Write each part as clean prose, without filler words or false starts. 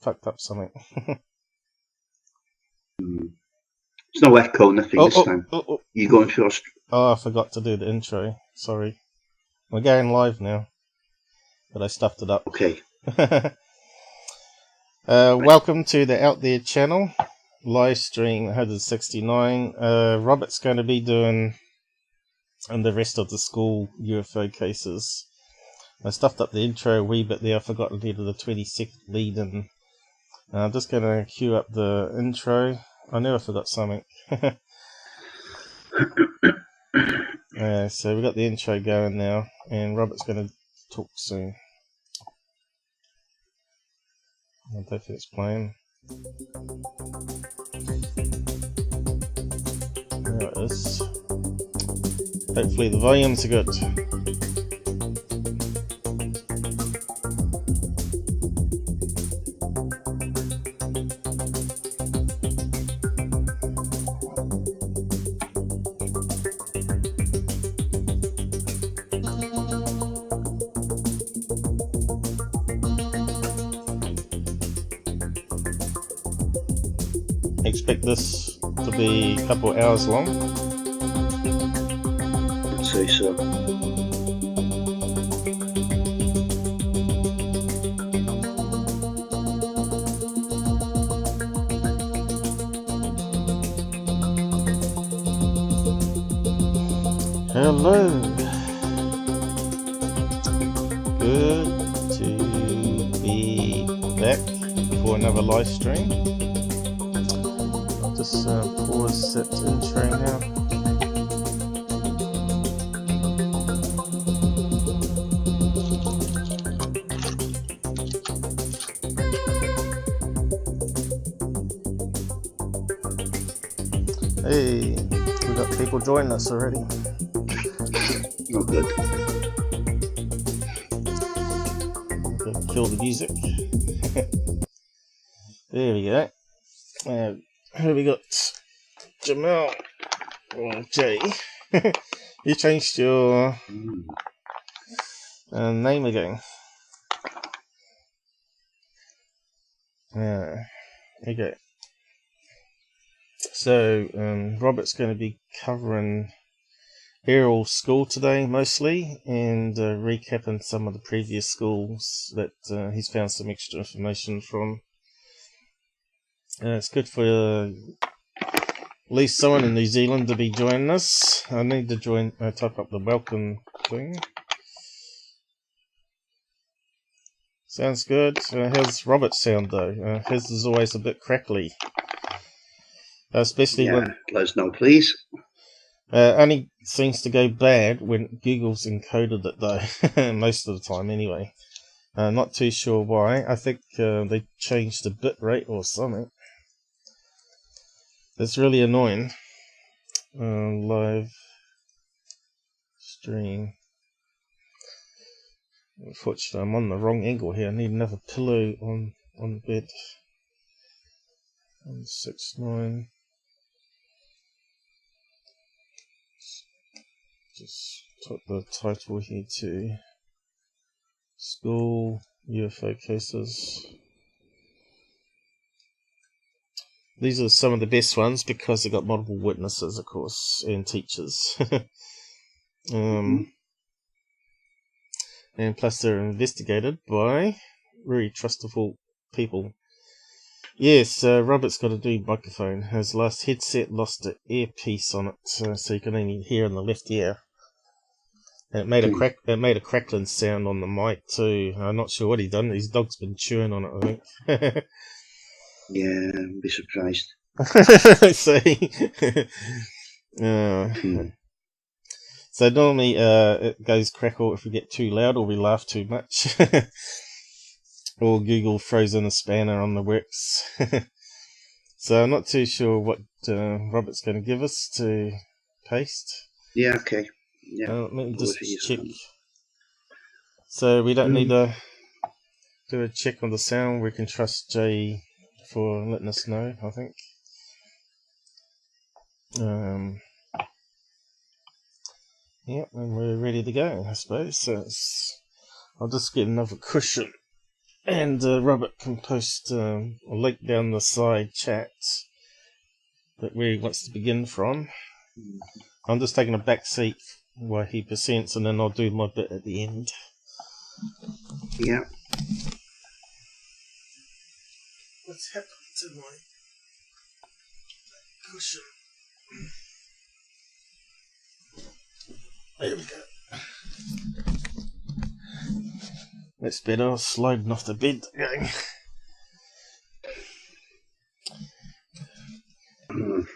fucked up something. There's no echo, nothing this time. You going first? Oh, I forgot to do the intro. Sorry. We're going live now. But I stuffed it up. Okay. Welcome to the Out There channel. Live stream 169. Robert's going to be doing and the rest of the school UFO cases. I stuffed up the intro a wee bit there. I forgot to do the 20-second lead in. I'm just going to cue up the intro. I knew I forgot something. So we got the intro going now, and Robert's going to talk soon. I don't think it's playing. There it is. Hopefully the volumes are good. Expect this to be a couple hours long. I'd say so. Hello. Good to be back for another live stream. I'll just pause that intro now. Hey, we got people joining us already. Not good. Okay, kill the music. There we go. Here we got Jamal or Jay. You changed your name again. Okay. So Robert's going to be covering Ariel school today mostly, and recapping some of the previous schools that he's found some extra information from. It's good for at least someone in New Zealand to be joining us. I need to type up the welcome thing. Sounds good. How's Robert's sound though? His is always a bit crackly. Especially when... let us know, please. Only seems to go bad when Google's encoded it though, most of the time anyway. Not too sure why. I think they changed the bitrate or something. It's really annoying. Live stream. Unfortunately, I'm on the wrong angle here. I need another pillow on the bed. 169. Just put the title here to School UFO Cases. These are some of the best ones because they got multiple witnesses, of course, and teachers. And plus they're investigated by very trustable people. Yes, Robert's got a new microphone. His last headset lost an earpiece on it, so you can only hear in the left ear. And it made a crackling sound on the mic too. I'm not sure what he done. His dog's been chewing on it, I think. Yeah, I'd be surprised. See. So normally it goes crackle if we get too loud or we laugh too much. Or Google throws in a spanner on the works. So I'm not too sure what Robert's going to give us to paste. Yeah, okay. Yeah. Let me just check. So we don't need to do a check on the sound. We can trust Jay for letting us know, I think. Yeah, and we're ready to go, I suppose. So I'll just get another cushion And Robert can post a link down the side chat that where he wants to begin from. I'm just taking a back seat while he presents, and then I'll do my bit at the end. Yeah. What's happened to my cushion? There we go. That's better. Sliding off the bed again.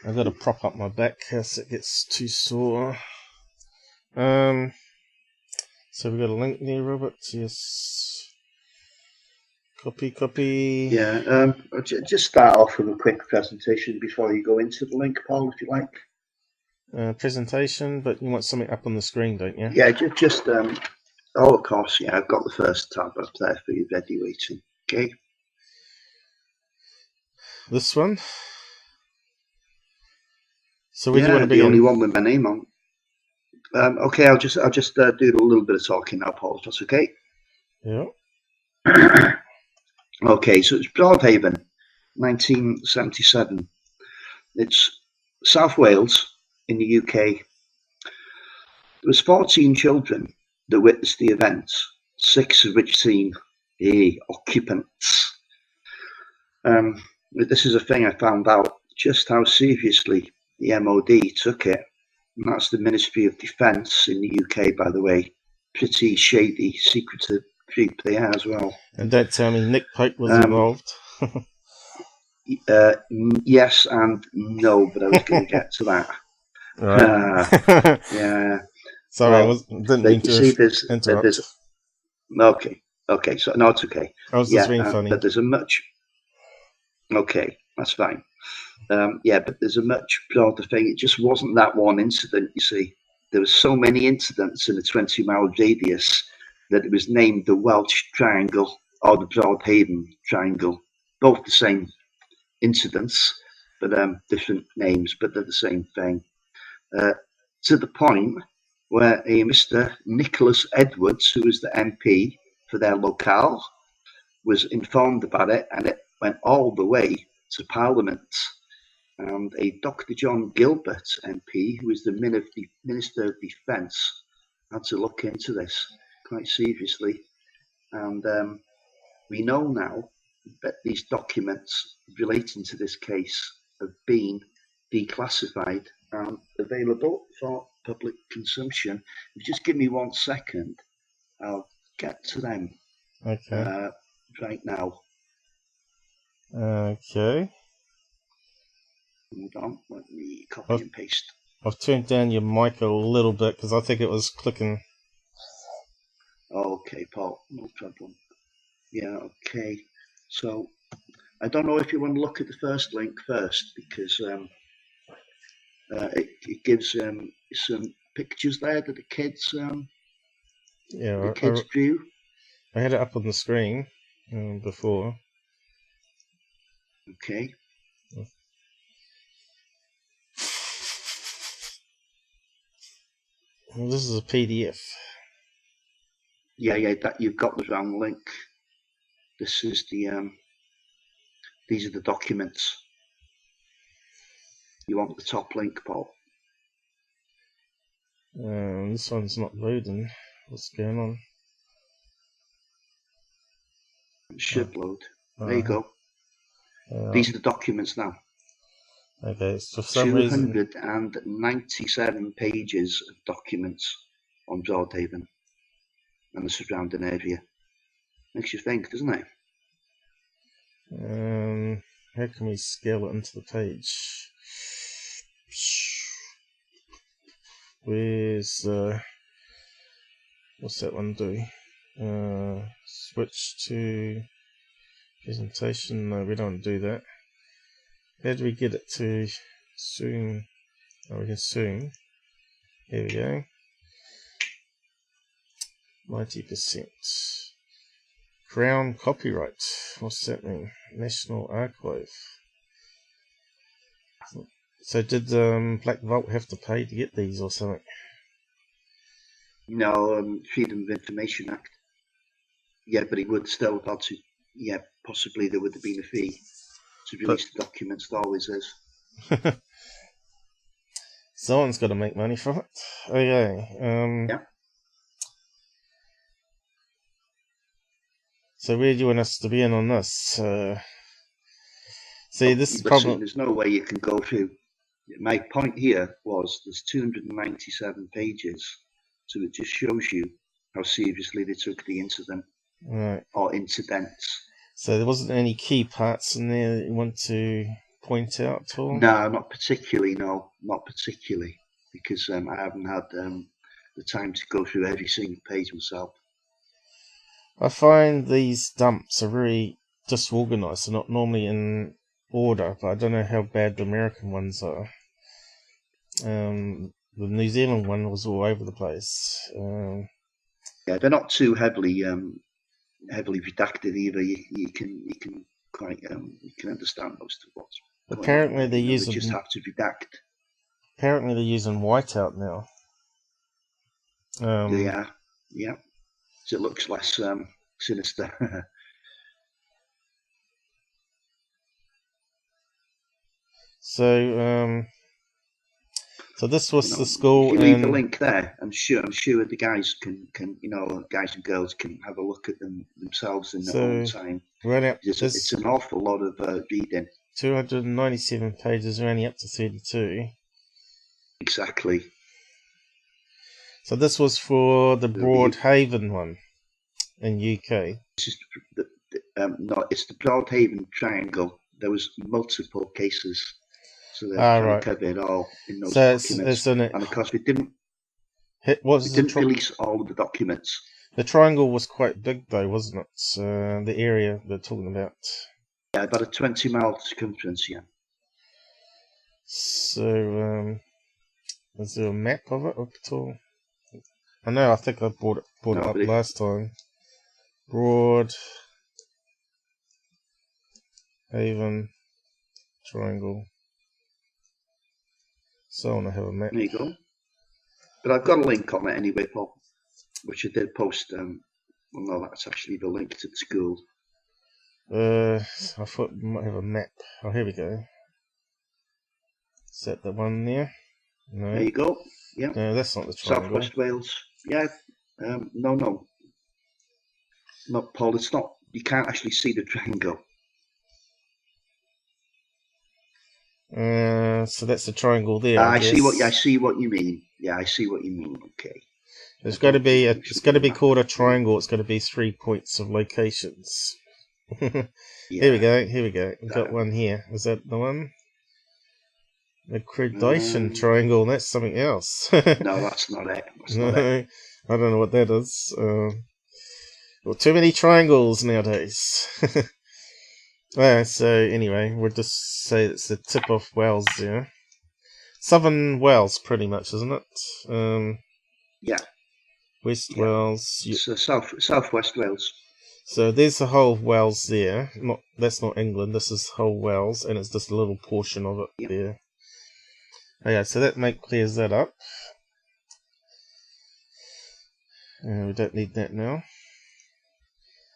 I've got to prop up my back as it gets too sore. So we've got a link there, Robert. Yes. Copy. Yeah. I'll just start off with a quick presentation before you go into the link, Paul, if you like. Presentation, but you want something up on the screen, don't you? Yeah, just oh, of course, yeah, I've got the first tab up there for you, ready waiting. Okay. This one. So where do you want to be? The only one with my name on. Okay, I'll just do a little bit of talking now, Paul. If that's okay. Yeah. Okay, so it's Broadhaven, 1977. It's South Wales in the UK. There was 14 children that witnessed the events, 6 of which seemed occupants. This is a thing I found out, just how seriously the MOD took it. And that's the Ministry of Defence in the UK, by the way. Pretty shady, secretive group they are as well. And don't tell me Nick Pope was involved. Yes and no, but I was going to get to that. Right. Yeah. Sorry, I didn't mean to interrupt. Okay, so no, it's okay. I was just being funny. But there's a much... Okay, that's fine. But there's a much broader thing. It just wasn't that one incident, you see. There were so many incidents in a 20-mile radius that it was named the Welsh Triangle or the Broadhaven Triangle. Both the same incidents, but different names, but they're the same thing. To the point where a Mr. Nicholas Edwards, who was the MP for their locale, was informed about it, and it went all the way to Parliament. And a Dr. John Gilbert MP, who is the Minister of Defence, had to look into this quite seriously. And we know now that these documents relating to this case have been declassified and available for public consumption. If you just give me 1 second, I'll get to them. Okay. Right now. Okay. Hold on, let me copy and paste. I've turned down your mic a little bit because I think it was clicking. Okay, Paul, no problem. Yeah, okay. So, I don't know if you want to look at the first link first, because it gives some pictures there that the kids drew. I had it up on the screen before. Okay. Well, this is a PDF. Yeah, that you've got the wrong link. This is the these are the documents. You want the top link, Paul? This one's not loading. What's going on? It should load. There you go. These are the documents now. Okay, so for some reason 297 pages of documents on Broadhaven and the surrounding area. Makes you think, doesn't it? How can we scale it into the page? Where's what's that one do? Switch to presentation. No, we don't do that. How do we get it to zoom? Oh, we can zoom. Here we go. 90%. Crown copyright. What's that mean? National Archive. So did Black Vault have to pay to get these or something? No, Freedom of Information Act. Yeah, but he would still have had to. yeah, possibly there would have been a fee to But release the documents. There always is. someone's got to make money from it. Okay. Yeah. So where do you want us to be in on this? See, this is Listen, problem. there's no way you can go through. My point here was there's 297 pages, so it just shows you how seriously they took the incident Right. or incidents. So there wasn't any key parts in there that you want to point out at all? No, not particularly. No, not particularly, because I haven't had the time to go through every single page myself. I find these dumps are very disorganized. They're not normally in order, but I don't know how bad the American ones are. The New Zealand one was all over the place. Yeah, they're not too heavily redacted either. You can quite you can understand most of what's Apparently they're they using just have to redact. Apparently they're using whiteout now. Yeah, so it looks less sinister. So this was the school. If you leave the link there, I'm sure the guys can guys and girls can have a look at them themselves in their own time. Right up, It's an awful lot of reading. 297 pages, only up to 32. Exactly. So this was for the Broadhaven one in UK. This is no, it's the Broadhaven Triangle. There was multiple cases, so they're trying to cover it all in those documents. And of course, we didn't release all of the documents. The triangle was quite big, though, wasn't it? The area they're talking about. Yeah, about a 20-mile circumference. Yeah. So, is there a map of it at all? I know. I think I brought it up last time. Broad Haven Triangle. So I want to have a map. There you go. But I've got a link on it anyway, Paul, which I did post. Well, no, that's actually the link to the school. I thought we might have a map. Oh, here we go. Is that the one there? No. There you go. Yeah. No, that's not the triangle. Southwest Wales. Yeah. No. Not Paul. It's not. You can't actually see the triangle. So that's the triangle there. I see what you mean. Yeah, I see what you mean. Okay. It's got to be called a triangle. It's got to be 3 points of locations. Yeah. Here we go. We've got one here. Is that the one? Accreditation triangle. That's something else. No, that's not it. I don't know what that is. Well, too many triangles nowadays. So anyway, we'll just say it's the tip of Wales there. Southern Wales, pretty much, isn't it? Yeah. West Wales. So southwest Wales. So there's the whole of Wales there. That's not England. This is whole Wales, and it's just a little portion of it there. Okay, so that clears that up. We don't need that now.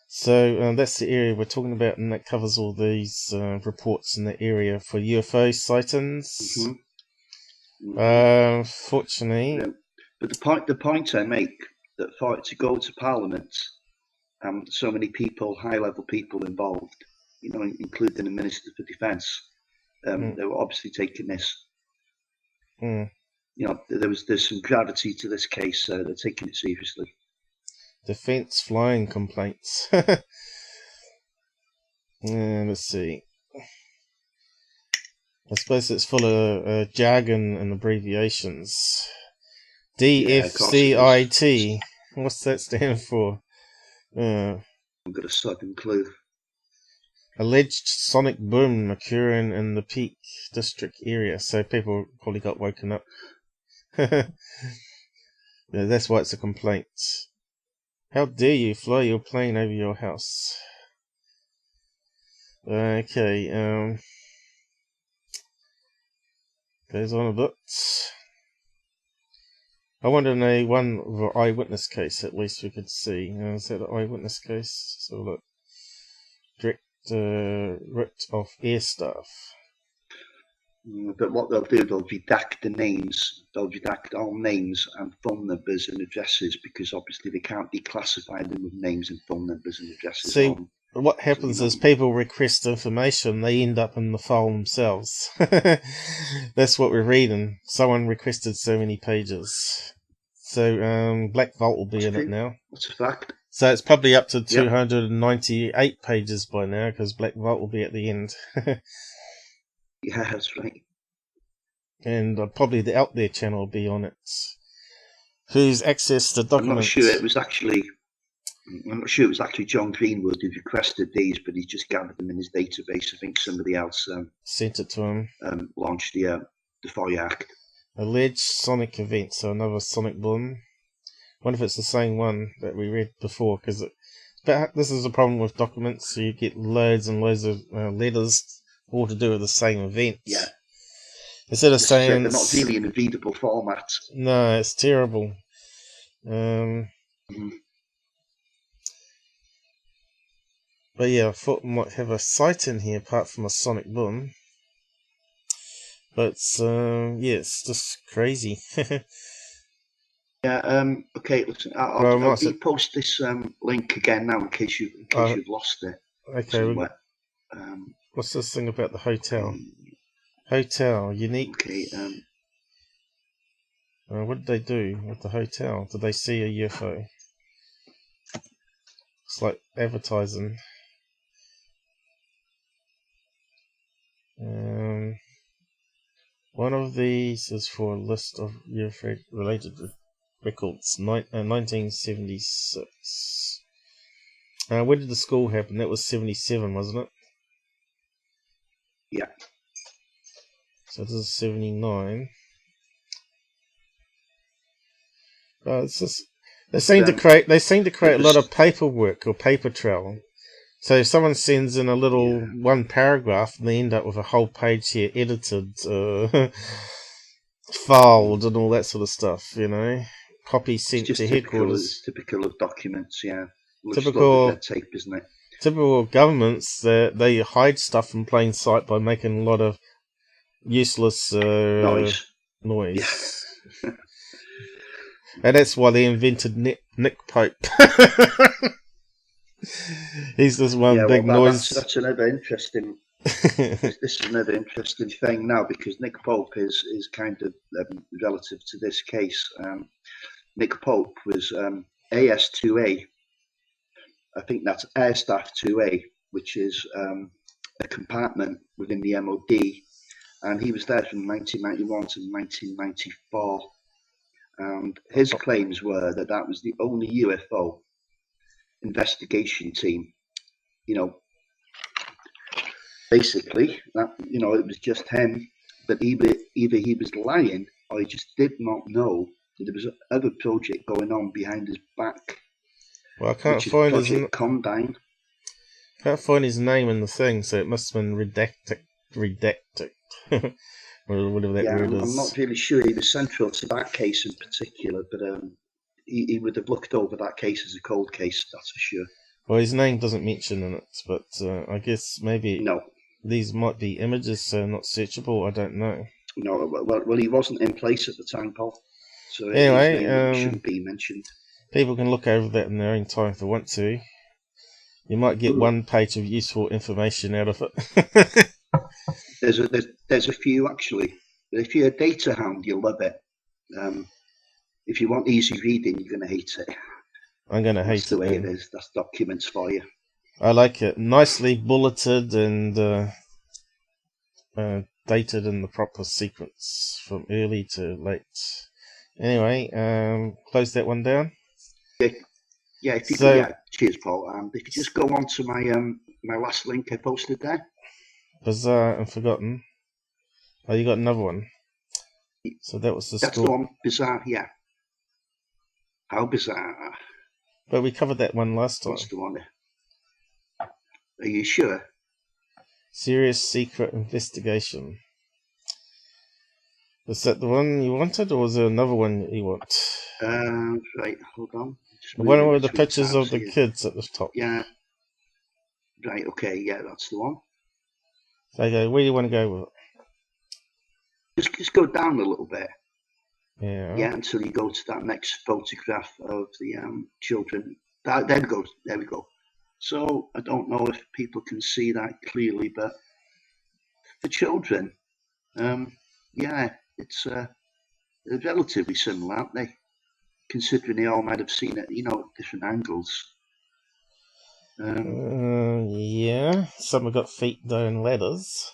So that's the area we're talking about, and that covers all these reports in the area for UFO sightings. Fortunately, but the point I make that for it to go to Parliament, so many people, high-level people involved, including the Minister for Defence, they were obviously taking this. There's some gravity to this case, so they're taking it seriously. Defence flying complaints. Let's see. I suppose it's full of jargon and abbreviations. DFCIT. What's that stand for? I've got a sudden clue. Alleged sonic boom occurring in the Peak District area. So people probably got woken up. Yeah, that's why it's a complaint. How dare you fly your plane over your house? Okay, goes on a bit. I wonder in one eyewitness case at least we could see. Is that an eyewitness case? So look. writ of air staff. But what they'll do, they'll redact the names. They'll redact all names and phone numbers and addresses, because obviously they can't declassify them with names and phone numbers and addresses. See, what happens is people request information, they end up in the file themselves. That's what we're reading. Someone requested so many pages. So Black Vault will be in it now. That's a fact. So it's probably up to 298 pages by now, because Black Vault will be at the end. Yeah, that's right. And probably the Out There channel will be on it. Who's access to documents? I'm not sure it was actually John Greenwood who requested these, but he just gathered them in his database. I think somebody else sent it to him. Launched the FOIA Act. Alleged sonic event, so another sonic boom. Wonder if it's the same one that we read before, because this is a problem with documents. So you get loads and loads of letters, all to do with the same event. Yeah. Instead of saying they're not really in a readable format. No, it's terrible. But yeah, I thought we might have a sighting here apart from a sonic boom. But yeah, it's just crazy. Yeah. Okay. Listen, I'll repost this link again now in case you've lost it. Okay. What's this thing about the hotel? Hotel unique. Okay. What did they do with the hotel? Did they see a UFO? It's like advertising. One of these is for a list of UFO related records. 1976. Where did the school happen? That was 77, wasn't it? Yeah. So this is 79. It's just they seem to create a lot of paperwork or paper trail. So if someone sends in a little one paragraph, and they end up with a whole page here edited, filed, and all that sort of stuff. Copy sent to headquarters. Typical of documents, yeah. Typical red tape, isn't it? Typical of governments, they hide stuff in plain sight by making a lot of useless noise. Yeah. And that's why they invented Nick Pope. He's just one big noise. That's another interesting. This is another interesting thing now, because Nick Pope is kind of relative to this case. Nick Pope was AS2A. I think that's Air Staff 2A, which is a compartment within the MOD, and he was there from 1991 to 1994. And his claims were that was the only UFO investigation team. Basically, that it was just him. But either he was lying, or he just did not know that there was another project going on behind his back. Well, I can't find Condign. Can't find his name in the thing, so it must have been redacted. Or whatever that word is. I'm not really sure he was central to that case in particular, but he would have looked over that case as a cold case, that's for sure. Well, his name doesn't mention in it, but I guess maybe these might be images, so not searchable. I don't know. No, well, he wasn't in place at the time, Paul. So anyway, his name shouldn't be mentioned. People can look over that in their own time if they want to. You might get one page of useful information out of it. There's a few, actually. If you're a data hound, you'll love it. If you want easy reading, you're going to hate it. I'm going to hate it. That's the way it is. That's documents for you. I like it. Nicely bulleted and dated in the proper sequence from early to late. Anyway, close that one down. Yeah, cheers, Paul. If you just go on to my last link I posted there. Bizarre and forgotten. Oh, you got another one. So that was That's the one. Bizarre, yeah. How bizarre. But we covered that one last time. What's the one? Are you sure? Serious secret investigation. Was that the one you wanted, or was there another one you want? Right, hold on. The one with the pictures of the kids at the top. Yeah. Right, okay, yeah, that's the one. So go, where do you want to go with it? Just go down a little bit. Yeah. Until you go to that next photograph of the children. There we go. So I don't know if people can see that clearly, but for children, it's relatively similar, aren't they? Considering they all might have seen it, at different angles. Yeah, some have got feet down ladders.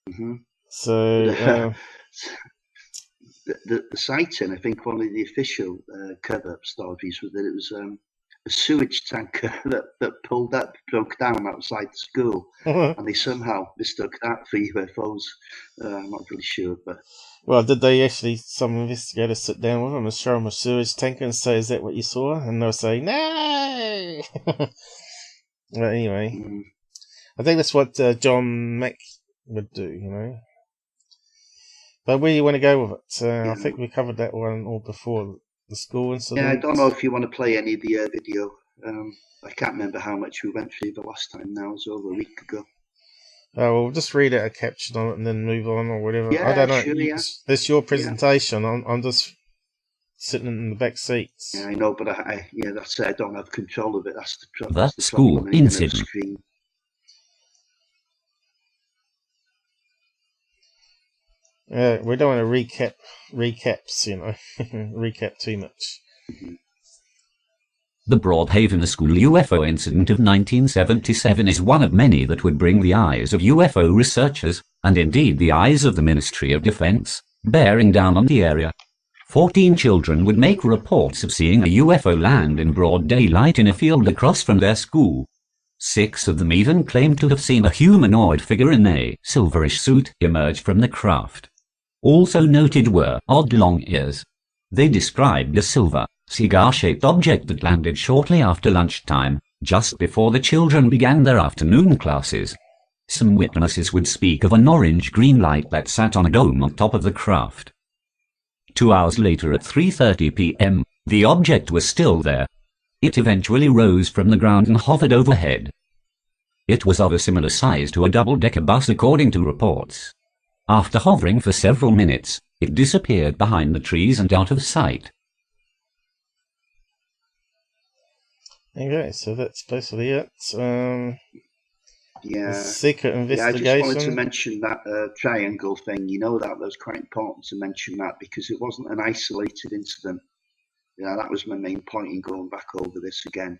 Mm-hmm. So, the sighting, I think one of the official cover-up stories was that it was a sewage tanker that broke down outside the school, and they somehow mistook that for UFOs. I'm not really sure, but well, did they actually, some investigators sit down with them and show them a sewage tanker and say, "Is that what you saw?" And they'll say, "No." Well, anyway, I think that's what John Mack would do, But where do you want to go with it? I think we covered that one all before the school incident. Yeah, I don't know if you want to play any of the video. I can't remember how much we went through the last time now. It was over a week ago. Oh, we'll just read out a caption on it and then move on or whatever. Yeah, I don't know. sure, It's your presentation. Yeah. I'm just sitting in the back seats. Yeah, I know, but that's it. I don't have control of it. That's the trouble. The school incident. We don't want to recaps, recap too much. The Broadhaven School UFO incident of 1977 is one of many that would bring the eyes of UFO researchers, and indeed the eyes of the Ministry of Defense, bearing down on the area. 14 children would make reports of seeing a UFO land in broad daylight in a field across from their school. 6 of them even claimed to have seen a humanoid figure in a silverish suit emerge from the craft. Also noted were odd long ears. They described a silver, cigar-shaped object that landed shortly after lunchtime, just before the children began their afternoon classes. Some witnesses would speak of an orange-green light that sat on a dome on top of the craft. 2 hours later at 3:30 p.m., the object was still there. It eventually rose from the ground and hovered overhead. It was of a similar size to a double-decker bus according to reports. After hovering for several minutes, it disappeared behind the trees and out of sight. Okay, so that's basically it. Yeah. Secret investigation. Yeah, I just wanted to mention that triangle thing. That was quite important to mention that because it wasn't an isolated incident. That was my main point in going back over this again.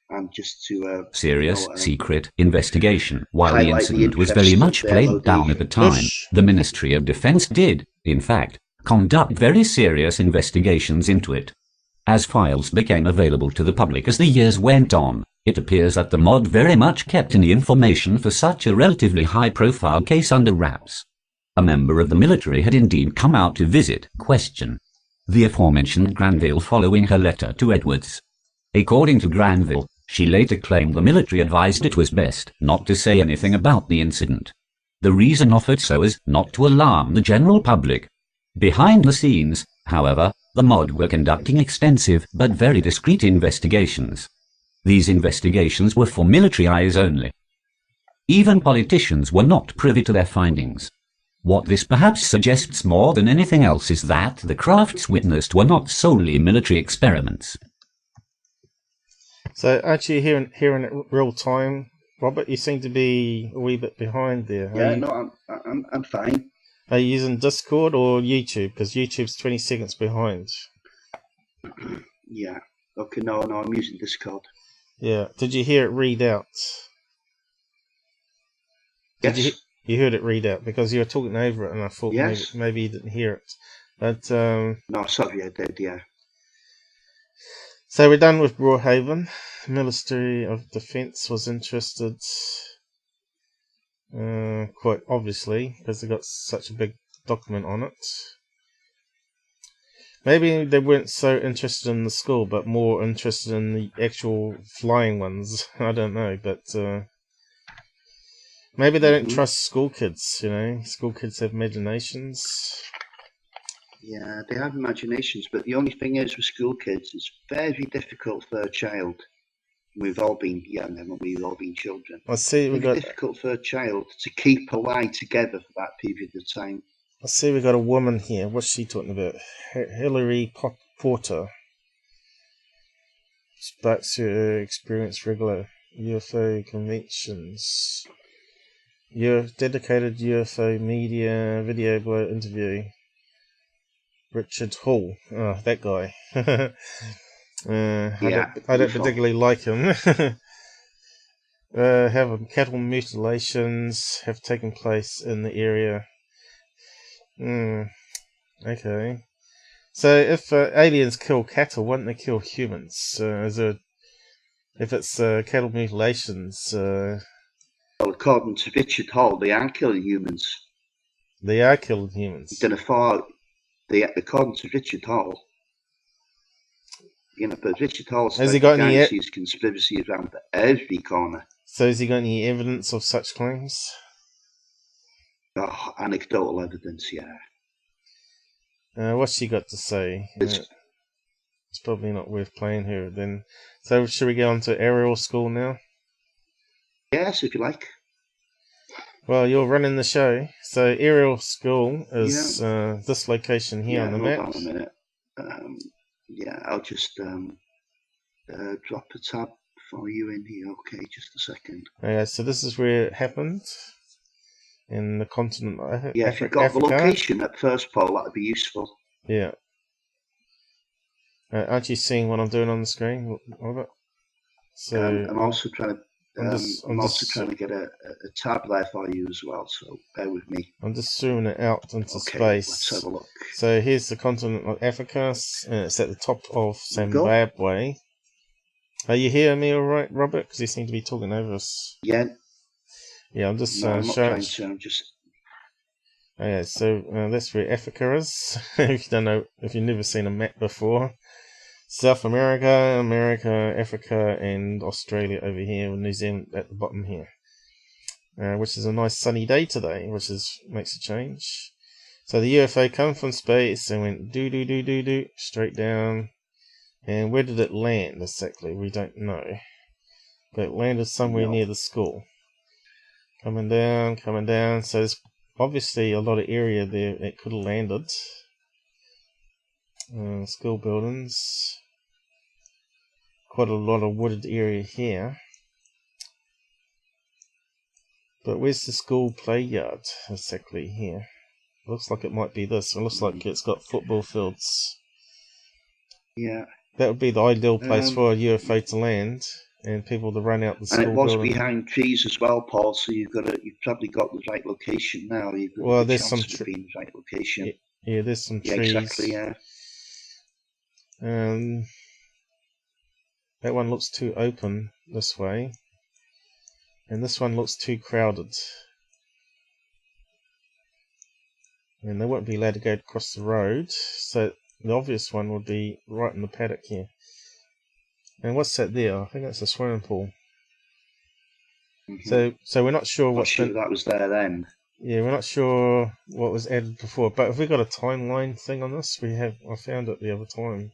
And just to serious secret investigation. While the incident was very much played down at the time, the Ministry of Defense did, in fact, conduct very serious investigations into it. As files became available to the public as the years went on, it appears that the MOD very much kept any information for such a relatively high-profile case under wraps. A member of the military had indeed come out to visit, the aforementioned Granville following her letter to Edwards. According to Granville, she later claimed the military advised it was best not to say anything about the incident. The reason offered so as not to alarm the general public. Behind the scenes, however, the MOD were conducting extensive but very discreet investigations. These investigations were for military eyes only. Even politicians were not privy to their findings. What this perhaps suggests more than anything else is that the crafts witnessed were not solely military experiments. So actually hearing it real time, Robert, you seem to be a wee bit behind there. Yeah, I'm fine. Are you using Discord or YouTube? Because YouTube's 20 seconds behind. Yeah. Okay, no, I'm using Discord. Yeah. Did you hear it read out? Yes. You heard it read out because you were talking over it, and I thought maybe you didn't hear it. But no, sorry, I did. Yeah. So we're done with Broadhaven. The Ministry of Defense was interested, quite obviously, because they got such a big document on it. Maybe they weren't so interested in the school, but more interested in the actual flying ones. I don't know, but maybe they don't trust school kids, School kids have imaginations. Yeah, they have imaginations, but the only thing is with school kids, it's very difficult for a child, We've all been young, haven't we? We've all been children. I see we It's got. difficult for a child to keep alive together for that period of time. I see we got a woman here. What's she talking about? Hillary Porter. Sparks her experience regular UFO conventions. Your dedicated UFO media video blog interview. Richard Hall. Oh, that guy. I don't particularly like him. Cattle mutilations have taken place in the area. Okay. So if aliens kill cattle, why don't they kill humans? If it's cattle mutilations, well, according to Richard Hall, they are killing humans. They are killing humans. According to Richard Hall, but Richard Hall has he got any sees conspiracy around every corner. So has he got any evidence of such claims? Oh, anecdotal evidence, yeah. What's she got to say? It's probably not worth playing her then. So should we go on to Ariel School now? Yes, if you like. Well, you're running the show. So Ariel School is this location here on the map. Hold on a minute. I'll just drop a tab for you in here. Okay, just a second. Okay, so this is where it happened. In the continent of Africa. Yeah, if you've got the location at first, Paul, that'd be useful. Yeah. Aren't you seeing what I'm doing on the screen? So I'm also trying to get a tab there for you as well, so bear with me. I'm just zooming it out into space. Let's have a look. So here's the continent of Africa, and it's at the top of Zimbabwe. Are you hearing me all right, Robert? Because you seem to be talking over us. Yeah. Yeah, I'm just I'm not showing. trying to, I'm just. Okay, so that's where Africa is. If you don't know, if you've never seen a map before, South America, Africa, and Australia over here, and New Zealand at the bottom here. Which is a nice sunny day today, which makes a change. So the UFO come from space and went do straight down. And where did it land exactly? We don't know. But it landed somewhere near the school. Coming down. So there's obviously a lot of area there it could have landed. School buildings. Quite a lot of wooded area here. But where's the school play yard exactly here? Looks like it might be this. It looks like it's got football fields. Yeah. That would be the ideal place for a UFO to land and people to run out the school building. And it was behind trees as well, Paul. So you've probably got the right location now. There's some the right location. Yeah, there's some trees. Exactly. Yeah. That one looks too open this way, and this one looks too crowded. And they won't be allowed to go across the road, so the obvious one would be right in the paddock here. And what's that there? I think that's a swimming pool. Mm-hmm. So we're not sure that was there then. Yeah, we're not sure what was added before. But if we got a timeline thing on this, I found it the other time.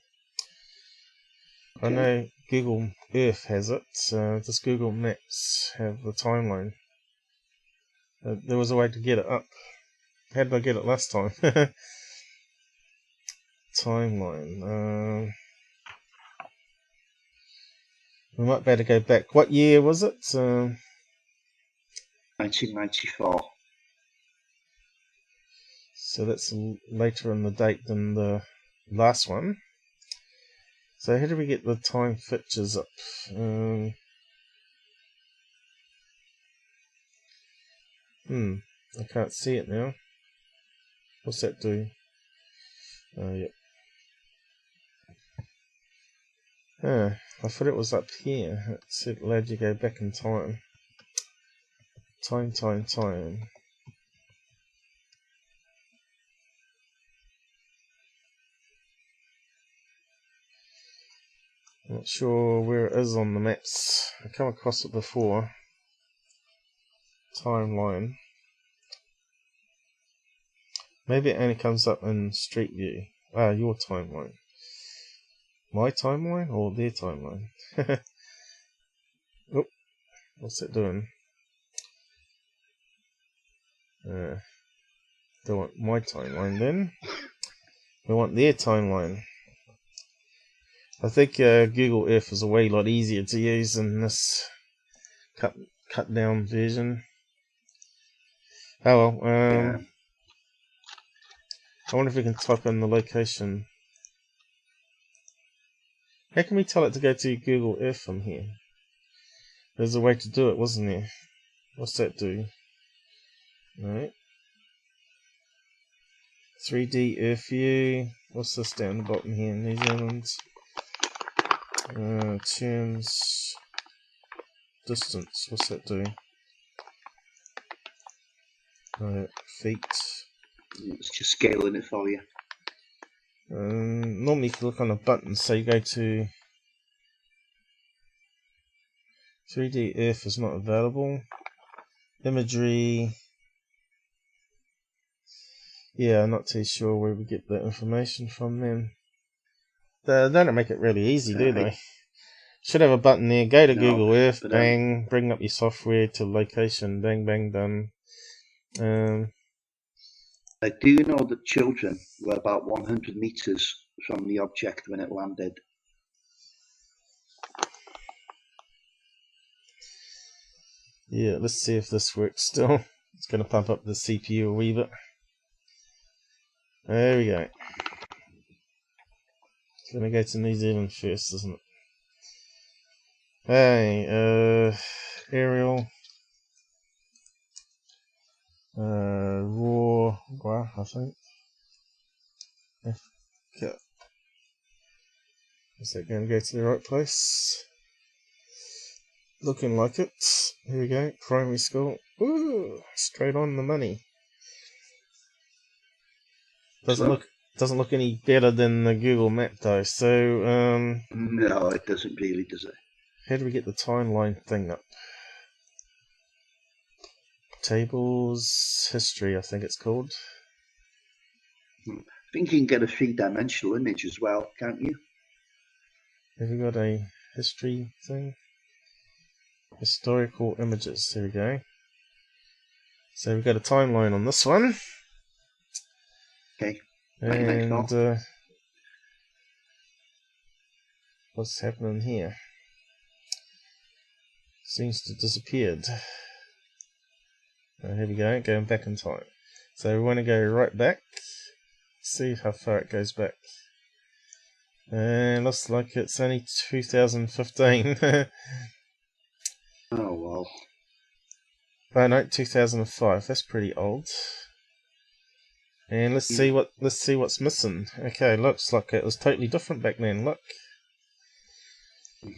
Okay. I know Google Earth has it. Does Google Maps have the timeline? There was a way to get it up. How did I get it last time? Timeline. We might better go back. What year was it? 1994. So that's later in the date than the last one. So how do we get the time fixtures up? I can't see it now. What's that do? Yep. I thought it was up here. It said allowed you to go back in time. Time. I'm not sure where it is on the maps. I've come across it before. Timeline. Maybe it only comes up in Street View. Your timeline. My timeline or their timeline? What's it doing? Don't want my timeline then. We want their timeline. I think Google Earth is a way lot easier to use than this cut down version. Oh well. Yeah. I wonder if we can type in the location. How can we tell it to go to Google Earth from here? There's a way to do it, wasn't there? What's that do? Right. 3D Earth View. What's this down the bottom here? New Zealand. Turns. Distance. What's that do? Feet. It's just scaling it for you. Normally if you look on a button, so you go to 3D Earth is not available. Imagery. Yeah, I'm not too sure where we get that information from then. They don't make it really easy, do they? Should have a button there. Go to Google Earth, bang, bring up your software to location, bang, bang, done. I do know that children were about 100 meters from the object when it landed. Yeah, let's see if this works still. It's going to pump up the CPU a wee bit. There we go. It's going to go to New Zealand first, isn't it? Hey, Ariel. Raw, I think. Okay. Is that going to go to the right place? Looking like it. Here we go. Primary school. Woo! Straight on the money. Doesn't look any better than the Google map though. So no, it doesn't really, does it? How do we get the timeline thing up? Tables history, I think it's called. I think you can get a 3-dimensional image as well, can't you? Have you got a history thing? Historical images. There we go. So we've got a timeline on this one. Okay. And what's happening here? Seems to have disappeared. Here we go, going back in time. So we want to go right back. See how far it goes back. And looks like it's only 2015. Oh well. Oh no, 2005. That's pretty old. And let's see what's missing. Okay, looks like it was totally different back then. Look.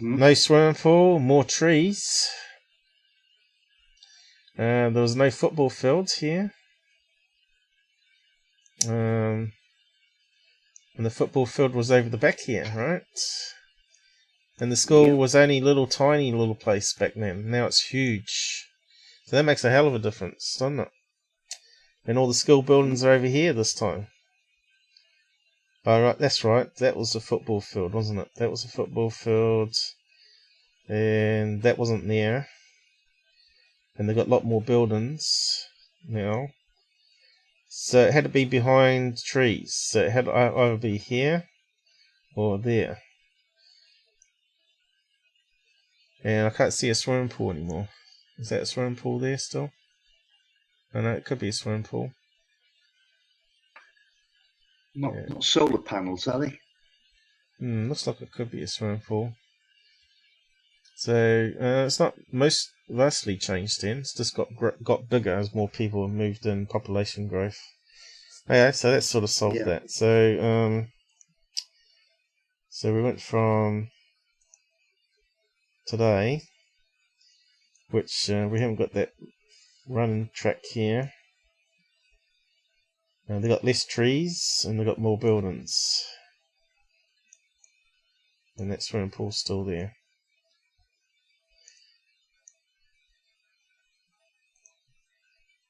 No swimming pool, more trees. There was no football field here. And the football field was over the back here, right? And the school was only tiny little place back then. Now it's huge. So that makes a hell of a difference, doesn't it? And all the school buildings are over here this time. Oh, right, that's right. That was a football field, wasn't it? That was a football field. And that wasn't there. And they've got a lot more buildings now. So it had to be behind trees. So it had to either be here or there. And I can't see a swimming pool anymore. Is that a swimming pool there still? Oh no, it could be a swimming pool. Not solar panels, are they? Looks like it could be a swimming pool. So it's not vastly changed then. It's just got bigger as more people have moved in, population growth. Yeah, so that sort of solved that. So so we went from today, which we haven't got that running track here. They got less trees and they got more buildings, and that swimming pool's still there.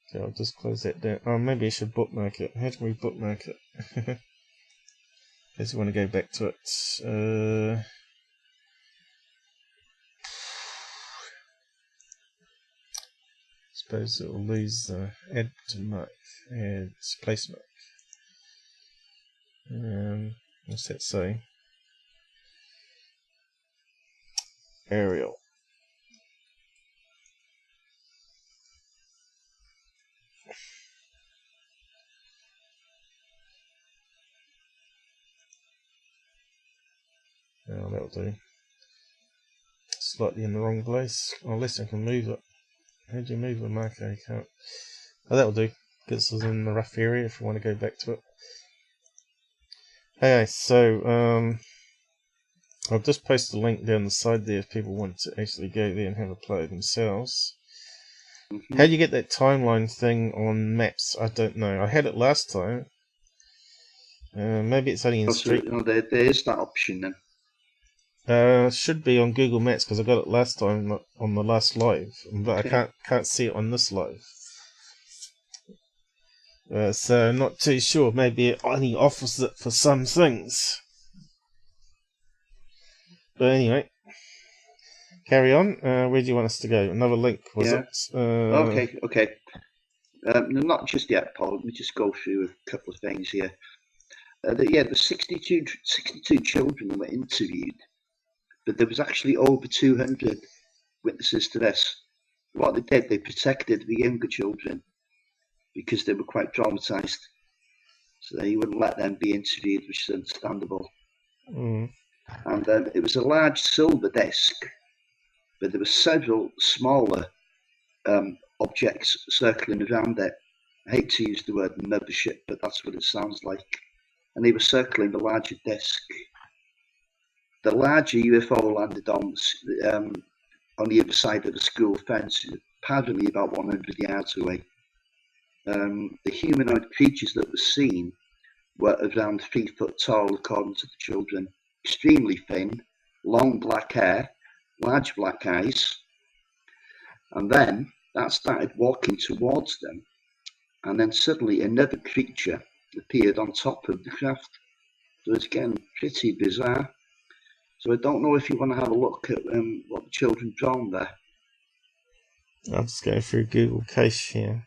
Okay, I'll just close that down. Oh, maybe I should bookmark it. How can we bookmark it? Guess we want to go back to it. suppose it will lose add to Merc, add placement. What's that say? Ariel. Oh, that'll do. Slightly in the wrong place. Unless I can move it. How do you move a marker? You can't. Oh, that'll do. Gets us in the rough area if we want to go back to it. Okay, so I'll just post the link down the side there if people want to actually go there and have a play themselves. Mm-hmm. How do you get that timeline thing on maps? I don't know. I had it last time. Maybe it's only in Street. There is that option then. Should be on Google Maps because I got it last time on the last live, but Okay. I can't see it on this live. So not too sure. Maybe it only offers it for some things. But anyway, carry on. Where do you want us to go? Another link, was it? Okay. Not just yet, Paul. Let me just go through a couple of things here. The 62 children were interviewed, but there was actually over 200 witnesses to this. What they did, they protected the younger children because they were quite traumatized. So they wouldn't let them be interviewed, which is understandable. Mm. And it was a large silver disc, but there were several smaller objects circling around it. I hate to use the word mothership, but that's what it sounds like. And they were circling the larger disc. The larger UFO landed on the other side of the school fence, apparently about 100 yards away. The humanoid creatures that were seen were around 3 foot tall, according to the children. Extremely thin, long black hair, large black eyes. And then that started walking towards them. And then suddenly another creature appeared on top of the craft. So it's again pretty bizarre. So I don't know if you want to have a look at what the children drawn there. I'll just go through Google Cache here.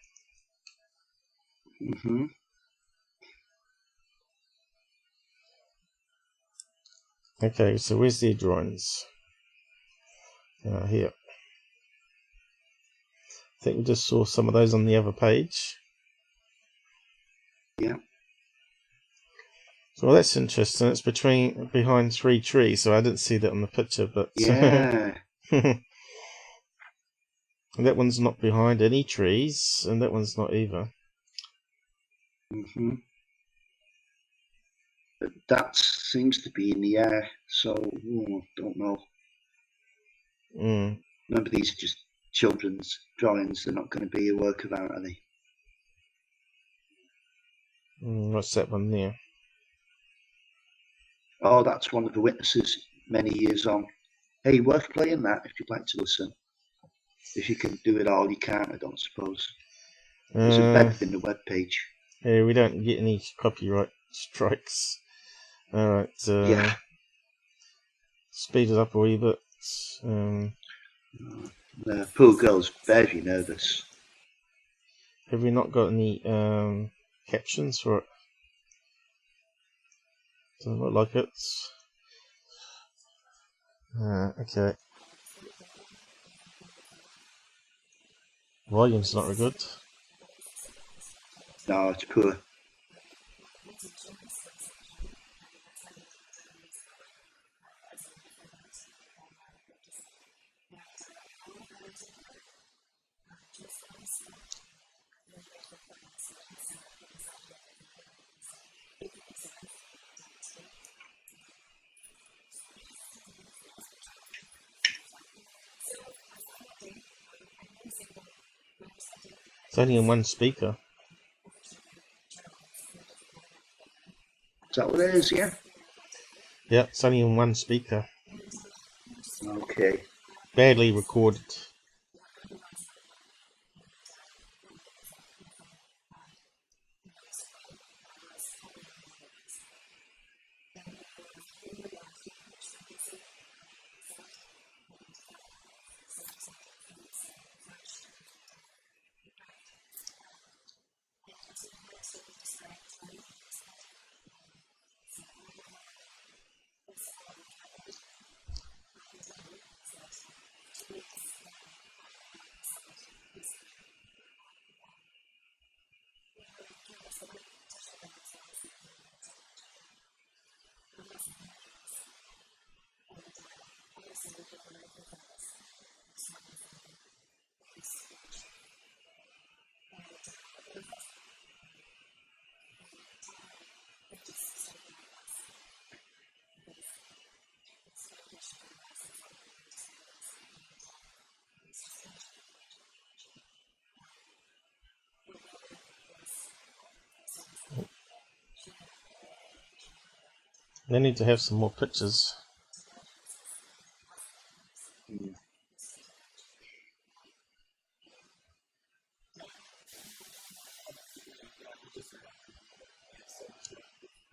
Mm-hmm. Okay, so where's the drawings? Here. I think we just saw some of those on the other page. Yeah. So that's interesting. It's behind 3 trees, so I didn't see that on the picture, but Yeah. that one's not behind any trees, and that one's not either. Mm-hmm. But that seems to be in the air, so don't know. Mm. Remember, these are just children's drawings. They're not going to be a work of art, are they? What's that one there? Oh, that's one of the witnesses many years on. Hey, worth playing that if you'd like to listen. If you can do it all, you can't, I don't suppose. It's embedded in the webpage. Yeah, we don't get any copyright strikes. Alright, Yeah. speed it up a wee bit. Poor girl's very nervous. Have we not got any captions for it? Doesn't look like it. Okay. Volume's not very good. No, it's poor. It's only in one speaker. Is that what it is, yeah? Yeah, it's only in one speaker. Okay. Badly recorded. They need to have some more pictures.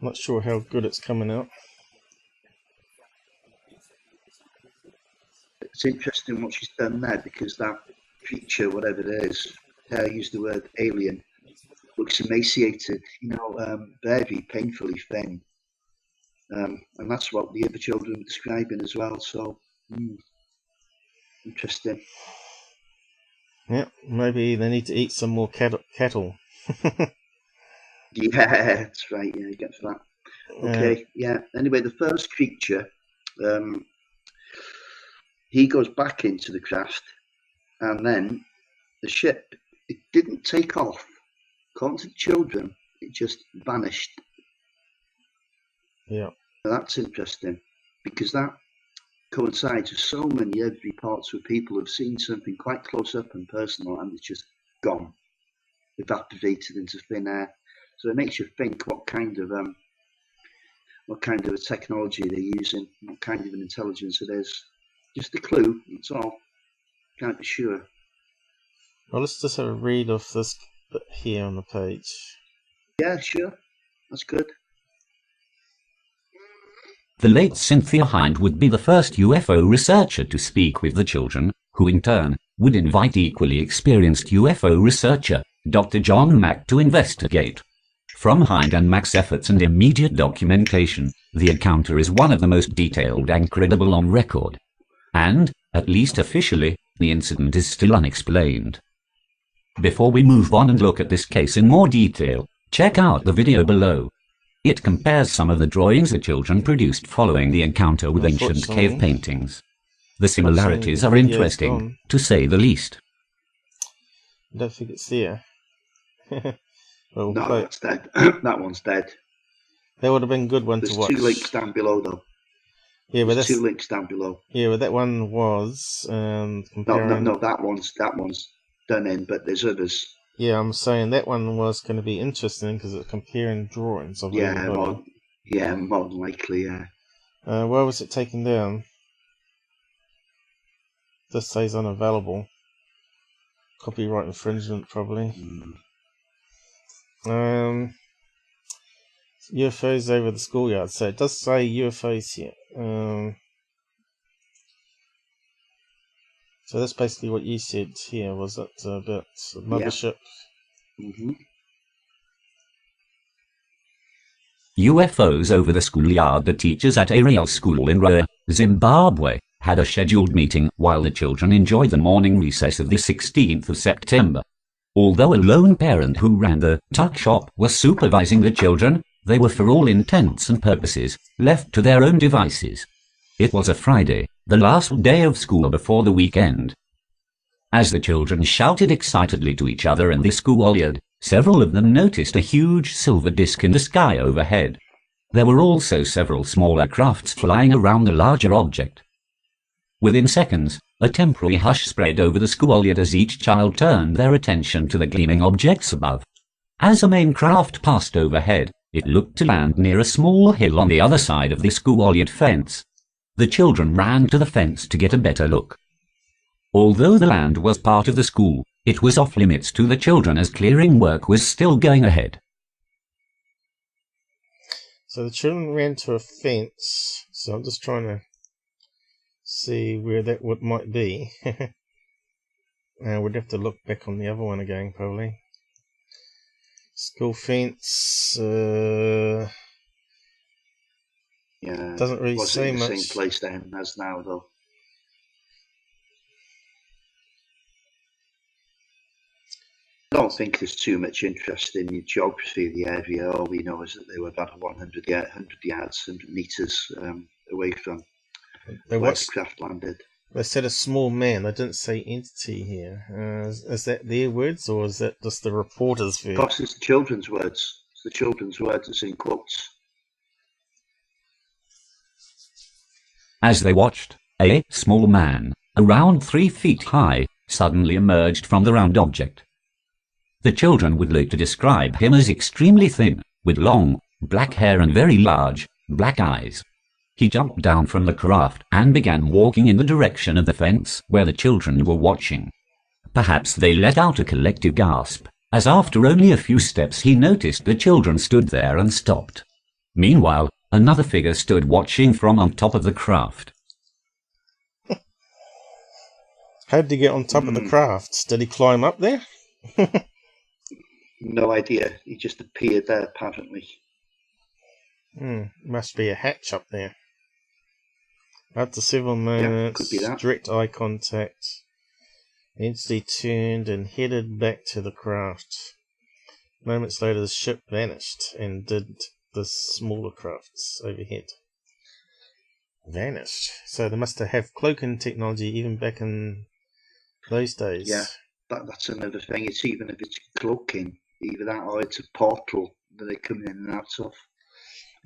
Not sure how good it's coming out. It's interesting what she's done there, because that creature, whatever it is, I use the word alien, looks emaciated, very painfully thin. And that's what the other children were describing as well. So, interesting. Yeah, maybe they need to eat some more cattle. Yeah, that's right. Yeah, you get to that. Okay, yeah. Anyway, the first creature, he goes back into the craft, and then the ship, it didn't take off. According to the children, it just vanished. Yeah. Now, that's interesting, because that coincides with so many other reports where people have seen something quite close up and personal, and it's just gone, evaporated into thin air. So it makes you think what kind of a technology they're using, what kind of an intelligence it is. Just a clue, that's all. Can't be sure. Well, let's just have a read of this bit here on the page. Yeah, sure. That's good. The late Cynthia Hind would be the first UFO researcher to speak with the children, who in turn would invite equally experienced UFO researcher, Dr. John Mack, to investigate. From Hind and Mack's efforts and immediate documentation, the encounter is one of the most detailed and credible on record. And, at least officially, the incident is still unexplained. Before we move on and look at this case in more detail, check out the video below. It compares some of the drawings the children produced following the encounter with ancient cave paintings. The similarities are interesting, to say the least. I don't think it's there. Well, no, that's dead. That one's dead. That would have been a good one to watch. There's 2 links down below, though. Yeah, but there's 2 links down below. Yeah, but that one was comparing... No, that one's done in, but there's others. Yeah, I'm saying that one was going to be interesting because it's comparing drawings of everybody. More than likely, yeah. Where was it taken down? This says unavailable. Copyright infringement, probably. UFOs over the schoolyard. So it does say UFOs here. So that's basically what you said here, was it? About the mothership? Yeah. UFOs over the schoolyard. The teachers at Ariel School in Roa, Zimbabwe, had a scheduled meeting while the children enjoyed the morning recess of the 16th of September. Although a lone parent who ran the tuck shop was supervising the children, they were for all intents and purposes left to their own devices. It was a Friday, the last day of school before the weekend. As the children shouted excitedly to each other in the schoolyard, several of them noticed a huge silver disc in the sky overhead. There were also several smaller crafts flying around the larger object. Within seconds, a temporary hush spread over the schoolyard as each child turned their attention to the gleaming objects above. As a main craft passed overhead, it looked to land near a small hill on the other side of the schoolyard fence. The children ran to the fence to get a better look. Although the land was part of the school, it was off limits to the children as clearing work was still going ahead. So the children ran to a fence. So I'm just trying to see where that might be. We'd have to look back on the other one again, probably. School fence. Yeah, doesn't really say much. The same place then as now, though. I don't think there's too much interest in the geography of the area. All we know is that they were about 100 yards, 100 meters away from where the craft landed. They said a small man. They didn't say entity here. Is that their words, or is that just the reporter's view? Of course, it's the children's words. It's the children's words. It's in quotes. As they watched, a small man, around 3 feet high, suddenly emerged from the round object. The children would like to describe him as extremely thin, with long, black hair and very large, black eyes. He jumped down from the craft and began walking in the direction of the fence where the children were watching. Perhaps they let out a collective gasp, as after only a few steps he noticed the children stood there and stopped. Meanwhile, another figure stood watching from on top of the craft. How did he get on top of the craft? Did he climb up there? No idea. He just appeared there, apparently. Must be a hatch up there. After several moments, direct eye contact, instantly turned and headed back to the craft. Moments later, the ship vanished and did the smaller crafts overhead. Vanished. So they must have cloaking technology even back in those days. Yeah, that's another thing. It's even if it's cloaking, either that or it's a portal that they come in and out of.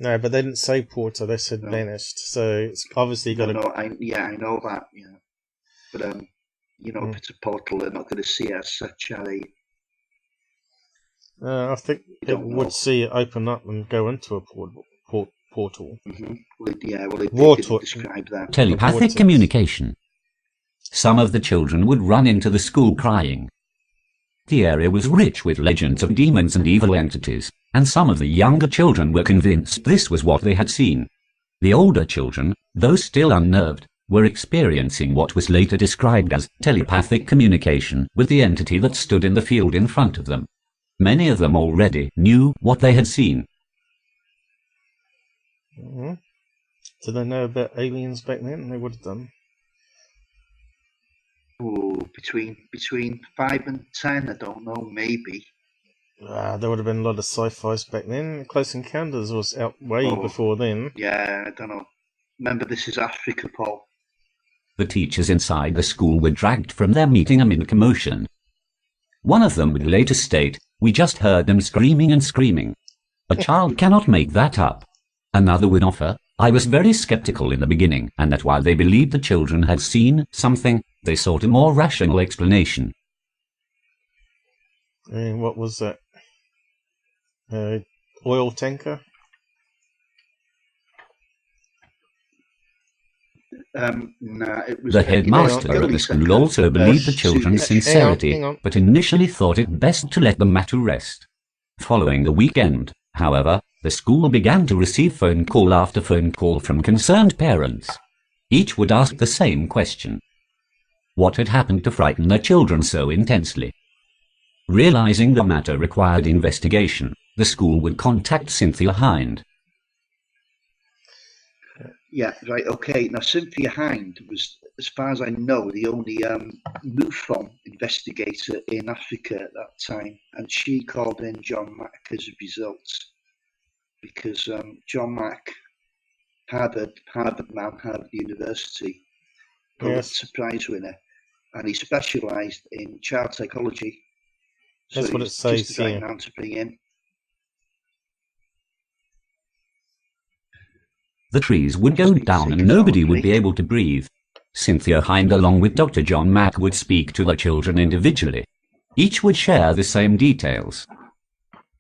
No, but they didn't say portal, they said vanished. So it's obviously got I know that, yeah. But, if it's a portal, they're not going to see it as such, are they? I think people would see it open up and go into a portal. Mm-hmm. Well, they didn't describe that. Telepathic communication. Some of the children would run into the school crying. The area was rich with legends of demons and evil entities, and some of the younger children were convinced this was what they had seen. The older children, though still unnerved, were experiencing what was later described as telepathic communication with the entity that stood in the field in front of them. Many of them already knew what they had seen. Did they know about aliens back then? They would have done. Oh, between 5 and 10, I don't know, maybe. There would have been a lot of sci-fis back then. Close Encounters was out way before then. Yeah, I don't know. Remember, this is Africa, Paul. The teachers inside the school were dragged from their meeting amid commotion. One of them would later state, "We just heard them screaming and screaming. A child cannot make that up." Another would offer, "I was very skeptical in the beginning, and that while they believed the children had seen something, they sought a more rational explanation." And what was that? Oil tanker? It was the headmaster of the school also believed the children's sincerity, but initially thought it best to let the matter rest. Following the weekend, however, the school began to receive phone call after phone call from concerned parents. Each would ask the same question. What had happened to frighten their children so intensely? Realizing the matter required investigation, the school would contact Cynthia Hind. Yeah, right, okay. Now, Cynthia Hind was, as far as I know, the only MUFON investigator in Africa at that time. And she called in John Mack as a result. Because John Mack, Harvard man, Harvard University, Pulitzer Prize winner. And he specialised in child psychology. That's what it says just the right man to bring in. The trees would go down and nobody would be able to breathe. Cynthia Hind along with Dr. John Mack would speak to the children individually. Each would share the same details.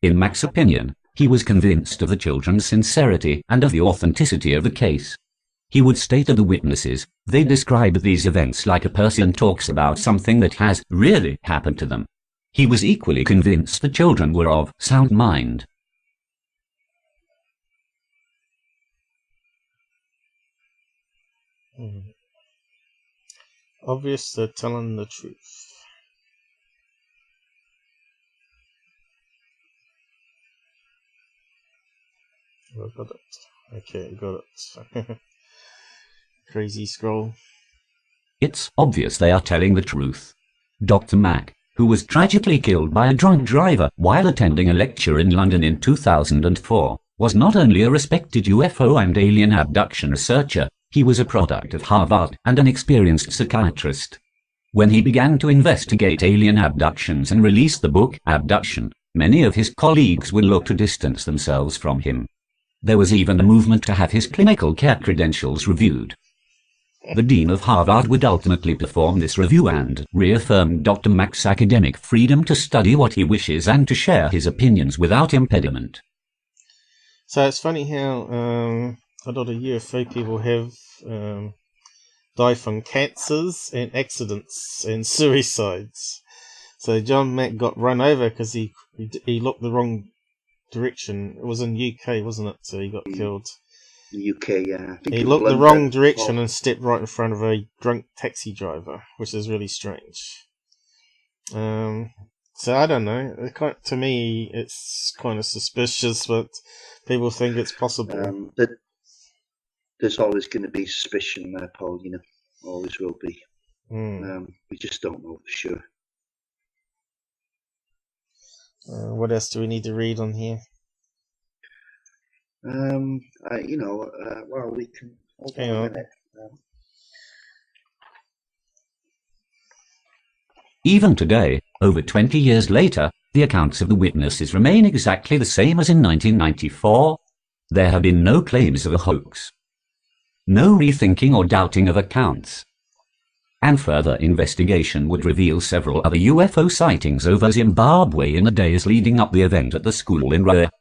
In Mack's opinion, he was convinced of the children's sincerity and of the authenticity of the case. He would state to the witnesses, they described these events like a person talks about something that has really happened to them. He was equally convinced the children were of sound mind. Obvious they're telling the truth. I got it. Okay, got it. Crazy scroll. It's obvious they are telling the truth. Dr. Mack, who was tragically killed by a drunk driver while attending a lecture in London in 2004, was not only a respected UFO and alien abduction researcher, he was a product of Harvard and an experienced psychiatrist. When he began to investigate alien abductions and released the book Abduction, many of his colleagues would look to distance themselves from him. There was even a movement to have his clinical care credentials reviewed. The Dean of Harvard would ultimately perform this review and reaffirm Dr. Mack's academic freedom to study what he wishes and to share his opinions without impediment. So it's funny how a lot of UFO people have died from cancers and accidents and suicides. So John Mack got run over because he looked the wrong direction. It was in UK, wasn't it? So he got killed. The UK, yeah. I think He it was looked the London. wrong direction and stepped right in front of a drunk taxi driver, which is really strange. So I don't know. To me, it's kind of suspicious, but people think it's possible. There's always going to be suspicion there, Paul. You know, always will be. We just don't know for sure. What else do we need to read on here? Well, we can hold on a minute. Even today, over 20 years later, the accounts of the witnesses remain exactly the same as in 1994. There have been no claims of a hoax, no rethinking or doubting of accounts. And further investigation would reveal several other UFO sightings over Zimbabwe in the days leading up the event at the school in Roa.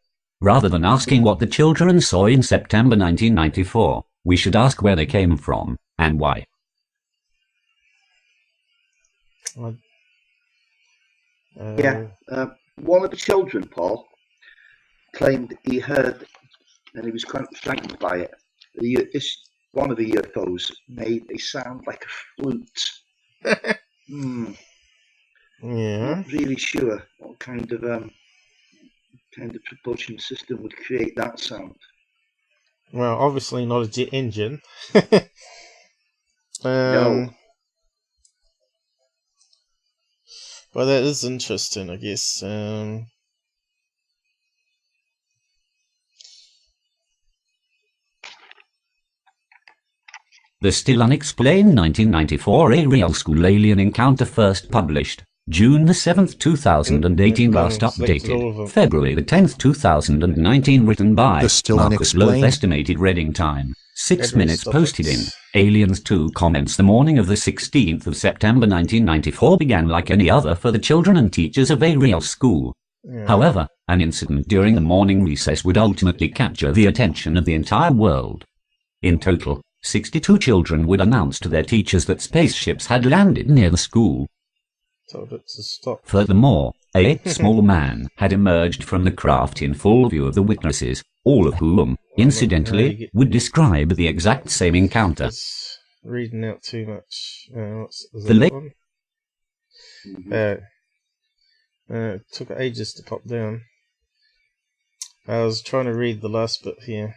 Rather than asking what the children saw in September 1994, we should ask where they came from and why. One of the children, Paul, claimed he heard, and he was quite frightened by it. One of the UFOs made a sound like a flute. Yeah. Not really sure what kind of propulsion system would create that sound. Well, obviously not a jet engine. No. Well, that is interesting, I guess. The still unexplained 1994 Ariel school alien encounter first published June the 7th, 2018, last updated February the 10th, 2019, written by The still Marcus Loeb. unexplained. Estimated reading time 6 Edward minutes. Stoppard. Posted in Aliens 2 comments. The morning of the 16th of September 1994 began like any other for the children and teachers of Ariel school. However, an incident during the morning recess would ultimately capture the attention of the entire world. In total, 62 children would announce to their teachers that spaceships had landed near the school. Told it to stop. Furthermore, a small man had emerged from the craft in full view of the witnesses, all of whom, incidentally, would describe the exact same encounter. It's reading out too much. Was The that one? It took ages to pop down. I was trying to read the last bit here.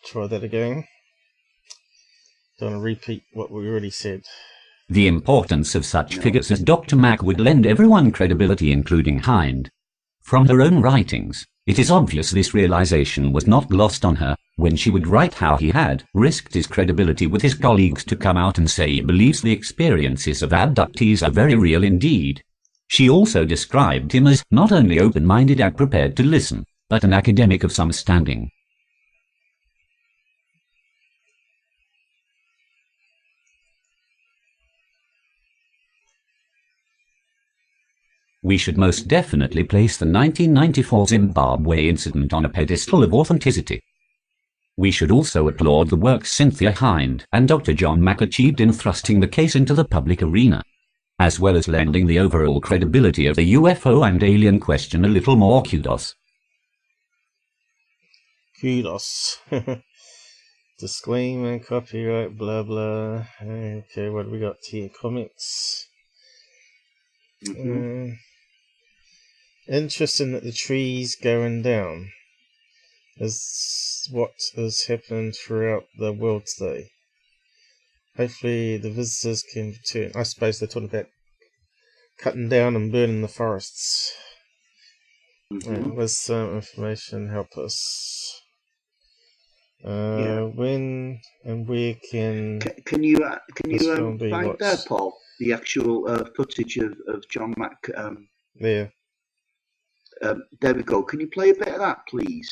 Try that again. Don't want to repeat what we already said. The importance of such figures as Dr. Mack would lend everyone credibility, including Hind. From her own writings, it is obvious this realization was not lost on her when she would write how he had risked his credibility with his colleagues to come out and say he believes the experiences of abductees are very real indeed. She also described him as not only open-minded and prepared to listen, but an academic of some standing. We should most definitely place the 1994 Zimbabwe incident on a pedestal of authenticity. We should also applaud the work Cynthia Hind and Dr. John Mack achieved in thrusting the case into the public arena, as well as lending the overall credibility of the UFO and alien question a little more kudos. Kudos. Disclaimer, copyright, blah blah. Okay, what do we got here? Comments. Interesting that the tree's going down is what has happened throughout the world today. Hopefully the visitors can return. I suppose they're talking about cutting down and burning the forests. With some information, help us. When and where can you film be find watched? there, Paul, the actual footage of John Mack? There. There we go. Can you play a bit of that, please?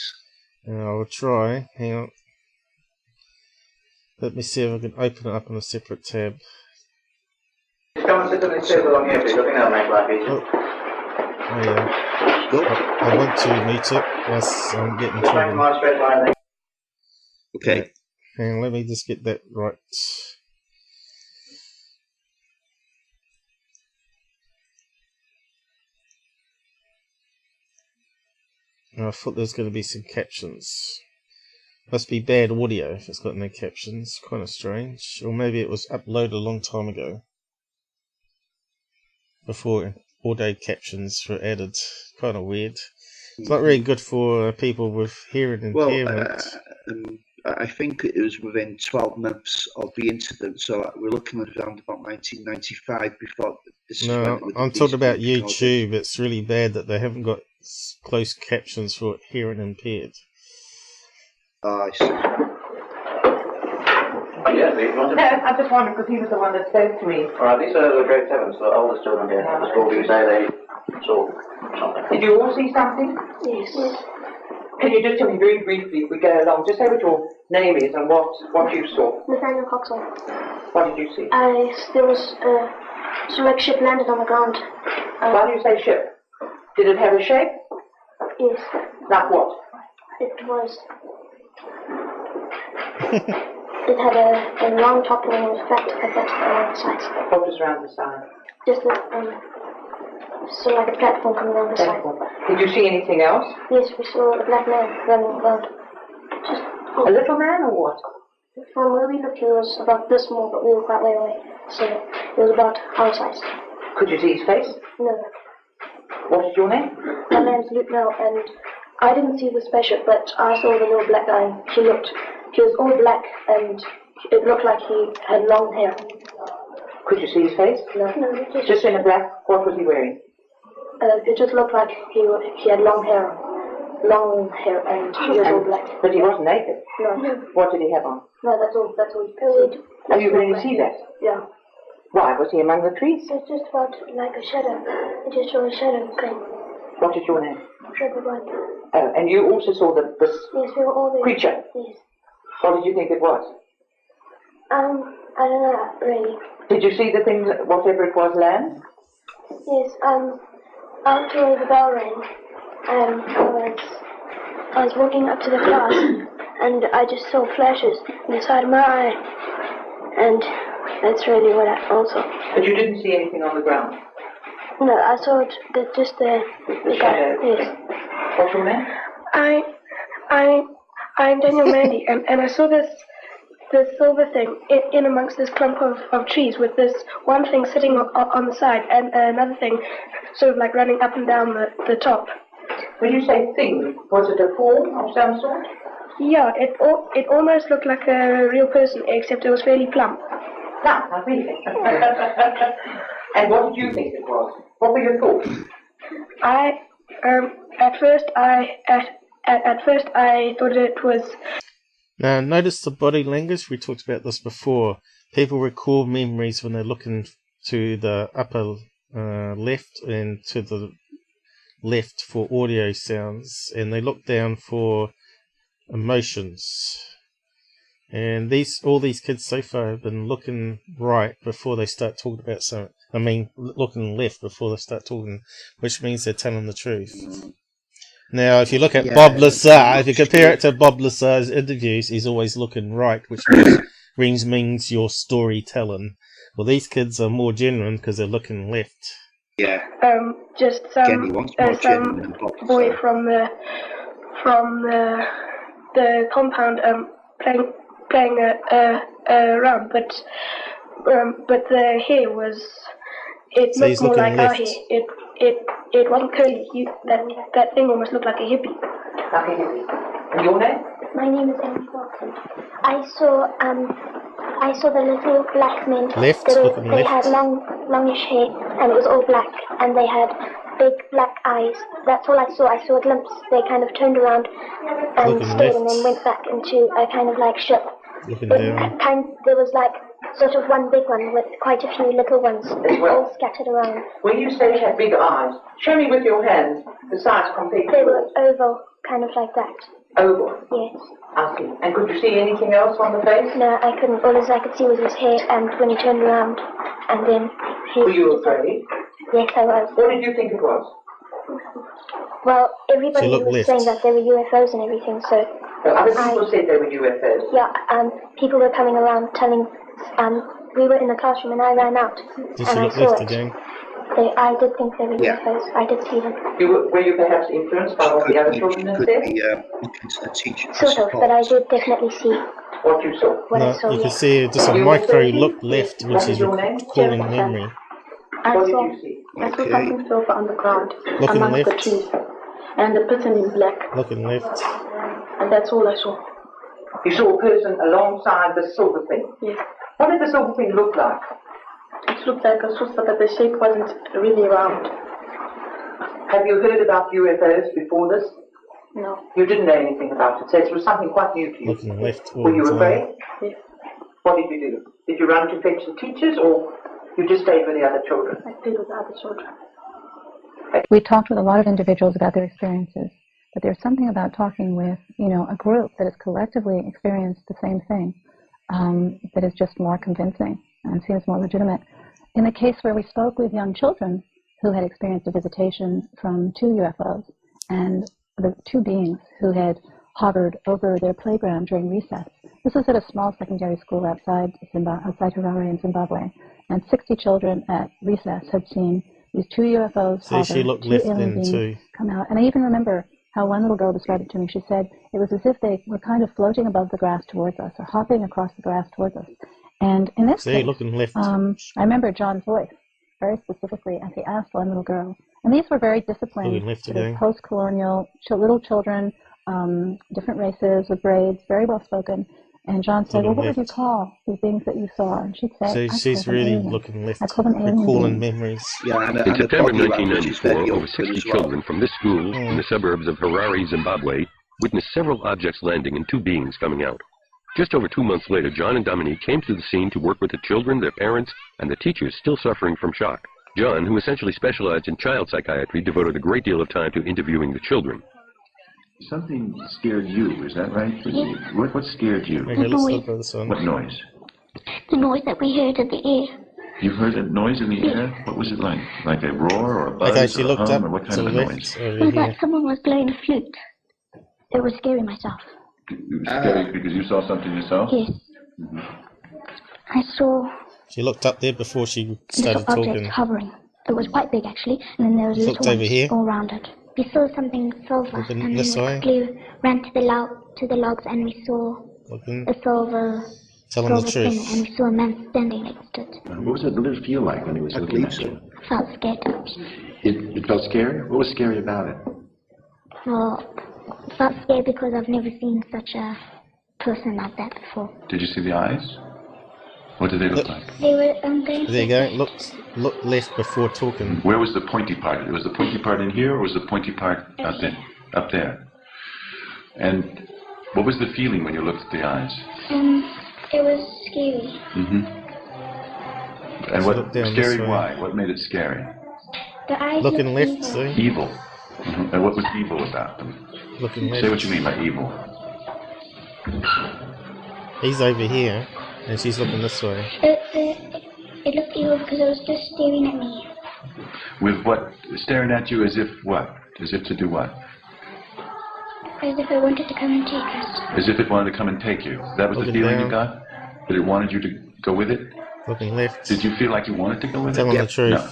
I'll try. Hang on. Let me see if I can open it up on a separate tab. Comes the something stable on here, please. I think that'll make life easier. Oh yeah. Go. I want to mute it as I'm getting Just make trouble. my straight line then. Okay. Hang on, let me just get that right. I thought there was going to be some captions. Must be bad audio if it's got no captions. Kind of strange. Or maybe it was uploaded a long time ago. Before audio captions were added. Kind of weird. It's not really good for people with hearing impairment. I think it was within 12 months of the incident, so we're looking at around about 1995 before this. No, I'm talking about YouTube. It's really bad that they haven't got closed captions for hearing impaired. Oh, I see. Yeah, these ones. No, I just wondered because he was the one that spoke to me. Alright, these are the grade 7s, the oldest children here at the school who say they saw something. Did you all see something? Yes. Can you just tell me very briefly, if we go along, just say what your name is and what you saw? Nathaniel Coxwell. What did you see? There was some like ship landed on the ground. Why do you say ship? Did it have a shape? Yes. Like what? It was. It had a long top and it was flat like that around the sides. What was around the side? Just so like a platform coming around the side. Did you see anything else? Yes, we saw a black man running around. Just A little man or what? from where we looked, he was about this small, but we were quite way away. So it was about our size. Could you see his face? No. What is your name? My name's Luke now, and I didn't see the spaceship, but I saw the little black guy. He was all black, and it looked like he had long hair. Could you see his face? No, Just in a black, what was he wearing? it just looked like he had long hair, and he was all black. But he wasn't naked. No, What did he have on? no, that's all he could. Are you going to see that? Yeah. Why? Was he among the trees? It's just about like a shadow. It just saw a shadow thing. What is your name? Triple one. Oh, and you also saw this Yes, we were all there. creature. Yes. What did you think it was? I don't know really. Did you see the thing, whatever it was, land? Yes, after the bell rang, I was walking up to the class, and I just saw flashes in the side of my eye, and that's really what I also. But you didn't see anything on the ground? No, I saw it, just the shadow. Yes. What's your name? I'm Daniel Mandy, and I saw this silver thing in amongst this clump of trees with this one thing sitting on the side and another thing sort of like running up and down the top. When you say thing, was it a form of some sort? Yeah, it almost looked like a real person, except it was fairly plump. No, not really. And what did you think it was? What were your thoughts? At first I thought it was. Now, notice the body language. We talked about this before. People recall memories when they're looking to the upper left and to the left for audio sounds, and they look down for emotions. And all these kids so far have been looking right before they start talking about something. I mean, looking left before they start talking, which means they're telling the truth. Now, if you look at Bob Lazar, if you compare it to Bob Lazar's interviews, he's always looking right, which means you're storytelling. Well, these kids are more genuine because they're looking left. Yeah. Just some boy from the compound playing around, but the hair was. It So looked more like left. our hair. It wasn't curly. That thing almost looked like a hippie. Like a hippie. And your name? My name is Amy Watson. I saw the little black men. Left, looking They left. had longish hair, and it was all black, and they had big black eyes. That's all I saw. I saw a glimpse. They kind of turned around and Looking stayed, left. and then went back into a kind of like ship. Looking But down. there was like sort of one big one with quite a few little ones all scattered around. When you say she had big eyes, show me with your hands the size compared to They were yours. oval, kind of like that. Oval? Yes. I see. And could you see anything else on the face? No, I couldn't. All I could see was his hair, and when he turned around, and then Were you afraid? Yes, I was. What did you think it was? Well, everybody looked was left. saying that there were UFOs and everything, so... Other people said they were UFOs. Yeah, people were coming around telling... we were in the classroom and I ran out. Did and she I look saw left it. again? I did think they were Yeah. UFOs. I did see them. Were you perhaps influenced by what the other children had Could said? be looking to the teacher for Sort of, but I support. did definitely see What you saw? what I No, saw, you can yes. see just a You micro also see- look left, which What is is your name? recalling memory. What did you see? I saw Okay. something silver on the ground Looking amongst the left. trees, and a person in black, Looking left. and that's all I saw. You saw a person alongside the silver thing. Yes. What did the silver thing look like? It looked like a saucer, but the shape wasn't really round. Have you heard about UFOs before this? No. You didn't know anything about it, so it was something quite new to you. Looking left all Were you the afraid? time. Yes. What did you do? Did you run to fetch the teachers, or you just stayed with the other children? I played with the other children. We talked with a lot of individuals about their experiences, but there's something about talking with, a group that has collectively experienced the same thing that is just more convincing and seems more legitimate. In the case where we spoke with young children who had experienced a visitation from 2 UFOs and the 2 beings who had hovered over their playground during recess. This was at a small secondary school outside Harare in Zimbabwe, and 60 children at recess had seen these 2 UFOs See, she hover, looked 2 left alien then beings too. come out. And I even remember how one little girl described it to me. She said it was as if they were kind of floating above the grass towards us, or hopping across the grass towards us. And in this See, case, looking left. I remember John's voice very specifically as he asked one little girl. And these were very disciplined, Looking left sort of again. post-colonial little children, different races with braids, very well spoken. And John said, Looking well, what would you left. call the things that you saw? And she'd say, See, I she's call them really aliens. looking left, I call them alien recalling beings. memories. Yeah, and In the September body language is very 1994, over open 60 as well. children from this school in the suburbs of Harare, Zimbabwe, witnessed several objects landing and 2 beings coming out. Just over 2 months later, John and Dominique came to the scene to work with the children, their parents, and the teachers still suffering from shock. John, who essentially specialized in child psychiatry, devoted a great deal of time to interviewing the children. Something scared you, is that right? What scared you? Okay, let's look at this one. What noise? The noise that we heard in the air. You heard a noise in the air? What was it like? Like a roar or a buzz Okay, she or a looked hum up or what to kind the of a left noise? It over was like here. someone was blowing a flute. It was scary myself. It was scary because you saw something yourself? Yes. I saw She looked up there before she little started objects talking. hovering. It was quite big actually, and then there was You little looked over ones here? all around it. We saw something silver, Looking and this then way? we quickly ran to the logs, and we saw Looking, a silver telling the thing, truth. and we saw a man standing next to it. What was it feel like when he was looking at you? Felt scared. It felt scary? What was scary about it? Well, felt scared because I've never seen such a person like that before. Did you see the eyes? What did they look like? They were going. There you go. Look left before talking. Where was the pointy part? Was the pointy part in here or was the pointy part out there? Up there. And what was the feeling when you looked at the eyes? It was scary. And So what look down scary? this way. Why? What made it scary? The eyes Looking looked left, evil. see? Evil. And what was evil about them? Looking Say what left. you mean by evil. He's over here, and she's looking this way. It looked evil because it was just staring at me. With what? Staring at you as if what? As if to do what? As if it wanted to come and take us. As if it wanted to come and take you. That was the Looking feeling down. you got? That it wanted you to go with it? Looking left. Did you feel like you wanted to go with Telling it? the truth. No.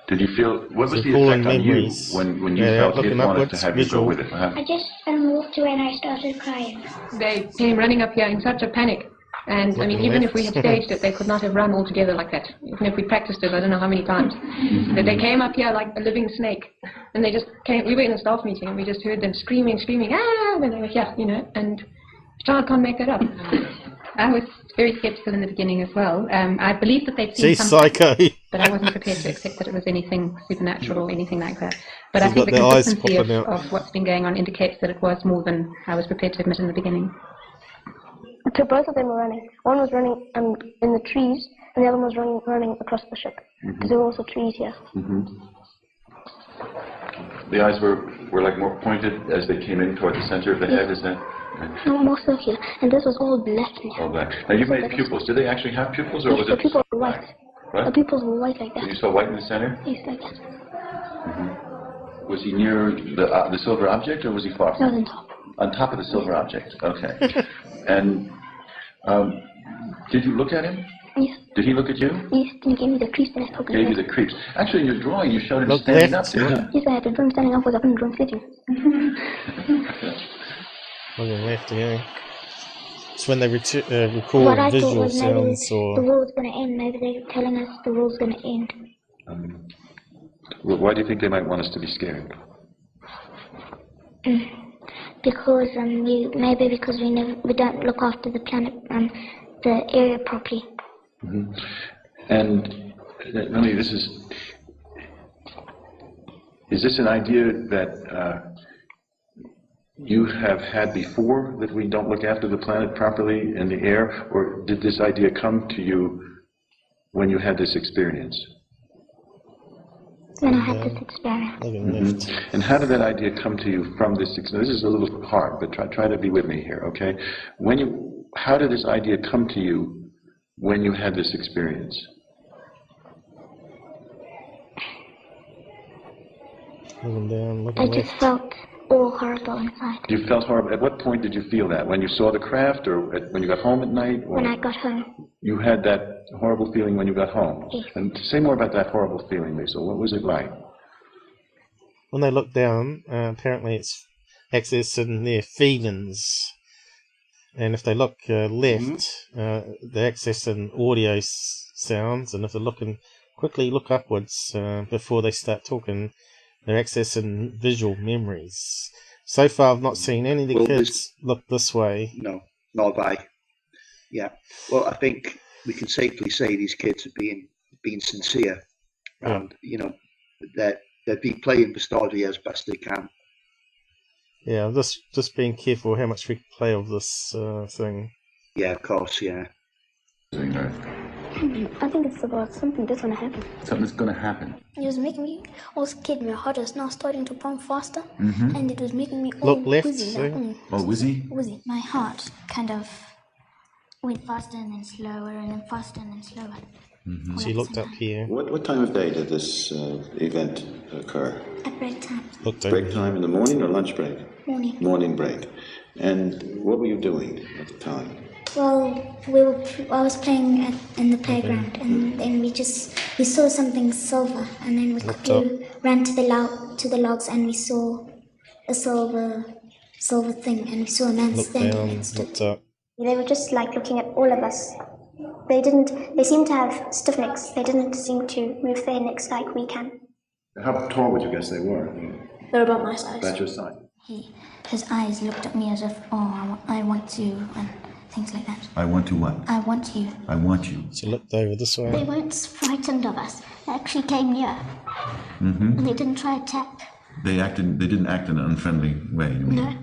Did you feel, what was the Recalling effect on you memories. when you Yeah, felt it looking wanted to upwards, have you go visual. with it? I just walked away and I started crying. They came running up here in such a panic. And I mean, even if we had staged it, they could not have run all together like that. Even if we practiced it, I don't know how many times. But they came up here like a living snake. And they just came, we were in a staff meeting and we just heard them screaming, ah, when they were here, and a child can't make that up. I was very skeptical in the beginning as well. I believed that they'd seen She's something, psycho. but I wasn't prepared to accept that it was anything supernatural or anything like that. But She's I think got the their eyes consistency popping out. of what's been going on indicates that it was more than I was prepared to admit in the beginning. So both of them were running. One was running in the trees, and the other one was running across the ship. Because there were also trees here. The eyes were like more pointed as they came in toward the center of the head, is that? No, I'm also here, and this was all black in here. All black. Now you made pupils. Did they actually have pupils, or Yes, was the it pupils were white. What? The pupils were white like So that. you saw white in the center? Yes, like that. Mm-hmm. Was he near the silver object, or was he far No, from on it? top. On top of the silver object. Okay. And did you look at him? Yes. Did he look at you? Yes, and he gave me the creeps and I spoke. Gave you the creeps. Actually, in your drawing, you showed him Look standing left. up, didn't you? Yes, I had to draw him standing up because I couldn't draw him sitting. Looking left, yeah. It's when they What record I thought visual was maybe sounds the or... world's going to end. Maybe they're telling us the world's going to end. Well, why do you think they might want us to be scared? Because maybe because we don't look after the planet, the area properly. Mm-hmm. And Melanie, is this an idea that you have had before, that we don't look after the planet properly in the air, or did this idea come to you when you had this experience? When I had this experience. Mm-hmm. And how did that idea come to you from this experience? This is a little hard, but try to be with me here, okay? How did this idea come to you when you had this experience? Looking down, looking I left. just felt all horrible inside. You felt horrible. At what point did you feel that? When you saw the craft, or when you got home at night? Or When I got home. You had that horrible feeling when you got home? Yes. And say more about that horrible feeling, Lisa. What was it like? When they look down, apparently it's accessing their feelings. And if they look left, they're accessing audio sounds. And if they're quickly look upwards before they start talking, they're accessing visual memories. So far, I've not seen any of the kids look this way. No, nor have I. Yeah. Well, I think we can safely say these kids are being sincere, and they'd be playing the story as best they can. Yeah, just being careful how much we play of this thing. Yeah, of course. Yeah. I think it's about something that's going to happen. Something's going to happen. It was making me all scared. My heart was now starting to pump faster, and it was making me all Look left, woozy. Oh, woozy? Woozy. My heart kind of went faster and then slower and then faster and then slower. Mm-hmm. She looked up here. What time of day did this event occur? At break time. Break time in the morning or lunch break? Morning. Morning break. And what were you doing at the time? Well, I was playing in the playground, and then we saw something silver, and then we quickly ran to the logs, and we saw a silver thing, and we saw a man standing next to it. They were just like looking at all of us. They seemed to have stiff necks. They didn't seem to move their necks like we can. How tall would you guess they were? They're about my size. About your size. His eyes looked at me as if, I want you, and things like that. I want to what? I want you. I want you. She looked over this way. They weren't frightened of us. They actually came near. Mm-hmm. And they didn't try to attack. They didn't act in an unfriendly way, you mean? No.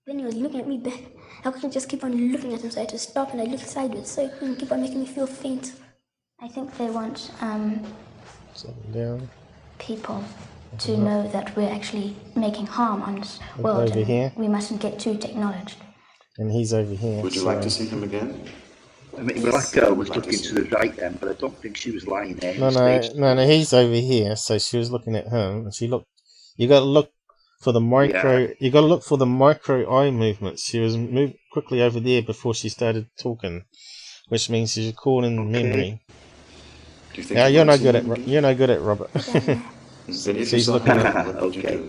Then he was looking at me back. I couldn't just keep on looking at him, so I had to stop and I looked sideways, so he couldn't keep on making me feel faint. I think they want people to know that we're actually making harm on this world. Over and here. We mustn't get too technologized. And he's over here. Would you like to see him again? I mean, the black girl was looking to the right then, but I don't think she was lying there. No, he's over here. So she was looking at him, and she looked. You got to look for the micro. Yeah. You got to look for the micro eye movements. She was moved quickly over there before she started talking, which means she's recalling memory. Do you think Now you're no good at Robert. She's looking at. Okay.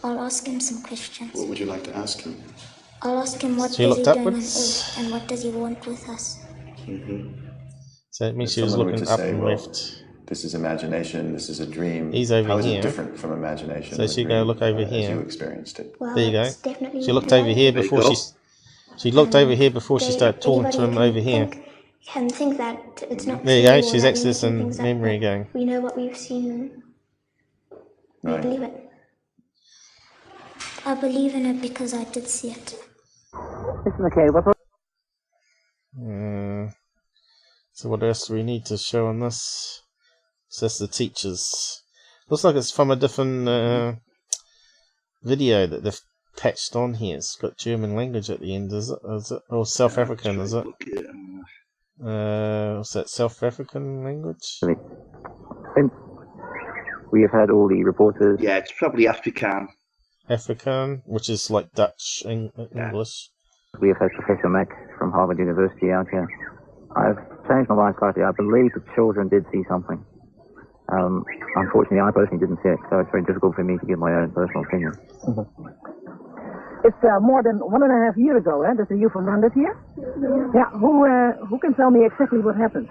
I'll ask him some questions. What would you like to ask him? I'll ask him what She does he looked do on upwards. Earth and what does he want with us. Mm-hmm. So it means If she was someone were looking to up say, and well, left. This is imagination, this is a dream. He's over How is here. it different from imagination? So or she dream, go look over as here. you experienced it. Well, There you go. it's definitely She looked over here before she looked over here before she started talking to him over here. Can think that it's not There you go. true, or She's that we can accessing things that memory again. we know what we've seen. We Right. believe it. I believe in it because I did see it. So what else do we need to show on this? So that's the teachers. Looks like it's from a different video that they've patched on here. It's got German language at the end, is it? Or South African, is it? What's that, South African language? Since we have had all the reporters... Yeah, it's probably Afrikaan. Afrikaan, which is like Dutch English. We have had Professor Mac from Harvard University out here. I've changed my mind slightly. I believe the children did see something. Unfortunately, I personally didn't see it, so it's very difficult for me to give my own personal opinion. It's more than 1.5 years ago, that the UFO landed here? Yeah, who can tell me exactly what happened?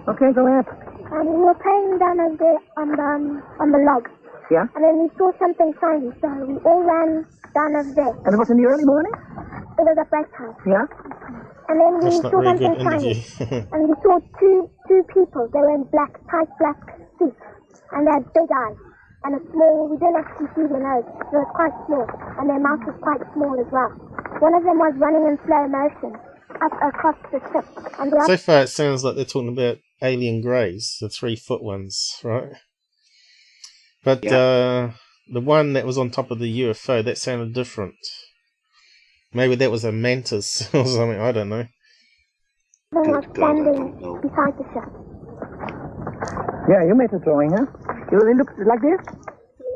Okay, go ahead. We were playing down over there on the log. Yeah? And then we saw something shiny, so we all ran down over there. And it was in the early morning? It was at breakfast. Yeah? And then we That's saw not very something good shiny. interview. And we saw two people. They were in tight black suits. And they had big eyes. And a small, we didn't actually see their nose. It was quite small. And their mouth was quite small as well. One of them was running in slow motion up across the ship. And the So far it sounds like they're talking about alien greys, the 3-foot ones, right? But the one that was on top of the UFO, that sounded different. Maybe that was a mantis or something, I don't know. They were standing beside the ship. Yeah, you made a drawing, huh? It looks like this?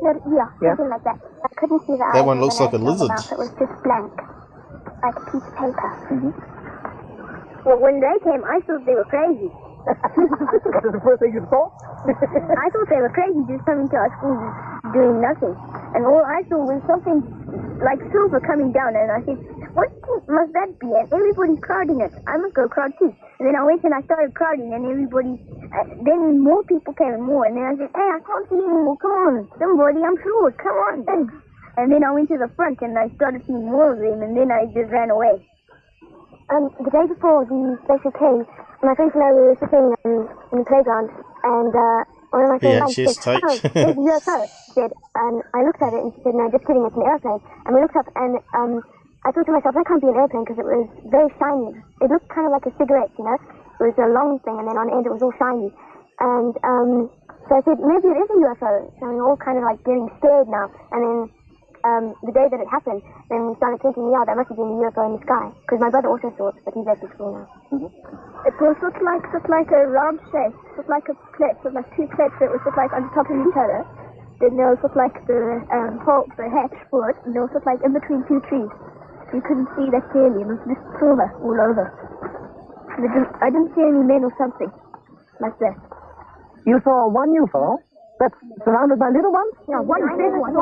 No, yeah, something like that. I couldn't see the eyes. That one looks like a lizard. It was just blank, like a piece of paper. Well, when they came, I thought they were crazy. That was the first thing you saw? I thought they were crazy just coming to our school doing nothing. And all I saw was something like silver coming down, and I said, what must that be? And everybody's crowding it. I must go crowd too. And then I went and I started crowding, and everybody, then more people came and more. And then I said, hey, I can't see anymore. Come on, somebody, I'm sure. Come on. And then I went to the front, and I started seeing more of them, and then I just ran away. The day before the special came, my friends and I were sitting in the playground, and one of my friends said, oh, there's a UFO. She said, and I looked at it, and she said, no, just kidding, it's an airplane. And we looked up, and I thought to myself, that can't be an airplane, because it was very shiny. It looked kind of like a cigarette, you know? It was a long thing, and then on the end it was all shiny. And so I said, maybe it is a UFO. So we're all kind of like getting scared now. And then the day that it happened, then we started thinking, yeah, that must have been a UFO in the sky. Because my brother also saw it, but he's left the school now. It was sort of like a round shape, sort of like a plate, sort of like two plates that were sort of like on top of each other. Then there was sort of like the hole, the hatch for it, and there was sort of like in between two trees. You couldn't see that clearly, and it was just silver all over. I didn't see any men or something like that. You saw one UFO that's surrounded by little ones? Yeah, one big one.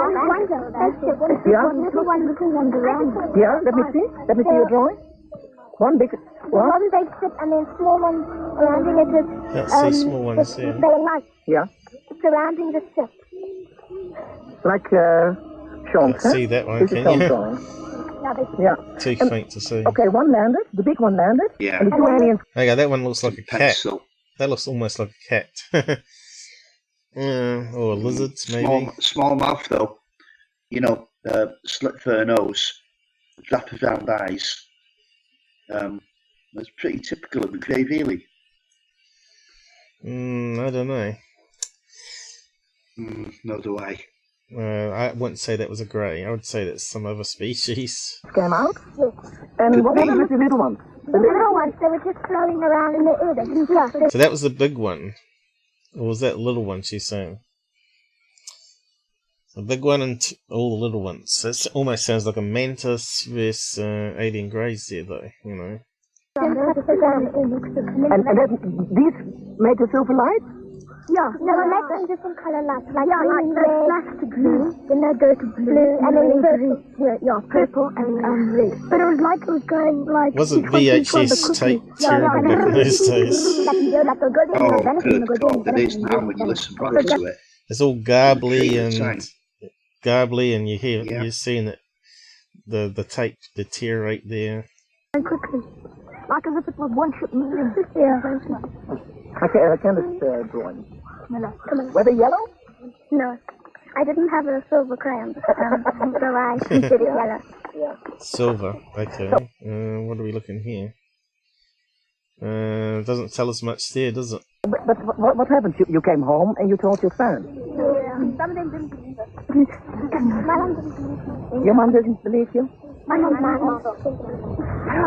Yeah? Little one around. Yeah, let me see. Let me see your drawing. One big one? One big ship, and then small ones surrounding it with... Can't see small ones here. They were lights. Yeah. Surrounding the ship. Like Sean. Can't see that one, This is can Sean's you? drawing. Yeah. Too faint to see. Okay, one landed. The big one landed. Yeah. And the two aliens... Okay, that one looks like a cat. Pencil. That looks almost like a cat. Or a lizard, maybe. Small mouth, though. You know, slit fur nose, rapid round eyes. That's pretty typical of a grey Veely. I don't know. Nor do I. I wouldn't say that was a grey. I would say that's some other species. Came out? Yes. And what happened with the little ones? The little ones, they were just floating around in the air. They didn't fly. So that was the big one. Or was that little one she's saying? The big one and all the little ones. That almost sounds like a mantis versus alien greys there, though, you know. And these made the silver light? Yeah, they were like in different color lights. Like green, red, black to blue, then they go to blue, and then purple, purple and red. But it was like it was going like... Wasn't VHS tape terrible back in those days? Oh, good God, it is now when you listen back to it. It's all garbly and you hear you're seeing it, the tape deteriorate there. And quickly, like as if it was one ship moving. Yeah. I can't drawing. Were they yellow? No, I didn't have a silver crayon, so I did it yellow. Yeah. Silver, okay. What are we looking here? It doesn't tell us much there, does it? But what happened? You came home and you told your parents? Yeah. Some of them didn't believe it. My mom didn't believe me. Your mom didn't believe you? My mom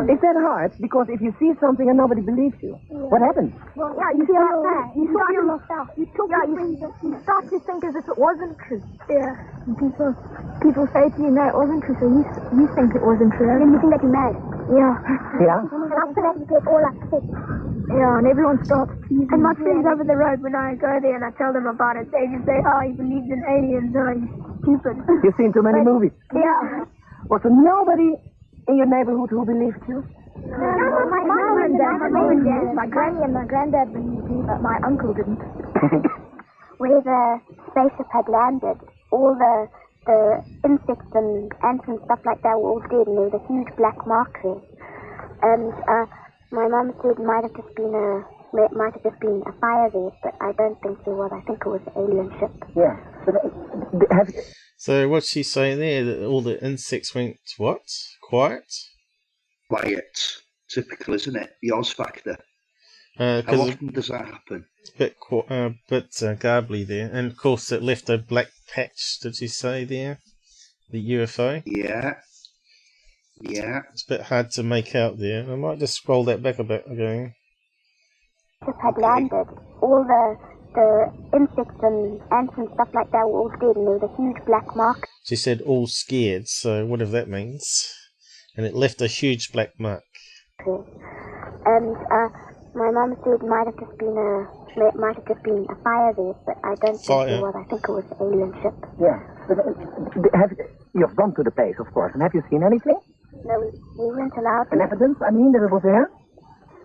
Is that hard? Because if you see something and nobody believes you, what happens? Well, yeah, you feel sad. You start yourself. You start to think as if it wasn't true. Yeah. And people say to you, no, it wasn't true, so you think it wasn't true. And you think that you're mad. Yeah. Yeah. And after that, you get all upset. Yeah, and everyone starts teasing. And my friends over the road, when I go there and I tell them about it, they just say, oh, he believes in aliens. Oh, he's stupid. You've seen too many movies. Yeah. Was there nobody in your neighborhood who believed you? My mom and dad. My granny and my granddad believed me, but my uncle didn't. Where the spaceship had landed, all the insects and ants and stuff like that were all dead, and there was a huge black mark there. And my mom said it might have just been a fire there, but I don't think there was. I think it was an alien ship. Yeah. So what's she saying there? That all the insects went what? Quiet? Quiet. Typical, isn't it? The Oz factor. How often does that happen? It's a bit garbly there. And of course it left a black patch, did you say there? The UFO? Yeah. Yeah. It's a bit hard to make out there. I might just scroll that back a bit again. Ship had landed. All the insects and ants and stuff like that were all dead, and there was a huge black mark. She said all scared, so whatever that means. And it left a huge black mark. And my mom said it might have just been a fire there, but I don't think it was. I think it was an alien ship. Yeah. You've gone to the place, of course, and have you seen anything? No, we weren't allowed to. An evidence? I mean, that it was there?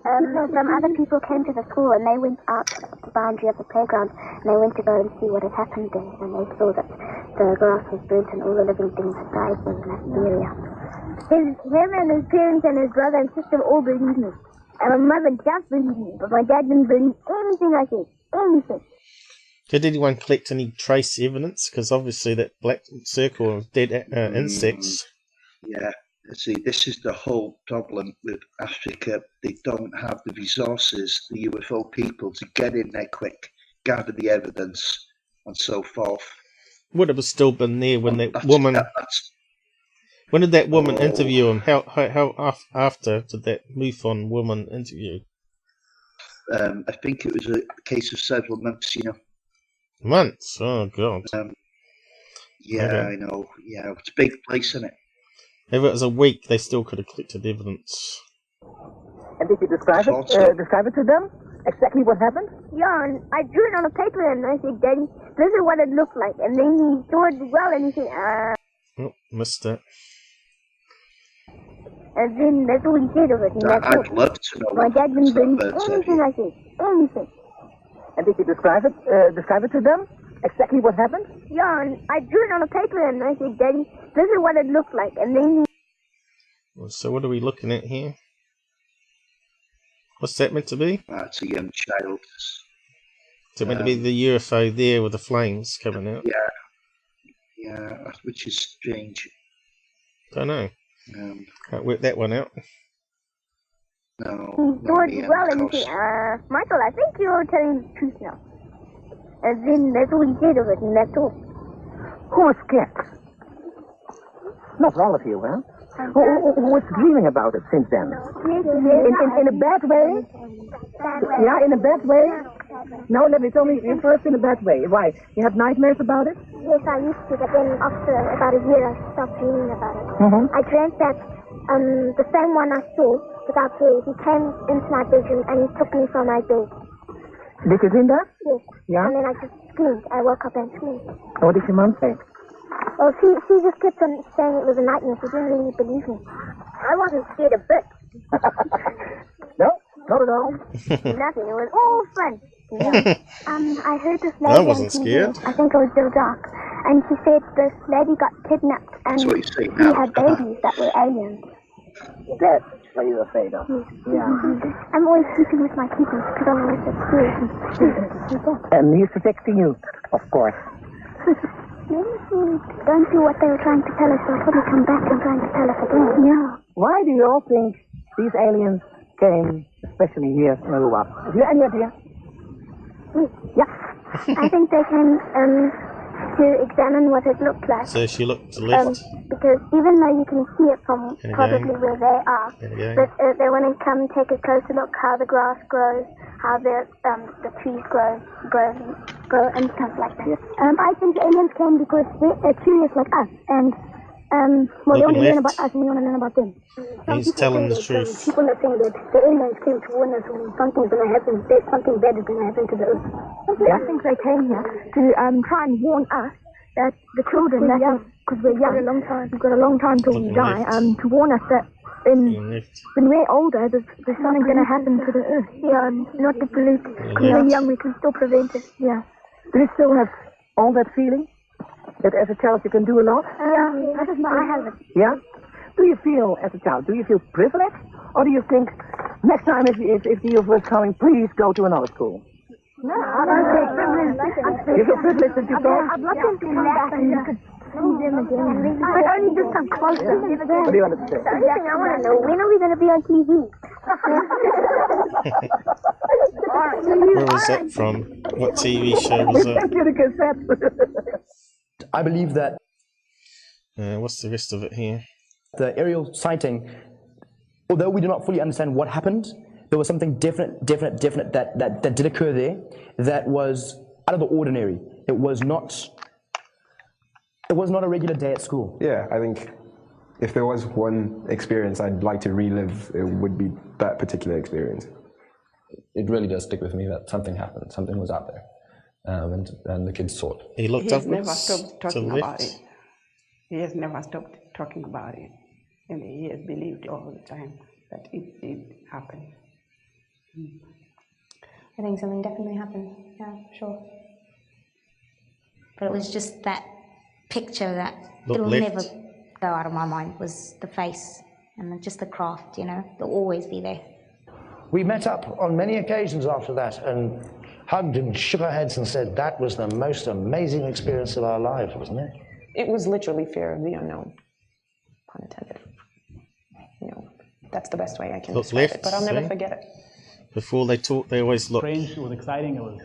Some other people came to the school and they went out the boundary of the playground and they went to go and see what had happened there, and they saw that the grass was burnt and all the living things had died in that area. Him and his parents and his brother and sister all believed me. And my mother just believed me, but my dad didn't believe anything I said. Anything. Did anyone collect any trace evidence? Because obviously that black circle of dead insects. Yeah. See, this is the whole problem with Africa. They don't have the resources, the UFO people, to get in there quick, gather the evidence, and so forth. Would have still been there when that woman... When did that woman interview him? How after did that MUFON woman interview? I think it was a case of several months, you know. Months? Oh, God. Yeah, okay. I know. Yeah, it's a big place, isn't it? If it was a week, they still could have collected evidence. And did you describe it to them? Exactly what happened? Yeah, and I drew it on a paper and I said, Daddy, this is what it looked like. And then he saw it well and he said, Oh, missed it. And then that's all he said of it. And I'd love to know. My dad didn't believe anything I said. Anything. And did you describe it to them? Exactly what happened? Yeah, and I drew it on a paper and I said, Daddy, this is what it looked like. And then So what are we looking at here? What's that meant to be? That's a young child. Is it meant to be the UFO there with the flames coming out? Yeah, which is strange. Don't know. Can't work that one out. No. He saw it well and he said, Michael, I think you're telling the truth now. And then that's all he said of it, and that's all. Who was scared? Not all of you, huh? Who was dreaming about it since then? In a bad way? Yeah, in a bad way? No, let me tell me first in a bad way. Why? You had nightmares about it? Yes, I used to, but then after about a year I stopped dreaming about it. I dreamt that the same one I saw without hair, he came into my bedroom and he took me from my bed. Did you dream that? Yes. Yeah? And then I just screamed. I woke up and screamed. What did your mom say? Well, she just kept on saying it was a nightmare. She didn't really believe me. I wasn't scared a bit. No, not at all. Nothing. It was all fun. Yeah. I heard this lady. I wasn't scared. I think it was Bill Dark. And she said this lady got kidnapped and she had babies that were aliens. That's what you're afraid of. Yeah. I'm always sleeping with my kittens because I'm always so scared. And he's protecting you, of course. Maybe if we don't do what they were trying to tell us, they'll probably come back and trying to tell us again. Yeah. Why do you all think these aliens came, especially here in Aruba? Have you any idea? Yeah. I think they came to examine what it looked like. So she looked to the left. Because even though you can see it from probably where they are, but they want to come take a closer look how the grass grows, how the trees grow and stuff like that. I think aliens came because they're curious like us, and well, they want to learn about us and we want to learn about them. He's telling the truth. People are saying that the aliens came to warn us when something's going to happen, there's something bad is going to happen to the earth. I think they came here to try and warn us that the children, because we're young, we've got a long time till we die, to warn us that when we're older, there's something going to happen to the earth. Yeah, not to pollute. When we're young, we can still prevent it. Yeah. Do you still have all that feeling? That as a child you can do a lot? Yeah, I have it. Yeah? Do you feel, as a child, do you feel privileged? Or do you think, next time if the UFO is coming, please go to another school? No, I don't feel privileged. You feel privileged that you go? I'd love them to come back and you could see them again. But only just come closer. What do you want to say? I want to know, when are we going to be on TV? Where was that from? What TV show was that? I believe that. What's the rest of it here? The Ariel sighting, although we do not fully understand what happened, there was something different that did occur there that was out of the ordinary. It was not a regular day at school. Yeah, I think if there was one experience I'd like to relive, it would be that particular experience. It really does stick with me that something happened, something was out there, and the kids saw it. He looked He's never stopped talking about it. He has never stopped talking about it, and he has believed all the time that it did happen. I think something definitely happened, yeah, sure. But it was just that picture that it'll never go out of my mind, was the face and then just the craft, you know, they'll always be there. We met up on many occasions after that and hugged and shook our heads and said that was the most amazing experience of our lives, wasn't it? It was literally fear of the unknown, pun intended. You know, that's the best way I can describe it, but I'll never forget it. Before they talk, they always look. Strange, it was exciting, it was...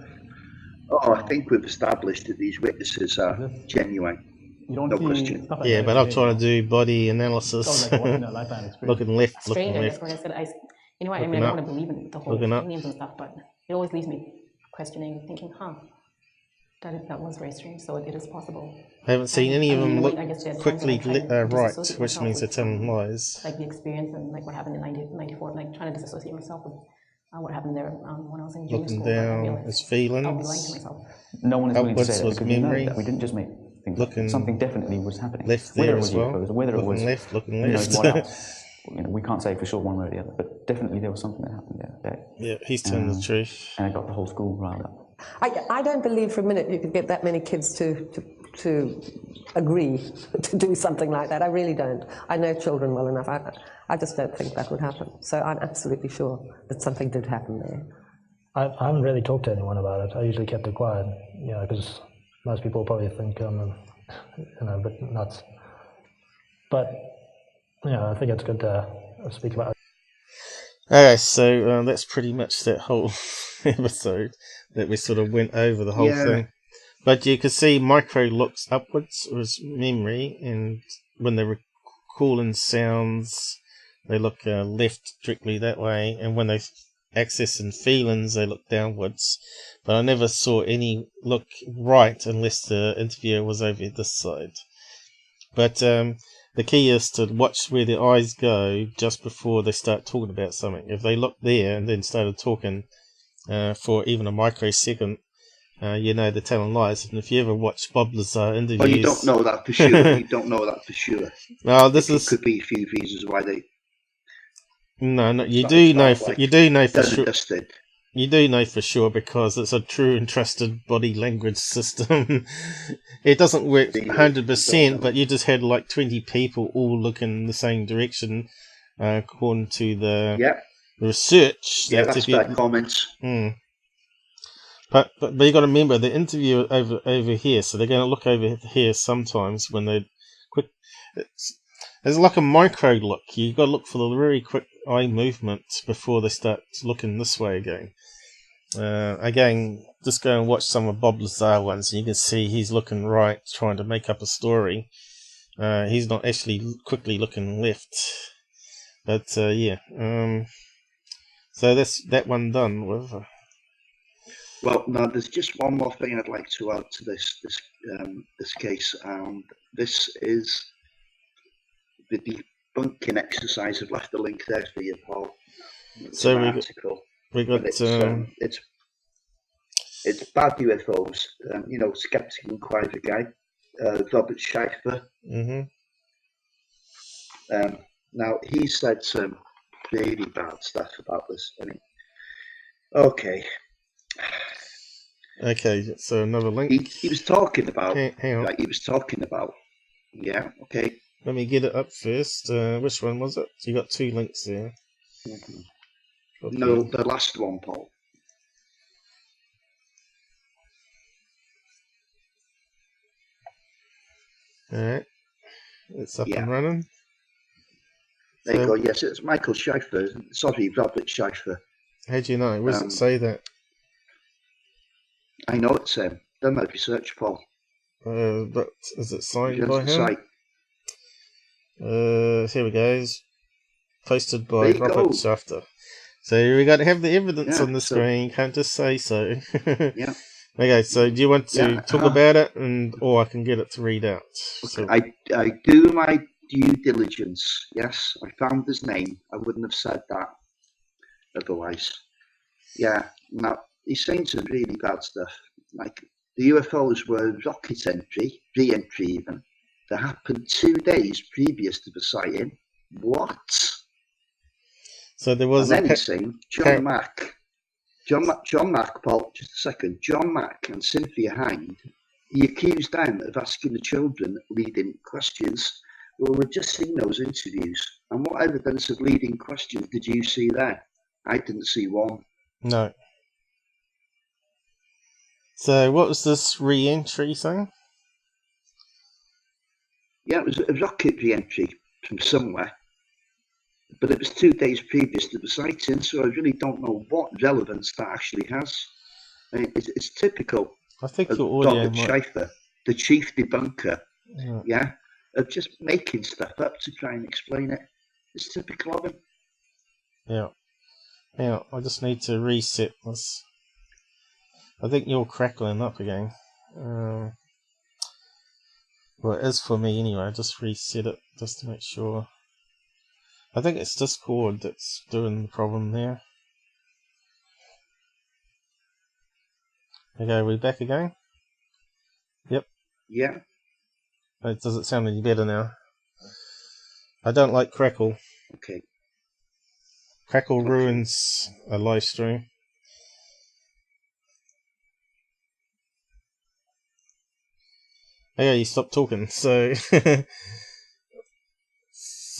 Oh, I think we've established that these witnesses are genuine. No question. Like yeah, but I'm trying to do body analysis. Looking left, strange, looking I left. guess, when I said, you know what, I mean, I don't want to believe in the whole aliens and stuff, but it always leaves me questioning, thinking, that was very strange, so it is possible. I haven't seen any of them look quickly right, which means they're telling lies. Like the experience and like what happened in 94, like trying to disassociate myself with what happened there when I was in junior school. Looking down as feelings. I'll be lying to myself. No one is willing to say that was because memory. we know that we didn't just make things looking up. Something definitely was happening. Left whether there it was as well. UFOs, whether it was left, looking who left. knows what else. You know, we can't say for sure one way or the other, but definitely there was something that happened there. Yeah, he's telling the truth. And it got the whole school riled up. I don't believe for a minute you could get that many kids to agree to do something like that. I really don't. I know children well enough. I just don't think that would happen. So I'm absolutely sure that something did happen there. I haven't really talked to anyone about it. I usually kept it quiet, you know, because most people probably think I'm, you know, a bit nuts. But, you know, I think it's good to speak about it. Okay, so that's pretty much that whole episode that we sort of went over the whole thing. But you could see Micro looks upwards was memory, and when they were calling sounds, they look left strictly that way, and when they accessing feelings, they look downwards. But I never saw any look right unless the interviewer was over this side. But the key is to watch where their eyes go just before they start talking about something. If they look there and then started talking for even a microsecond, you know they're telling lies. And if you ever watch Bob Lazar interviews... Well, you don't know that for sure. You don't know that for sure. No, this could be a few reasons why they... No, you do know for sure. Dusted. You do know for sure because it's a true and trusted body language system. It doesn't work 100%, but you just had like 20 people all looking in the same direction, according to the research. Yeah, that's bad comments. But you got to remember the interview over here, so they're going to look over here sometimes when they quick. There's like a micro look. You've got to look for the very quick eye movement before they start looking this way again. Again, just go and watch some of Bob Lazar ones, and you can see he's looking right, trying to make up a story. He's not actually quickly looking left. But yeah, so that's that one done with. Well, no, there's just one more thing I'd like to add to this case, and this is the debunking exercise. I've left the link there for you, Paul. It's So we got it's bad UFOs. You know, Skeptic Inquiry guy, Robert Schaefer. Now he said some really bad stuff about this. I mean, okay, so another link. He was talking about. Hang on. Like he was talking about. Yeah. Okay. Let me get it up first. Which one was it? You got two links there. No, the last one, Paul. Alright. It's up and running. There you go. Yes, it's Michael Schaefer. Sorry, Robert Schaefer. How do you know? Where does it say that? I know it's him. Done my research, Paul. But is it signed by him? Here we go. Posted by Robert Schaefer. So we got to have the evidence on the screen. Can't just say so. Yeah. Okay. So do you want to talk about it, or I can get it to read out? Okay. So I do my due diligence. Yes, I found his name. I wouldn't have said that otherwise. Yeah. Now he's saying some really bad stuff. Like the UFOs were rocket entry, re-entry even. That happened 2 days previous to the sighting. What? So there was. And then he's saying John Mack, Paul. Just a second. John Mack and Cynthia Hind. He accused them of asking the children leading questions. Well, we've just seen those interviews. And what evidence of leading questions did you see there? I didn't see one. No. So what was this re-entry thing? Yeah, it was a rocket re-entry from somewhere. But it was 2 days previous to the sighting, so I really don't know what relevance that actually has. I mean, it's typical. I think your audio Dr. Schaefer, the chief debunker, of just making stuff up to try and explain it. It's typical of him. Yeah. Yeah, I just need to reset this. I think you're crackling up again. Well, it is for me anyway. Just reset it just to make sure. I think it's Discord that's doing the problem there. Okay, we back again? Yep. Yeah. Does it sound any better now? I don't like Crackle. Okay. Crackle ruins a live stream. Okay, you stopped talking, so...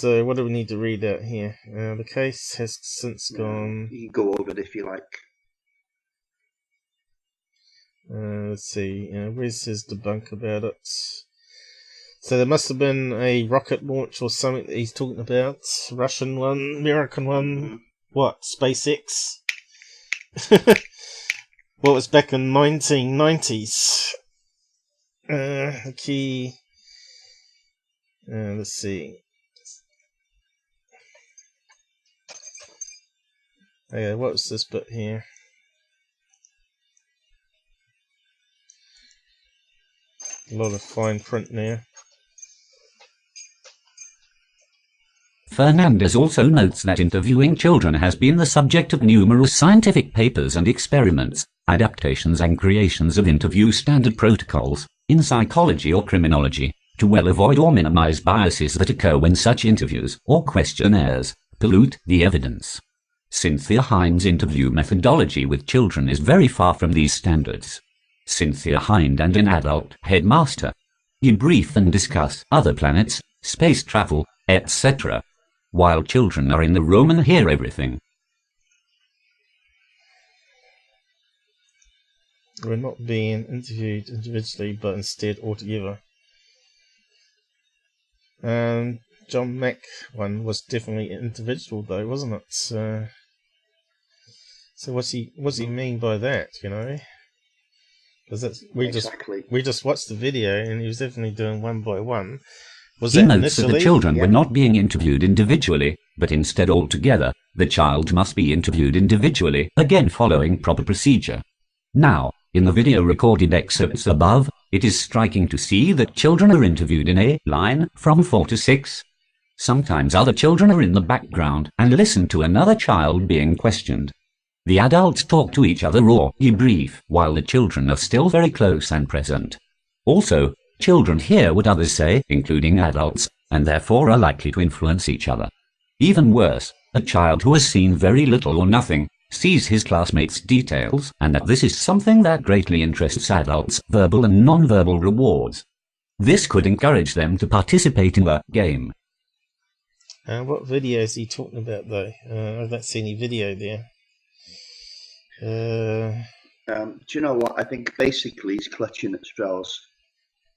So what do we need to read out here? The case has since gone... You can go over it if you like. Let's see, where's his debunk about it? So there must have been a rocket launch or something that he's talking about. Russian one, American one. What? SpaceX? What was back in 1990s? Okay. Let's see. Okay, what was this bit here? A lot of fine print there. Fernandez also notes that interviewing children has been the subject of numerous scientific papers and experiments, adaptations and creations of interview standard protocols, in psychology or criminology, to well avoid or minimize biases that occur when such interviews or questionnaires pollute the evidence. Cynthia Hind's interview methodology with children is very far from these standards. Cynthia Hind and an adult headmaster debrief and discuss other planets, space travel, etc., while children are in the room and hear everything. We're not being interviewed individually, but instead altogether. John Mack one was definitely individual though, wasn't it? So what's he mean by that? You know, because we just watched the video and he was definitely doing one by one. Was he that notes that the initially? children were not being interviewed individually, but instead all together. The child must be interviewed individually, again following proper procedure. Now, in the video recorded excerpts above, it is striking to see that children are interviewed in a line from 4 to 6. Sometimes other children are in the background and listen to another child being questioned. The adults talk to each other or debrief, while the children are still very close and present. Also, children hear what others say, including adults, and therefore are likely to influence each other. Even worse, a child who has seen very little or nothing sees his classmates' details, and that this is something that greatly interests adults, verbal and non-verbal rewards. This could encourage them to participate in the game. What video is he talking about, though? I don't see any video there. Do you know what? I think basically he's clutching at straws.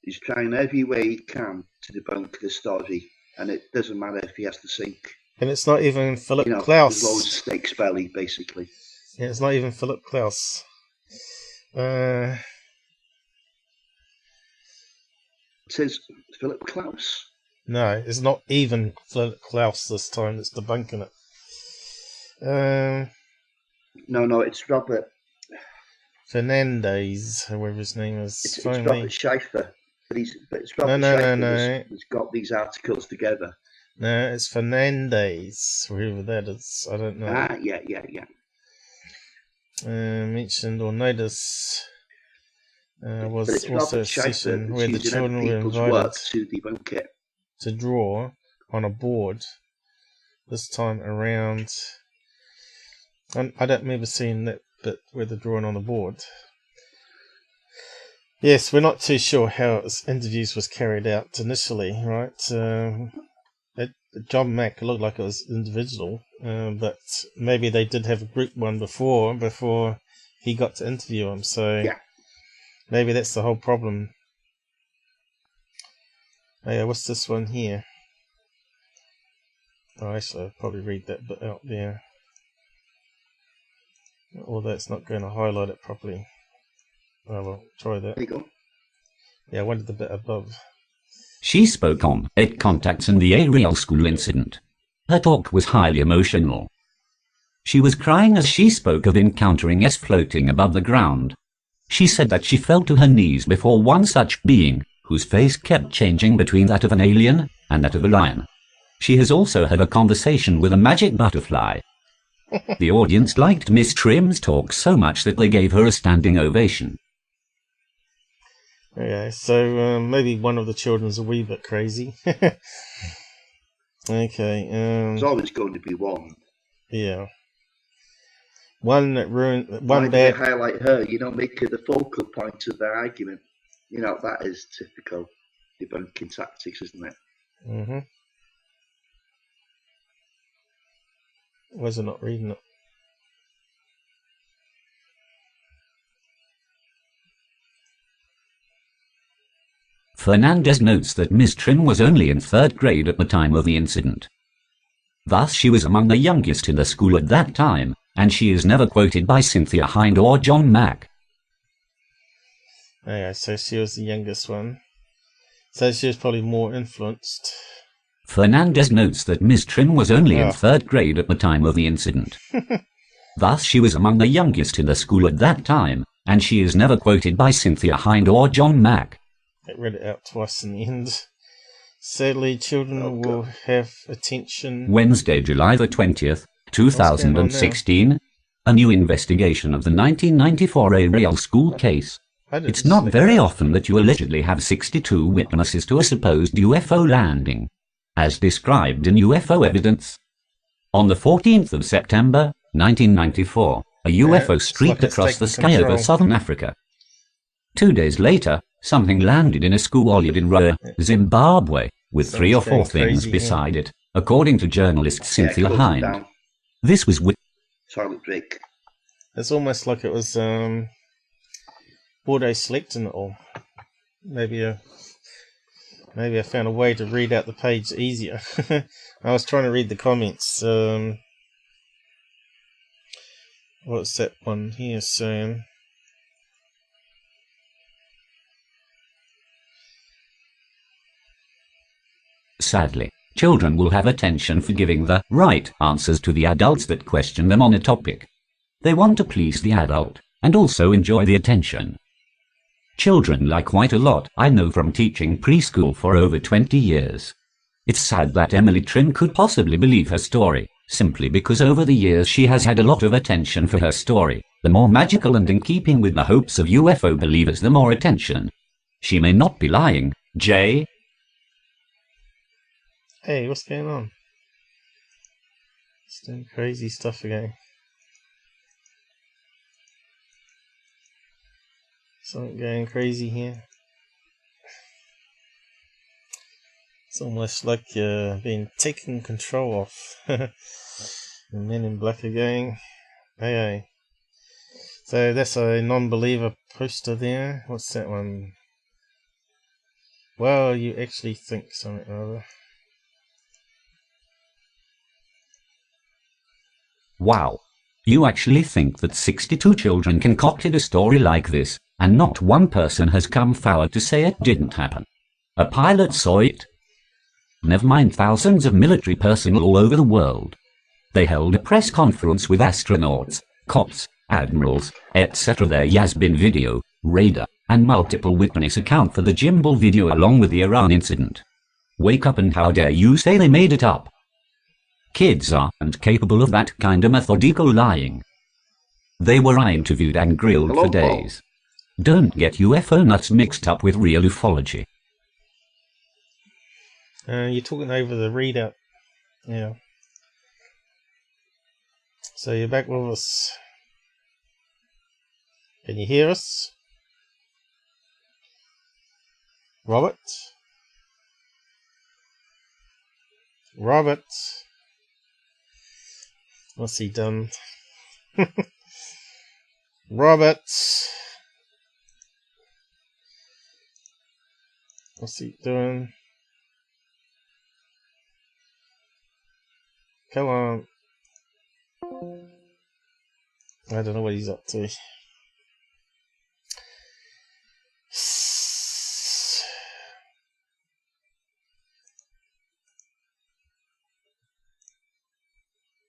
He's trying every way he can to debunk the story, and it doesn't matter if he has to sink. And it's not even Philip Klaus. There's loads of snake's belly, basically. Yeah, it's not even Philip Klaus. It says Philip Klaus. No, it's not even Philip Klaus this time. It's debunking it. No, it's Robert Fernandez, whoever his name is. It's Robert Schaefer, but it's Robert Schaefer who's got these articles together. No, it's Fernandez, whoever that is. I don't know. Yeah. Mentioned or notice was also a session where the using children were invited work to debunk it. To draw on a board. This time around, and I don't remember seeing that bit where they're drawing on the board. Yes, we're not too sure how his interviews was carried out initially, right? John Mack looked like it was individual, but maybe they did have a group one before he got to interview him, so maybe that's the whole problem. Oh yeah, what's this one here? Oh, actually, I'll probably read that bit out there. Although it's not going to highlight it properly. Oh well, try that. There you go. Yeah, I wanted the bit above. She spoke on its contacts and the Ariel school incident. Her talk was highly emotional. She was crying as she spoke of encountering S floating above the ground. She said that she fell to her knees before one such being, whose face kept changing between that of an alien and that of a lion. She has also had a conversation with a magic butterfly. The audience liked Miss Trim's talk so much that they gave her a standing ovation. Okay, so maybe one of the children's a wee bit crazy. Okay. There's always going to be one. Yeah. One that ruined... Why do they highlight her? Make her the focal point of their argument. That is typical debunking tactics, isn't it? Mm-hmm. Was I not reading it? Fernandez notes that Miss Trim was only in 3rd grade at the time of the incident. Thus she was among the youngest in the school at that time, and she is never quoted by Cynthia Hind or John Mack. Okay, so she was the youngest one. So she was probably more influenced. Fernandez notes that Miss Trim was only in 3rd grade at the time of the incident. Thus she was among the youngest in the school at that time, and she is never quoted by Cynthia Hind or John Mack. I read it out twice in the end. Sadly, children will have attention. Wednesday, July the 20th, 2016, a new investigation of the 1994 Ariel school case. It's not very often that you allegedly have 62 witnesses to a supposed UFO landing, as described in UFO evidence. On the 14th of September, 1994, a UFO streaked across the sky over southern Africa. 2 days later, something landed in a school in Roa, Zimbabwe, with 3 or 4 things beside it, according to journalist Cynthia Hind. This was Silent Drake. It's almost like it was auto selecting it all. Maybe I found a way to read out the page easier. I was trying to read the comments. What's that one here saying? Sadly, children will have attention for giving the right answers to the adults that question them on a topic. They want to please the adult, and also enjoy the attention. Children lie quite a lot, I know from teaching preschool for over 20 years. It's sad that Emily Trim could possibly believe her story, simply because over the years she has had a lot of attention for her story. The more magical and in keeping with the hopes of UFO believers, the more attention. She may not be lying, Jay. Hey, what's going on? It's doing crazy stuff again. Something going crazy here. It's almost like you're being taken control of. The Men in Black again. Hey. So that's a non-believer poster there. What's that one? Well, you actually think something or other. Wow. You actually think that 62 children concocted a story like this, and not one person has come forward to say it didn't happen? A pilot saw it? Never mind thousands of military personnel all over the world. They held a press conference with astronauts, cops, admirals, etc. There has been video, radar, and multiple witness account for the gimbal video along with the Iran incident. Wake up, and how dare you say they made it up? Kids aren't capable of that kind of methodical lying. They were interviewed and grilled for days. Don't get UFO nuts mixed up with real ufology. You're talking over the readout. Yeah. So you're back with us. Can you hear us? Robert? Robert? What's he done? Robert! What's he doing? Come on. I don't know what he's up to.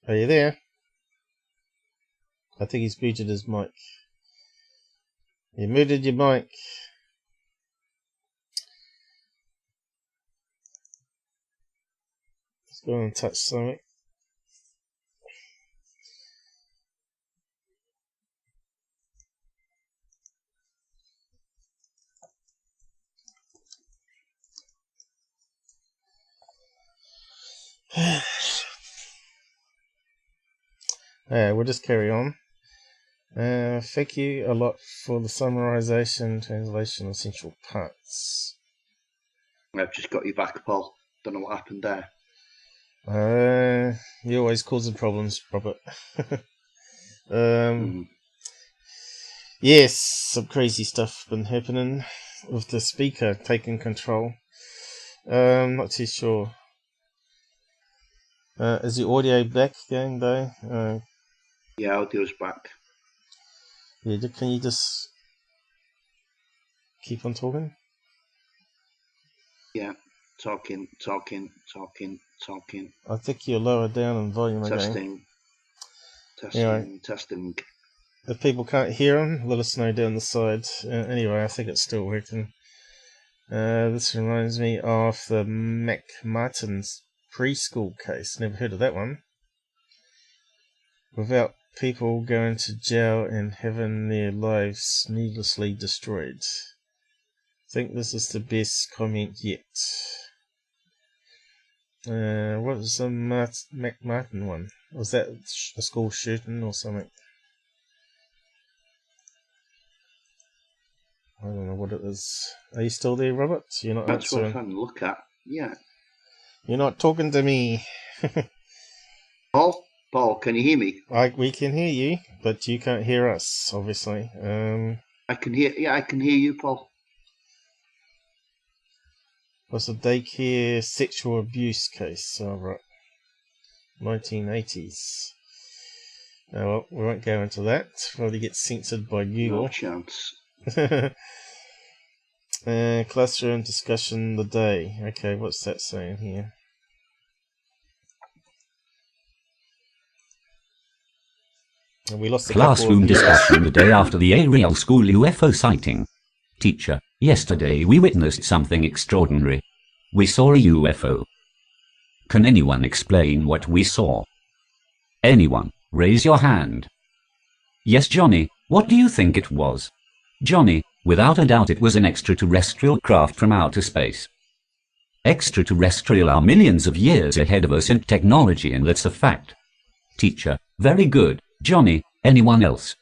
Are you there? I think he's muted his mic. You muted your mic. Let's go and touch something. Yeah, we'll just carry on. Thank you a lot for the summarization, translation, essential parts. I've just got you back, Paul. Don't know what happened there. You're always causing problems, Robert. Yes, some crazy stuff been happening with the speaker taking control. Not too sure. Is the audio back again though? Yeah, audio's back. Yeah, can you just keep on talking? Yeah, talking. I think you're lower down in volume Testing. again. Anyway, testing. If people can't hear them, let us know down the side. Anyway, I think it's still working. This reminds me of the Mac Martin's preschool case. Never heard of that one. Without people going to jail and having their lives needlessly destroyed. I think this is the best comment yet. What was the Mac Martin one? Was that a school shooting or something? I don't know what it is. Are you still there, Robert? You're not That's what answering. I'm trying to look at. Yeah. You're not talking to me. Paul, can you hear me? We can hear you, but you can't hear us, obviously. I can hear. Yeah, I can hear you, Paul. Was a daycare sexual abuse case over 1980s. Oh, well, we won't go into that. Probably get censored by Google. No chance. Classroom discussion the day. Okay, what's that saying here? And we lost a Classroom discussion the day after the Ariel school UFO sighting. Teacher, yesterday we witnessed something extraordinary. We saw a UFO. Can anyone explain what we saw? Anyone, raise your hand. Yes, Johnny, what do you think it was? Johnny, without a doubt it was an extraterrestrial craft from outer space. Extraterrestrial are millions of years ahead of us in technology, and that's a fact. Teacher, very good. Johnny, anyone else?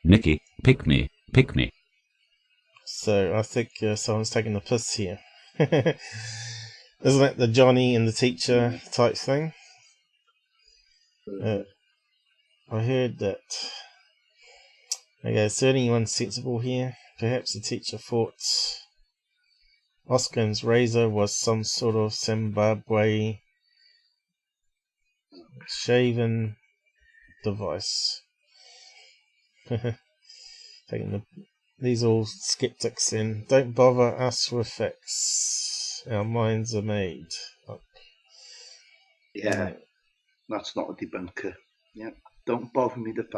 Nicky, pick me, pick me. So I think someone's taking the piss here. Isn't that the Johnny and the teacher type thing? I heard that. Okay, is there anyone sensible here? Perhaps the teacher thought Oskin's razor was some sort of Zimbabwe shaven device. These all skeptics then. Don't bother us with facts. Our minds are made up. Yeah, that's not a debunker. Yeah, don't bother me with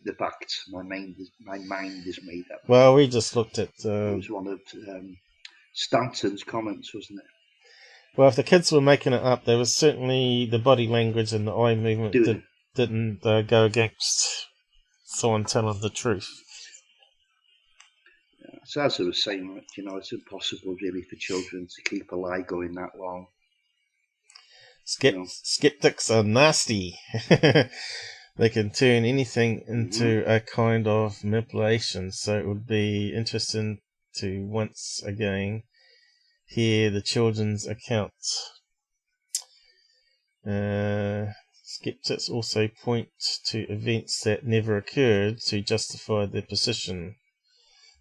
the facts. My mind is made up. Well, we just looked at. It was one of Stanton's comments, wasn't it? Well, if the kids were making it up, there was certainly the body language and the eye movement didn't go against someone telling the truth. Yeah, so as I was saying, it's impossible really for children to keep a lie going that long. Skeptics are nasty. They can turn anything into a kind of manipulation. So it would be interesting to once again hear the children's accounts. Skeptics also point to events that never occurred to justify their position.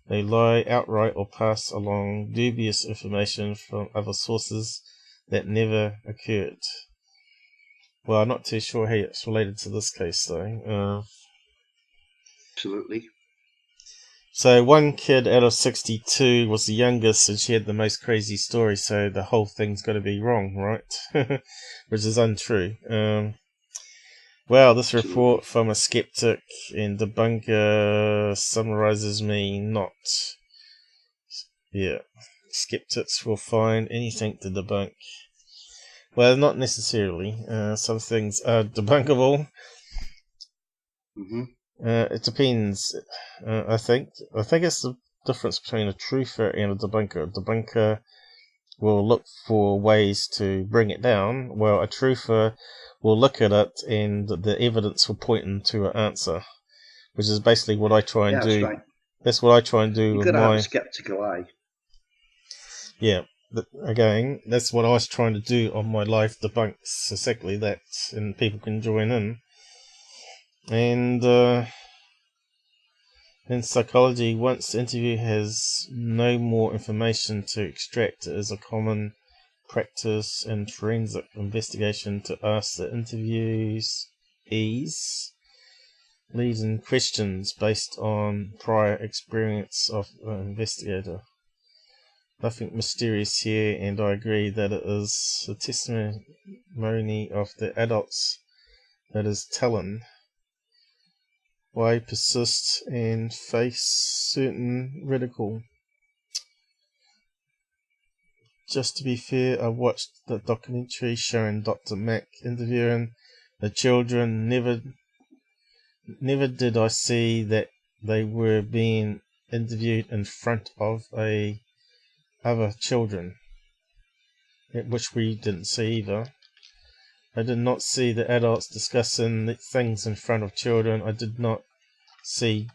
They lie outright or pass along dubious information from other sources that never occurred. Well, I'm not too sure how it's related to this case, though. Absolutely. So one kid out of 62 was the youngest, and she had the most crazy story, so the whole thing's got to be wrong, right? Which is untrue. Well, this report from a skeptic and debunker summarizes me not. Yeah, skeptics will find anything to debunk. Well, not necessarily. Some things are debunkable. It depends. I think it's the difference between a truther and a debunker. A debunker will look for ways to bring it down, while a truther will look at it and the evidence will point into an answer, which is basically what I try and do. Right. That's what I try and do. You've got to have a skeptical eye. Yeah. Again, that's what I was trying to do on my live debunks, exactly that, and people can join in. And in psychology, once the interview has no more information to extract, it is a common practice in forensic investigation to ask the interviewees leading questions based on prior experience of an investigator. Nothing mysterious here, and I agree that it is a testimony of the adults that is telling. Why persist and face certain ridicule? Just to be fair, I watched the documentary showing Dr. Mack interviewing the children. Never did I see that they were being interviewed in front of other children, which we didn't see either. I did not see the adults discussing things in front of children. I did not see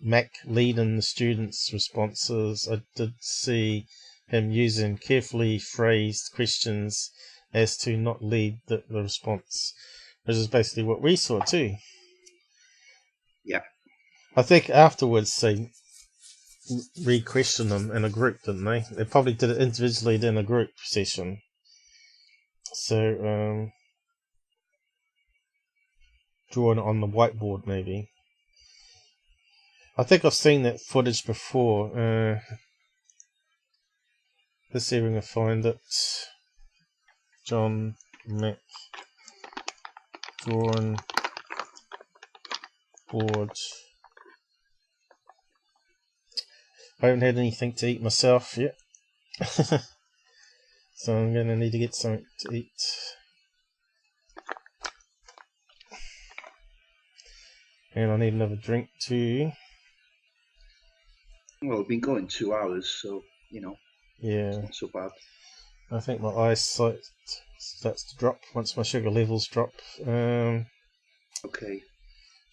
Mac leading the students' responses. I did see him using carefully phrased questions as to not lead the response, which is basically what we saw too. Yeah. I think afterwards they re-questioned them in a group, didn't they? They probably did it individually, then a group session. So, drawing it on the whiteboard, maybe. I think I've seen that footage before. Let's see if we can find it. John Mac drawing board. I haven't had anything to eat myself yet. So I'm going to need to get something to eat. And I need another drink too. Well, we've been going 2 hours, so, you know, yeah, it's not so bad. I think my eyesight starts to drop once my sugar levels drop. Okay.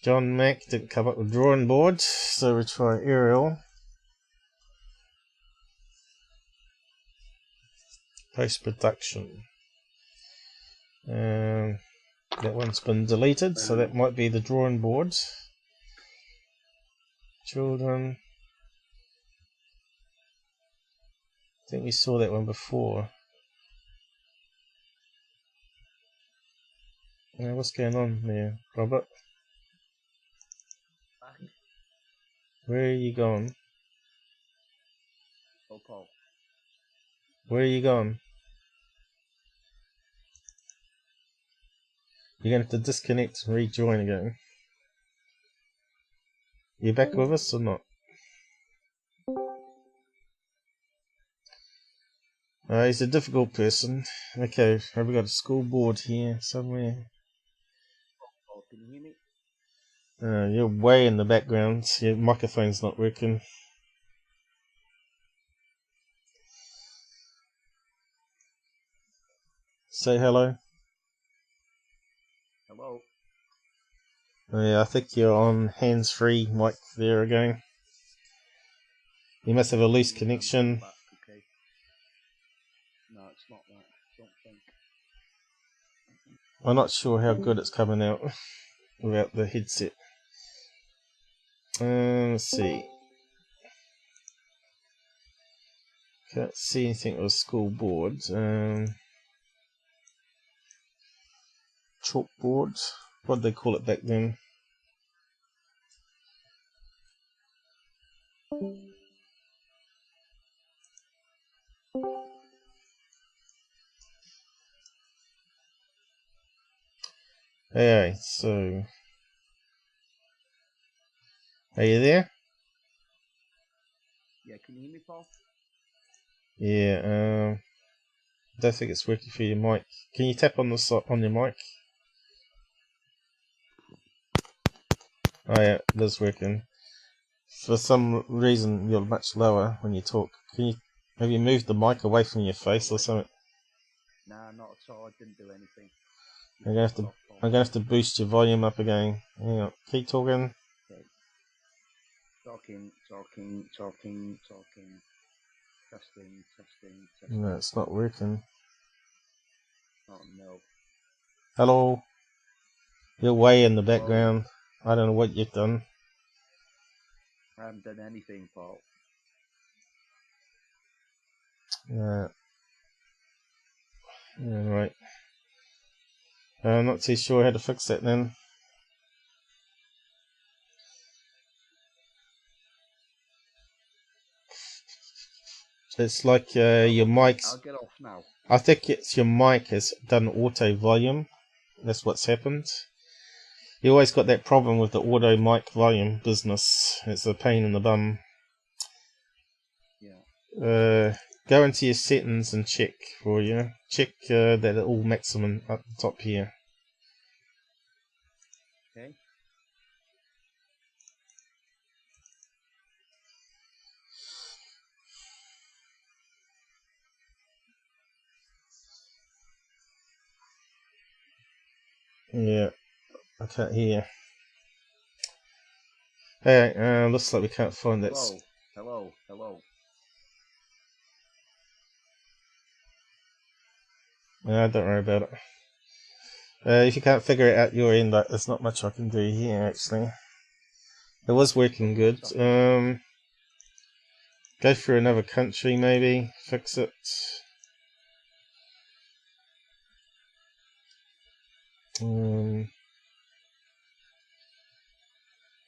John Mac didn't come up with drawing board, so we try Ariel. Post-production. That one's been deleted, so that might be the drawing board. Children. I think we saw that one before. What's going on there, Robert? Where are you going? Oh, Paul. Where are you going? You're going to have to disconnect and rejoin again. You back with us or not? He's a difficult person. Okay, have we got a school board here somewhere? Oh, can you hear me? You're way in the background. Your microphone's not working. Say hello. Hello. Yeah, I think you're on hands-free mic there again. You must have a loose connection. Okay. No, it's not that. I don't think. I'm not sure how good it's coming out without the headset. Let's see. Can't see anything with a school board. Chalkboard. What did they call it back then? Hey, so are you there? Yeah, can you hear me, Paul? Yeah, I don't think it's working for your mic. Can you tap on the on your mic? Oh yeah, it is working. For some reason, you're much lower when you talk. Have you moved the mic away from your face or something? Nah, not at all. I didn't do anything. I'm gonna have to boost your volume up again. Hang on, keep talking. Okay. Talking. Testing. No, it's not working. Oh no. Hello. You're way in the background. I don't know what you've done. I haven't done anything, Paul. Yeah, right. I'm not too sure how to fix that then. It's like your mic's... I'll get off now. I think it's your mic has done auto volume. That's what's happened. You always got that problem with the auto mic volume business. It's a pain in the bum. Yeah. Go into your settings and check for you. Check that at all maximum up the top here. Okay. Yeah, I can't hear. Hey, looks like we can't find that. Hello. Don't worry about it. If you can't figure it out your end, there's not much I can do here actually. It was working good. Go through another country maybe, fix it.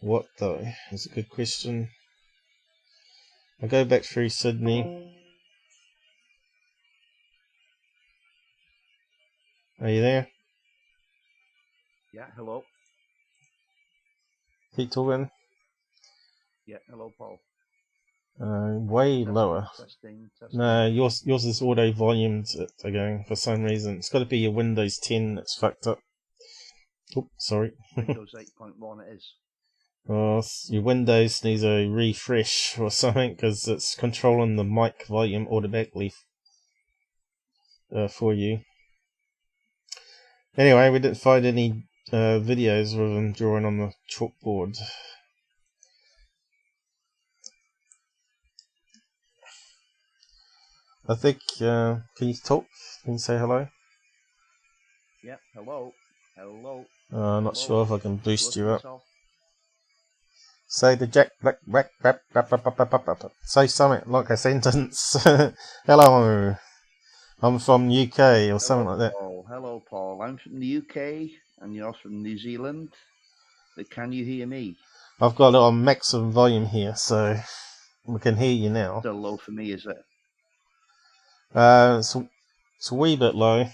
What though? Is a good question. I'll go back through Sydney. Are you there? Yeah, hello. Keep talking. Yeah, hello, Paul. Way lower. Testing. No, yours is auto volumed again for some reason. It's got to be your Windows 10 that's fucked up. Oops, sorry. Windows 8.1 it is. Oh, your Windows needs a refresh or something because it's controlling the mic volume automatically for you. Anyway, we didn't find any videos of them drawing on the chalkboard. I think, can you talk? Can you say hello? Yeah, hello. Hello. I'm not sure if I can boost you up. Yourself? Say the jack black rap rap rap rap rap rap rap. Say something like a sentence. Hello. I'm from UK or something like that. Paul. Hello, Paul. I'm from the UK and you're from New Zealand. But can you hear me? I've got it on maximum volume here, so we can hear you now. Still low for me, is it? It's a wee bit low.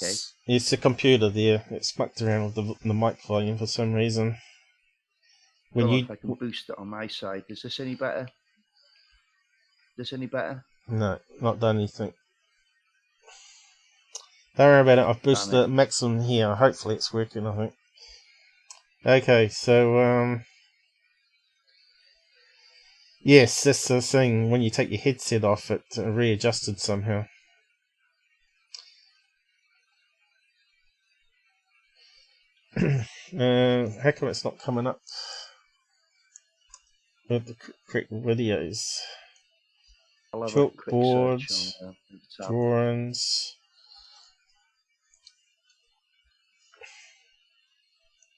Okay. It's the computer there. It's mucked around with the mic volume for some reason. I don't know if I can boost it on my side. Is this any better? No, not done anything. Don't worry about it. I've boosted it maximum here. Hopefully it's working, I think. Okay, so yes, that's the thing. When you take your headset off, it readjusted somehow. How come it's not coming up with the correct videos? Chalkboard, drawings,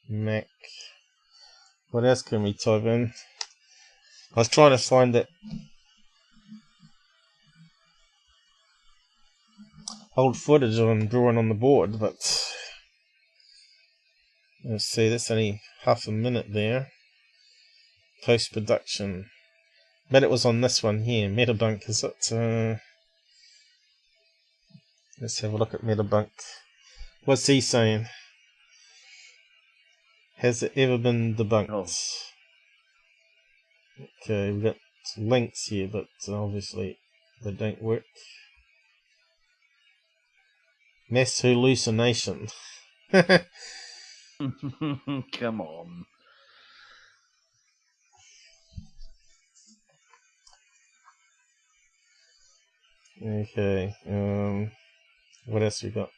Mac. What else can we type in? I was trying to find that old footage on drawing on the board, but let's see, that's only half a minute there. Post-production. Bet it was on this one here, Metabunk, is it? Let's have a look at Metabunk. What's he saying? Has it ever been debunked? Oh. Okay, we've got links here, but obviously they don't work. Mass hallucination. Come on. Okay, what else we got?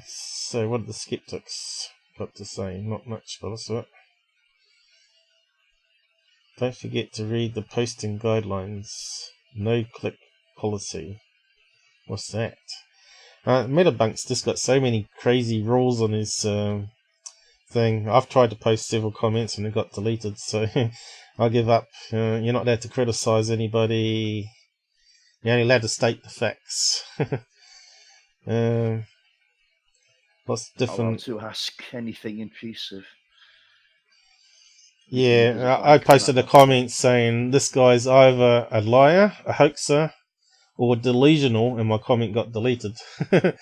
So what did the skeptics got to say? Not much, but that's it. Don't forget to read the posting guidelines. No click policy. What's that? Metabunk's just got so many crazy rules on his thing. I've tried to post several comments and it got deleted, so I'll give up. You're not allowed to criticize anybody. You're only allowed to state the facts. Lots of different. To ask anything intrusive. Yeah, I posted a comment saying this guy's either a liar, a hoaxer, or delusional, and my comment got deleted because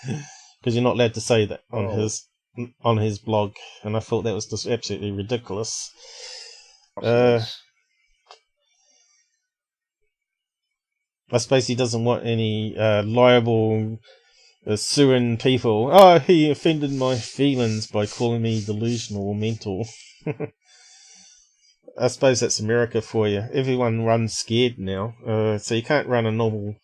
you're not allowed to say that on his blog, and I thought that was just absolutely ridiculous. I suppose he doesn't want any liable suing people. Oh, he offended my feelings by calling me delusional or mental. I suppose that's America for you. Everyone runs scared now, so you can't run a normal